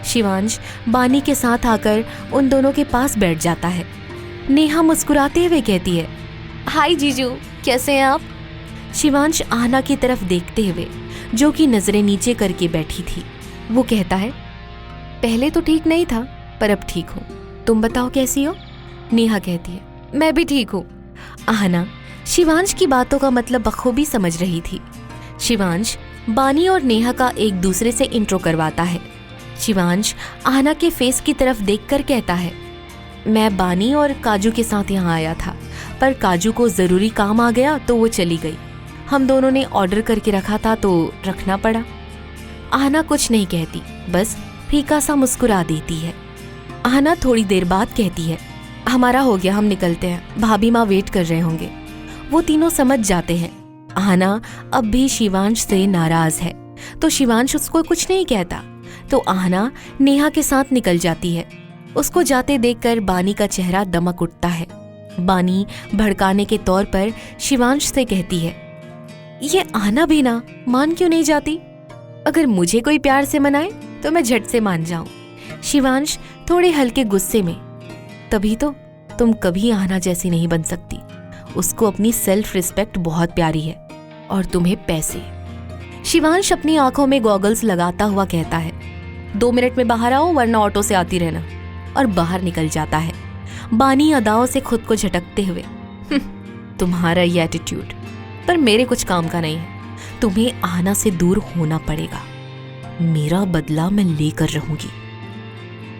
शिवांश बानी के साथ आकर उन दोनों के पास बैठ जाता है। नेहा मुस्कुराते हुए कहती है, हाय जीजू कैसे हैं आप? शिवांश आहना की तरफ देखते हुए, जो कि नजरें नीचे करके बैठी थी, वो कहता है, पहले तो ठीक नहीं था पर अब ठीक हूँ। तुम बताओ कैसी हो? नेहा कहती है, मैं भी ठीक हूँ। आहना शिवांश की बातों का मतलब बखूबी समझ रही थी। शिवांश बानी और नेहा का एक दूसरे से इंट्रो करवाता है। शिवांश आहना के फेस की तरफ देखकर कहता है, मैं बानी और काजू के साथ यहाँ आया था, पर काजू को जरूरी काम आ गया तो वो चली गई। हम दोनों ने ऑर्डर करके रखा था तो रखना पड़ा। आहना कुछ नहीं कहती, बस फीका सा मुस्कुरा देती है। आहना थोड़ी देर बाद कहती है, हमारा हो गया, हम निकलते हैं, भाभी माँ वेट कर रहे होंगे। वो तीनों समझ जाते हैं आहना अब भी शिवांश से नाराज है, तो शिवांश उसको कुछ नहीं कहता। तो आहना नेहा के साथ निकल जाती है। उसको जाते देखकर बानी का चेहरा दमक उठता है। बानी भड़काने के तौर पर शिवांश से कहती है, ये आहना भी ना मान क्यों नहीं जाती? अगर मुझे कोई प्यार से मनाए तो मैं झट से मान जाऊं। शिवांश थोड़े हल्के गुस्से में, तभी तो तुम कभी आहना जैसी नहीं बन सकती। उसको अपनी सेल्फ रिस्पेक्ट बहुत प्यारी है और तुम्हें पैसे। शिवांश अपनी आंखों में गॉगल्स लगाता हुआ कहता है, 2 मिनट में बाहर आओ वरना ऑटो से आती रहना, और बाहर निकल जाता है। बानी अदाओं से खुद को झटकते हुए, तुम्हारा ये एटीट्यूड पर मेरे कुछ काम का नहीं है। तुम्हें आहना से दूर होना पड़ेगा। मेरा बदला मैं लेकर रहूंगी,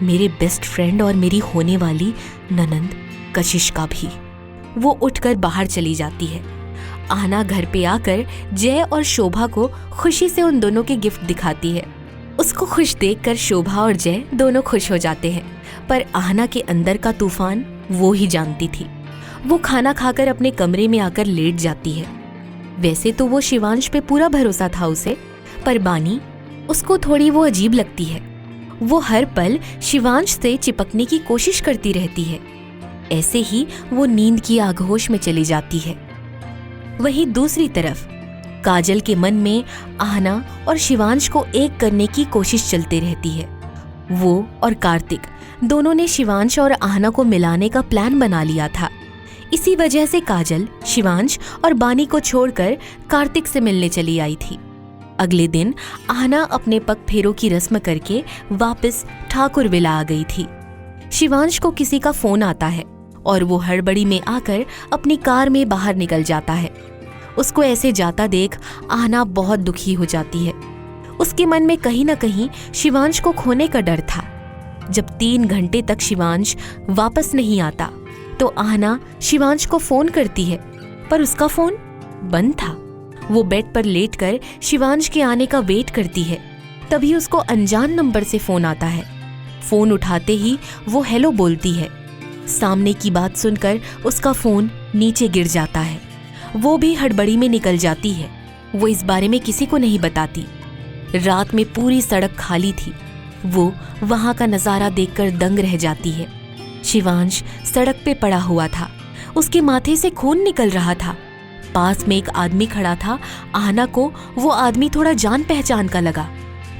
मेरे बेस्ट फ्रेंड और मेरी होने वाली ननंद कशिश का भी। वो उठकर बाहर चली जाती है। आहना घर पे आकर जय और शोभा को खुशी से उन दोनों के गिफ्ट दिखाती है। उसको खुश देखकर शोभा और जय दोनों खुश हो जाते हैं, पर आहना के अंदर का तूफान वो ही जानती थी। वो खाना खाकर अपने कमरे में आकर लेट जाती है। वैसे तो वो शिवांश पे पूरा भरोसा था उसे, पर बानी उसको थोड़ी वो अजीब लगती है। वो हर पल शिवांश से चिपकने की कोशिश करती रहती है। ऐसे ही वो नींद की आगोश में चली जाती है। वहीं दूसरी तरफ काजल के मन में आहना और शिवांश को एक करने की कोशिश चलती रहती है। वो और कार्तिक दोनों ने शिवांश और आहना को मिलाने का प्लान बना लिया था। इसी वजह से काजल शिवांश और बानी को छोड़कर कार्तिक से मिलने चली आई थी। अगले दिन आहना अपने पग फेरों की रस्म करके वापस ठाकुर विला आ गई थी। शिवांश को किसी का फोन आता है और वो हड़बड़ी में आकर अपनी कार में बाहर निकल जाता है। उसको ऐसे जाता देख आहना बहुत दुखी हो जाती है। उसके मन में कहीं न कहीं शिवांश को खोने का डर था। जब 3 घंटे तक शिवांश वापस नहीं आता तो आहना शिवांश को फोन करती है, पर उसका फोन बंद था। वो बेड पर लेटकर शिवांश के आने का वेट करती है। तभी उसको अनजान नंबर से फोन आता है। फोन उठाते ही वो हेलो बोलती है। सामने की बात सुनकर उसका फोन नीचे गिर जाता है। वो भी हड़बड़ी में निकल जाती है। वो इस बारे में किसी को नहीं बताती। रात में पूरी सड़क खाली थी। वो वहां का नजारा देखकर दंग रह जाती है। शिवांश सड़क पे पड़ा हुआ था। उसके माथे से खून निकल रहा था। पास में एक आदमी खड़ा था। आहना को वो आदमी थोड़ा जान पहचान का लगा,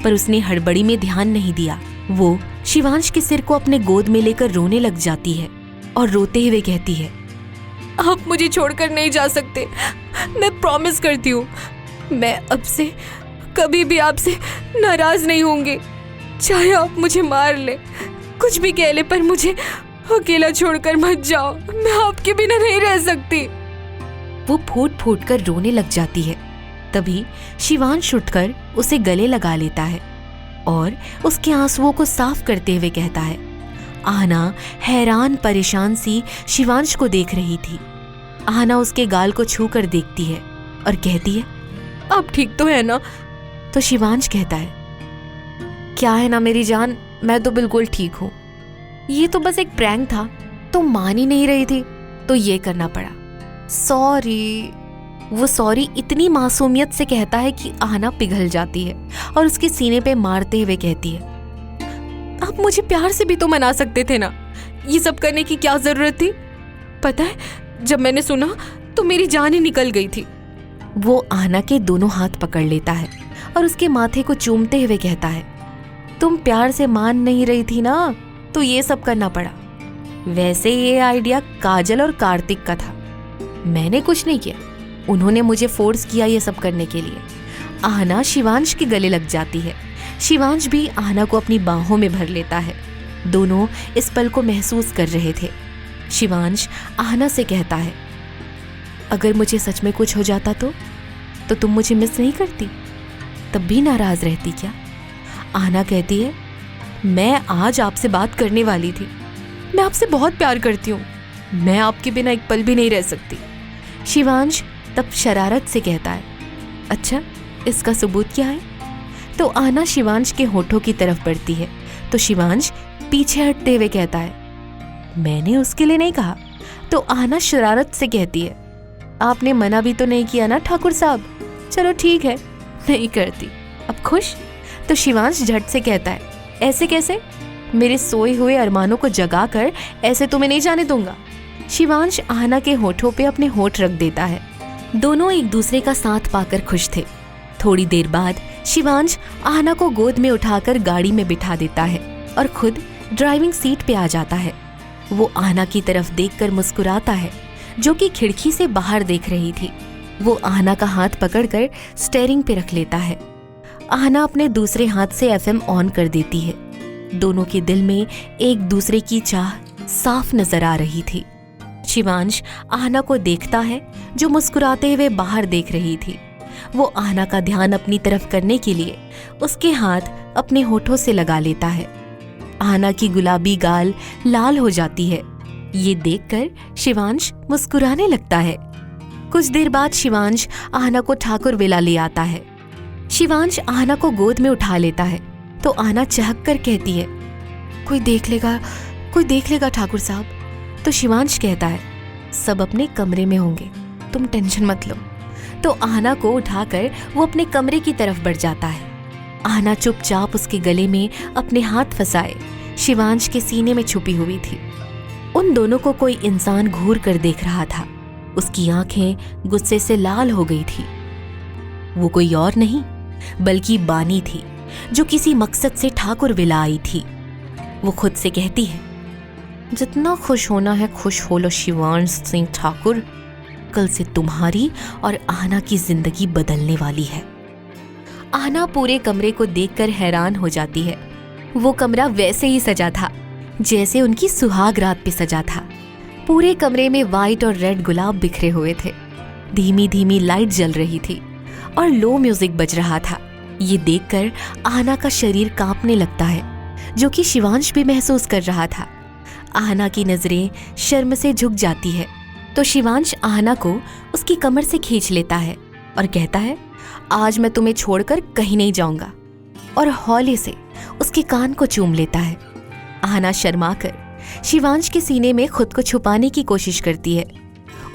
पर उसने हड़बड़ी में ध्यान नहीं दिया। वो शिवांश के सिर को अपने गोद में लेकर रोने लग जाती है और रोते हुए कहती है, आप मुझे छोड़कर नहीं जा सकते। मैं प्रॉमिस करती हूँ, मैं अब से कभी भी आपसे नाराज नहीं होंगी। चाहे आप मुझे मार ले, कुछ भी कह ले, पर मुझे अकेला छोड़कर मत जाओ। मैं आपके बिना नहीं रह सकती। वो फूट फूट कर रोने लग जाती है। तभी शिवांश उठकर उसे गले लगा लेता है और उसके आंसुओं को साफ करते हुए कहता है। आहना हैरान परेशान सी शिवांश को देख रही थी। आहना उसके गाल को छू कर देखती है और कहती है, अब ठीक तो है ना? तो शिवांश कहता है, क्या है ना मेरी जान, मैं तो बिल्कुल ठीक हूँ। ये तो बस एक प्रैंक था, तो मान ही नहीं रही थी तो ये करना पड़ा। सॉरी। वो सॉरी इतनी मासूमियत से कहता है कि आहना पिघल जाती है और उसके सीने पे मारते हुए कहती है, आप मुझे प्यार से भी तो मना सकते थे ना, ये सब करने की क्या जरूरत थी? पता है, जब मैंने सुना तो मेरी जान ही निकल गई थी। वो आहना के दोनों हाथ पकड़ लेता है और उसके माथे को चूमते हुए कहता है, तुम प्यार से मान नहीं रही थी ना, तो ये सब करना पड़ा। वैसे ये आइडिया काजल और कार्तिक का था, मैंने कुछ नहीं किया। उन्होंने मुझे फोर्स किया ये सब करने के लिए। आहना शिवांश के गले लग जाती है। शिवांश भी आहना को अपनी बाहों में भर लेता है। दोनों इस पल को महसूस कर रहे थे। शिवांश आहना से कहता है, अगर मुझे सच में कुछ हो जाता तो तुम मुझे मिस नहीं करती? तब भी नाराज रहती क्या? आहना कहती है, मैं आज आपसे बात करने वाली थी। मैं आपसे बहुत प्यार करती हूँ। मैं आपके बिना एक पल भी नहीं रह सकती। शिवांश तब शरारत से कहता है, अच्छा, इसका सबूत क्या है? तो आहना शिवांश के होठों की तरफ बढ़ती है तो शिवांश पीछे हटते हुए कहता है, मैंने उसके लिए नहीं कहा। तो आहना शरारत से कहती है, आपने मना भी तो नहीं किया ना ठाकुर साहब? चलो ठीक है, नहीं करती। अब खुश? तो शिवांश झट से कहता है, ऐसे कैसे? मेरे सोए हुए अरमानों को जगाकर ऐसे तो मैं नहीं जाने दूंगा। शिवांश आहना के होठों पे अपने होठ रख देता है। दोनों एक दूसरे का साथ पाकर खुश थे। थोड़ी देर बाद शिवांश आहना को गोद में उठाकर गाड़ी में बिठा देता है और खुद ड्राइविंग सीट पे आ जाता है। वो आहना की तरफ देखकर मुस्कुराता है, जो कि खिड़की से बाहर देख रही थी। वो आहना का हाथ पकड़कर स्टीयरिंग पे रख लेता है। आहना अपने दूसरे हाथ से एफएम ऑन कर देती है। दोनों के दिल में एक दूसरे की चाह साफ नजर आ रही थी। शिवांश आहना को देखता है, जो मुस्कुराते हुए बाहर देख रही थी। वो आहना का ध्यान अपनी तरफ करने के लिए उसके हाथ अपने होठों से लगा लेता है। आहना की गुलाबी गाल लाल हो जाती है। ये देखकर शिवांश मुस्कुराने लगता है। कुछ देर बाद शिवांश आहना को ठाकुर विला ले आता है। शिवांश आहना को गोद में उठा लेता है तो आहना चहक कर कहती है, कोई देख लेगा ठाकुर साहब। तो शिवांश कहता है, सब अपने कमरे में होंगे, तुम टेंशन मत लो। तो आहना को उठाकर वो अपने कमरे की तरफ बढ़ जाता है। आहना चुपचाप उसके गले में अपने हाथ फंसाए शिवांश के सीने में छुपी हुई थी। उन दोनों को कोई इंसान घूर कर देख रहा था। उसकी आंखें गुस्से से लाल हो गई थी। वो कोई और नहीं बल्कि बानी थी, जो किसी मकसद से ठाकुर विला आई थी। वो खुद से कहती है, जितना खुश होना है खुश हो लो शिवांश सिंह ठाकुर, कल से तुम्हारी और आहना की जिंदगी बदलने वाली है। आहना पूरे कमरे को देखकर हैरान हो जाती है। वो कमरा वैसे ही सजा था जैसे उनकी सुहाग रात पे सजा था। पूरे कमरे में वाइट और रेड गुलाब बिखरे हुए थे। धीमी धीमी लाइट जल रही थी और लो म्यूजिक बज रहा था। ये देखकर आहना का शरीर कांपने लगता है, जो कि शिवांश भी महसूस कर रहा था। आहना की नजरें शर्म से झुक जाती है तो शिवांश आहना को उसकी कमर से खींच लेता है और कहता है, आज मैं तुम्हें छोड़कर कहीं नहीं जाऊंगा, और हौले से उसके कान को चूम लेता है। आहना शर्माकर शिवांश के सीने में खुद को छुपाने की कोशिश करती है।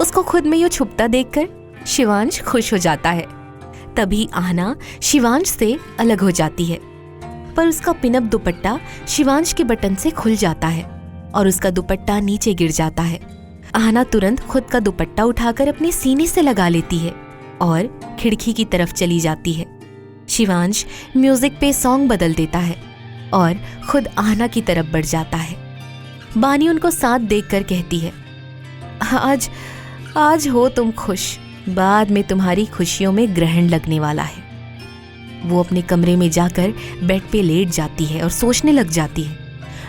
उसको खुद में यूं छुपता देखकर शिवांश खुश हो जाता है। तभी आहना शिवांश से अलग हो जाती है, पर उसका पिनअप दुपट्टा शिवांश के बटन से खुल जाता है और उसका दुपट्टा नीचे गिर जाता है। आहना तुरंत खुद का दुपट्टा उठाकर अपने सीने से लगा लेती है और खिड़की की तरफ चली जाती है। शिवांश म्यूजिक पे सॉन्ग बदल देता है और खुद आहना की तरफ बढ़ जाता है। बानी उनको साथ देखकर कहती है, आज हो तुम खुश, बाद में तुम्हारी खुशियों में ग्रहण लगने वाला है। वो अपने कमरे में जाकर बेड पे लेट जाती है और सोचने लग जाती है,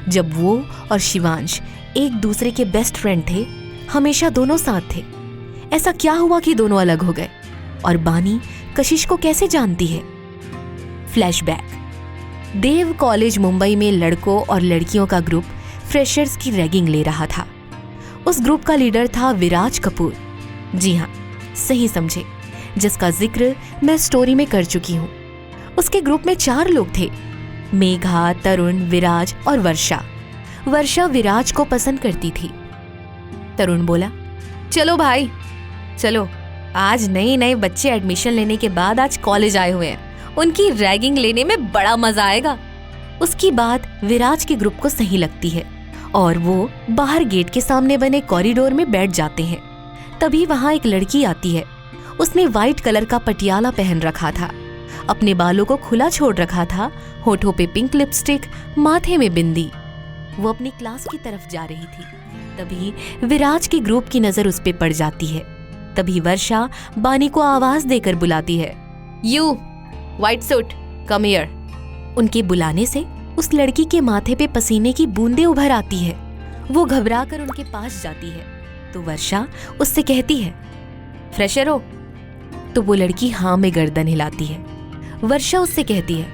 जब वो और शिवांश एक दूसरे के बेस्ट फ्रेंड थे, हमेशा दोनों साथ थे, ऐसा क्या हुआ कि दोनों अलग हो गए? और बानी कशिश को कैसे जानती है? फ्लैशबैक। देव कॉलेज मुंबई में लड़कों और लड़कियों का ग्रुप फ्रेशर्स की रैगिंग ले रहा था। उस ग्रुप का लीडर था विराज कपूर। जी हाँ, सही समझे, जिसका जिक्र मैं स्टोरी में कर चुकी हूँ। उसके ग्रुप में 4 लोग थे, मेघा, तरुण, विराज और वर्षा। वर्षा विराज को पसंद करती थी। तरुण बोला, चलो भाई चलो, आज नए बच्चे एडमिशन लेने के बाद आज कॉलेज आए हुए हैं, उनकी रैगिंग लेने में बड़ा मजा आएगा। उसकी बात विराज के ग्रुप को सही लगती है और वो बाहर गेट के सामने बने कॉरिडोर में बैठ जाते हैं। तभी वहां एक लड़की आती है। उसने व्हाइट कलर का पटियाला पहन रखा था, अपने बालों को खुला छोड़ रखा था, होठों पे पिंक लिपस्टिक, माथे में बिंदी। वो अपनी क्लास की तरफ जा रही थी। तभी विराज के ग्रुप की नजर उस पे पड़ जाती है। तभी वर्षा बानी को आवाज देकर बुलाती है, you white suit come here. उनके बुलाने से उस लड़की के माथे पे पसीने की बूंदें उभर आती है। वो घबरा कर उनके पास जाती है तो वर्षा उससे कहती है, फ्रेशर हो? तो वो लड़की हाँ में गर्दन हिलाती है। वर्षा उससे कहती है,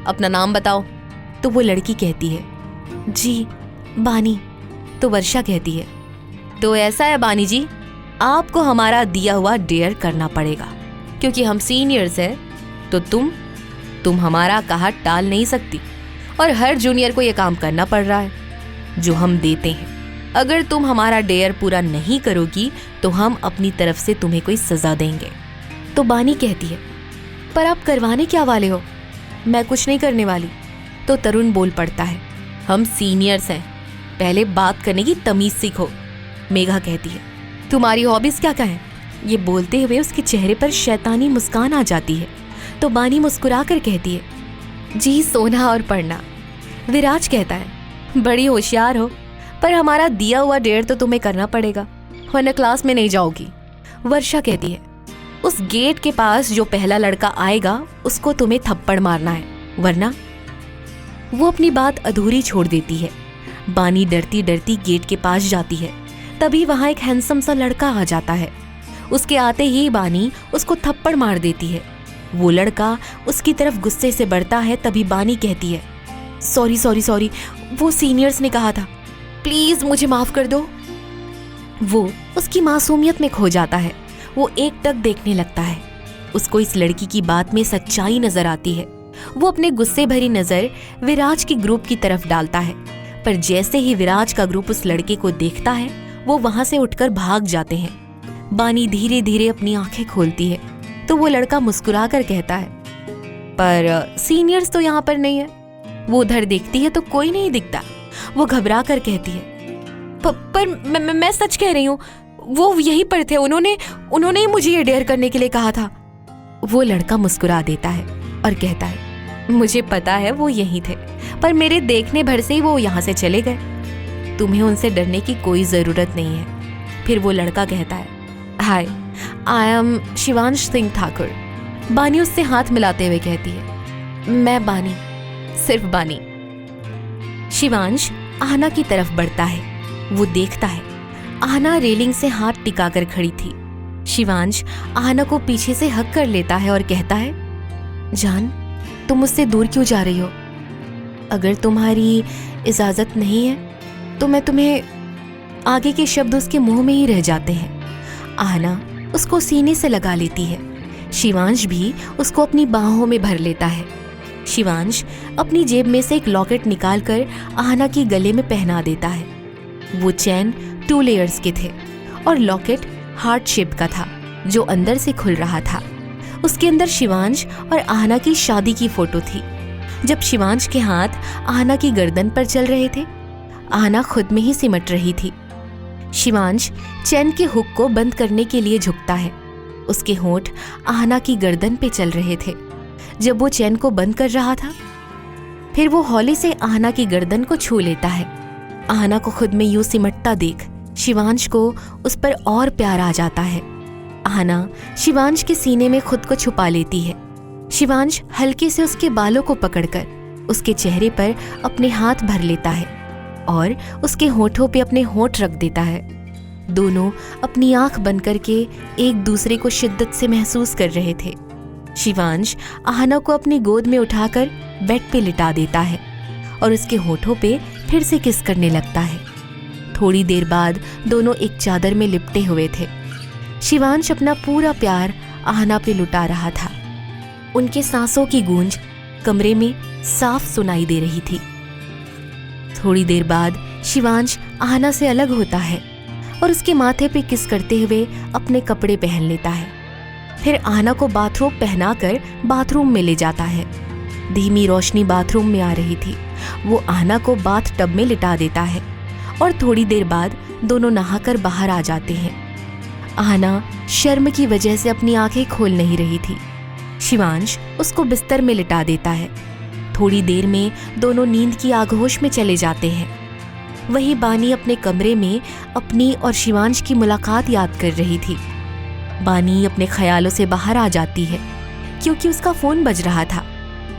अपना नाम बताओ। तो वो लड़की कहती है, जी बानी। तो वर्षा कहती है, तो ऐसा है बानी जी, आपको हमारा दिया हुआ डेयर करना पड़ेगा, क्योंकि हम सीनियर्स हैं तो तुम हमारा कहा टाल नहीं सकती और हर जूनियर को ये काम करना पड़ रहा है जो हम देते हैं। अगर तुम हमारा डेयर पूरा नहीं करोगी तो हम अपनी तरफ से तुम्हें कोई सजा देंगे। तो बानी कहती है, पर आप करवाने क्या वाले हो? मैं कुछ नहीं करने वाली। तो तरुण बोल पड़ता है, हम सीनियर्स हैं, पहले बात करने की तमीज सीखो। मेघा कहती है, तुम्हारी हॉबीज क्या क्या हैं? ये बोलते हुए उसके चेहरे पर शैतानी मुस्कान आ जाती है। तो बानी मुस्कुरा कर कहती है, जी सोना और पढ़ना। विराज कहता है, बड़ी होशियार हो, पर हमारा दिया हुआ डेयर तो तुम्हें करना पड़ेगा, वरना क्लास में नहीं जाओगी। वर्षा कहती है, उस गेट के पास जो पहला लड़का आएगा उसको तुम्हें थप्पड़ मारना है, वरना। वो अपनी बात अधूरी छोड़ देती है। बानी डरती डरती गेट के पास जाती है। तभी वहां एक हैंडसम सा लड़का आ जाता है। उसके आते ही बानी उसको थप्पड़ मार देती है। वो लड़का उसकी तरफ गुस्से से बढ़ता है। तभी बानी कहती है, सॉरी, वो सीनियर्स ने कहा था, प्लीज मुझे माफ कर दो। वो उसकी मासूमियत में खो जाता है। वो एकटक देखने लगता है। उसको इस लड़की की बात में सच्चाई नजर आती है। वो अपने गुस्से भरी नजर विराज के ग्रुप की तरफ डालता है, पर जैसे ही विराज का ग्रुप उस लड़के को देखता है वो वहां से उठकर भाग जाते हैं। बानी धीरे धीरे अपनी आंखें खोलती है तो वो लड़का मुस्कुराकर कहता है, पर सीनियर्स तो यहाँ पर नहीं है। वो उधर देखती है तो कोई नहीं दिखता। वो घबरा कर कहती है, पर मैं सच कह रही हूँ, वो यहीं पर थे। उन्होंने ही मुझे ये डेयर करने के लिए कहा था। वो लड़का मुस्कुरा देता है और कहता है, मुझे पता है वो यहीं थे, पर मेरे देखने भर से ही वो यहाँ से चले गए। तुम्हें उनसे डरने की कोई जरूरत नहीं है। फिर वो लड़का कहता है, हाय, आई एम शिवांश सिंह ठाकुर। बानी उससे हाथ मिलाते हुए कहती है, मैं बानी, सिर्फ बानी। शिवांश आहना की तरफ बढ़ता है। वो देखता है आहना रेलिंग से हाथ टिकाकर खड़ी थी। शिवांश आहना को पीछे से हक कर लेता है और कहता है, जान, तुम मुझसे दूर क्यों जा रही हो? अगर तुम्हारी इजाजत नहीं है तो मैं तुम्हें आगे के शब्द उसके मुंह में ही रह जाते हैं। आहना उसको सीने से लगा लेती है। शिवांश भी उसको अपनी बाहों में भर लेता है। शिवांश अपनी जेब में से एक लॉकेट निकालकर आहना की गले में पहना देता है। वो चैन 2 लेयर्स के थे और लॉकेट हार्ट शेप का था जो अंदर से खुल रहा था। उसके अंदर शिवांश और आहना की शादी की फोटो थी। जब शिवांश के हाथ आहना की गर्दन पर चल रहे थे, आहना खुद में ही सिमट रही थी। शिवांश चैन के हुक को बंद करने के लिए झुकता है। उसके होंठ आहना की गर्दन पे चल रहे थे जब वो चैन को बंद कर रहा था। फिर वो हौले से आहना की गर्दन को छू लेता है। आहना को खुद में यूं सिमटता देख शिवांश को उस पर और प्यार आ जाता है। आहना शिवांश के सीने में खुद को छुपा लेती है। शिवांश हल्के से उसके बालों को पकड़कर उसके चेहरे पर अपने हाथ भर लेता है और उसके होठों पे अपने होठ रख देता है। दोनों अपनी आंख बंद करके एक दूसरे को शिद्दत से महसूस कर रहे थे। शिवांश आहना को अपनी गोद में उठाकर बेड पे लिटा देता है और उसके होठों पे फिर से किस करने लगता है। थोड़ी देर बाद दोनों एक चादर में लिपटे हुए थे। शिवांश अपना पूरा प्यार आहना पे लुटा रहा था। उनके सांसों की गूंज कमरे में साफ सुनाई दे रही थी। थोड़ी देर बाद शिवांश आहना से अलग होता है और उसके माथे पे किस करते हुए अपने कपड़े पहन लेता है। फिर आहना को बाथरोब पहनाकर बाथरूम में ले जाता है। धीमी रोशनी बाथरूम में आ रही थी। वो आहना को बाथ टब में लिटा देता है और थोड़ी देर बाद दोनों नहाकर बाहर आ जाते हैं। आहना शर्म की वजह से अपनी आंखें खोल नहीं रही थी। शिवांश उसको बिस्तर में लिटा देता है। थोड़ी देर में दोनों नींद की आगोश में चले जाते हैं। वहीं बानी अपने कमरे में अपनी और शिवांश की मुलाकात याद कर रही थी। बानी अपने ख्यालों से बाहर आ जाती है क्योंकि उसका फोन बज रहा था।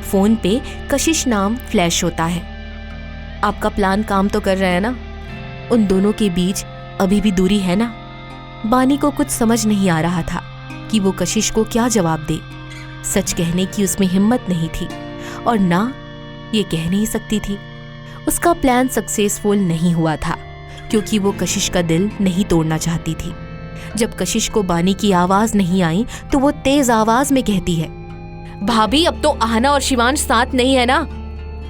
फोन पे कशिश नाम फ्लैश होता है। आपका प्लान काम तो कर रहा है ना? उन दोनों के बीच अभी भी दूरी है ना? बानी को कुछ समझ नहीं आ रहा था कि वो कशिश को क्या जवाब दे। सच कहने की उसमें हिम्मत नहीं थी और ना ये कह नहीं सकती थी। उसका प्लान सक्सेसफुल नहीं हुआ था क्योंकि वो कशिश का दिल नहीं तोड़ना चाहती थी। जब कशिश को बानी की आवाज नहीं आई तो वो तेज आवाज में कहती है, भाभी, अब तो आहना और शिवांश साथ नहीं है ना?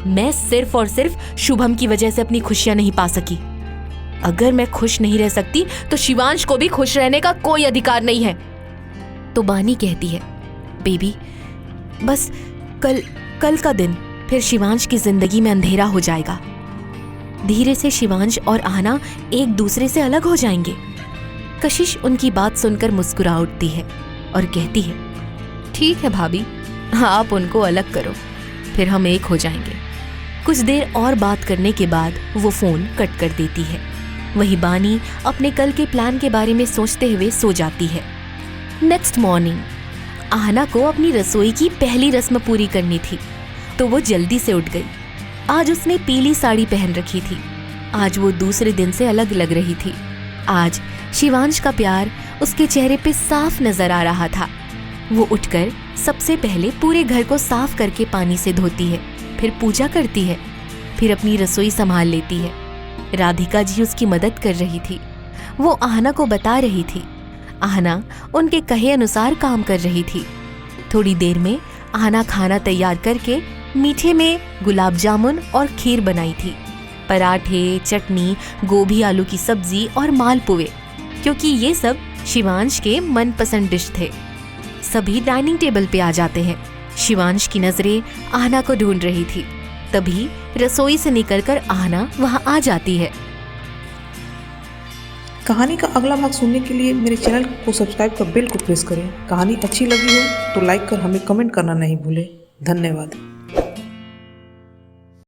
मैं सिर्फ और सिर्फ शुभम की वजह से अपनी खुशियां नहीं पा सकी। अगर मैं खुश नहीं रह सकती तो शिवांश को भी खुश रहने का कोई अधिकार नहीं है। तो बानी कहती है, बेबी, बस कल का दिन फिर शिवांश की जिंदगी में अंधेरा हो जाएगा। धीरे से शिवांश और आहना एक दूसरे से अलग हो जाएंगे। कशिश उनकी बात सुनकर मुस्कुरा उठती है और कहती है, ठीक है भाभी, आप उनको अलग करो, फिर हम एक हो जाएंगे। कुछ देर और बात करने के बाद वो फोन कट कर देती है। वही बानी अपने कल के प्लान के बारे में सोचते हुए सो जाती है। नेक्स्ट मॉर्निंग आहना को अपनी रसोई की पहली रस्म पूरी करनी थी तो वो जल्दी से उठ गई। आज उसने पीली साड़ी पहन रखी थी। आज वो दूसरे दिन से अलग लग रही थी। आज शिवांश का प्यार उसके चेहरे पे साफ नजर आ रहा था। वो उठकर सबसे पहले पूरे घर को साफ करके पानी से धोती है, फिर पूजा करती है, फिर अपनी रसोई संभाल लेती है। राधिका जी उसकी मदद कर रही थी। वो आहना को बता रही थी। आहना उनके कहे अनुसार काम कर रही थी। थोड़ी देर में आहना खाना तैयार करके मीठे में गुलाब जामुन और खीर बनाई थी, पराठे, चटनी, गोभी आलू की सब्जी और मालपुए, क्योंकि ये सब शिवांश के मनपसंद डिश थे। सभी डाइनिंग टेबल पे आ जाते हैं। शिवांश की नजरें आहना को ढूंढ रही थी। तभी रसोई से निकलकर आहना वहां आ जाती है। कहानी का अगला भाग सुनने के लिए मेरे चैनल को सब्सक्राइब कर बेल को प्रेस करें। कहानी अच्छी लगी हो तो लाइक कर हमें कमेंट करना नहीं भूलें। धन्यवाद।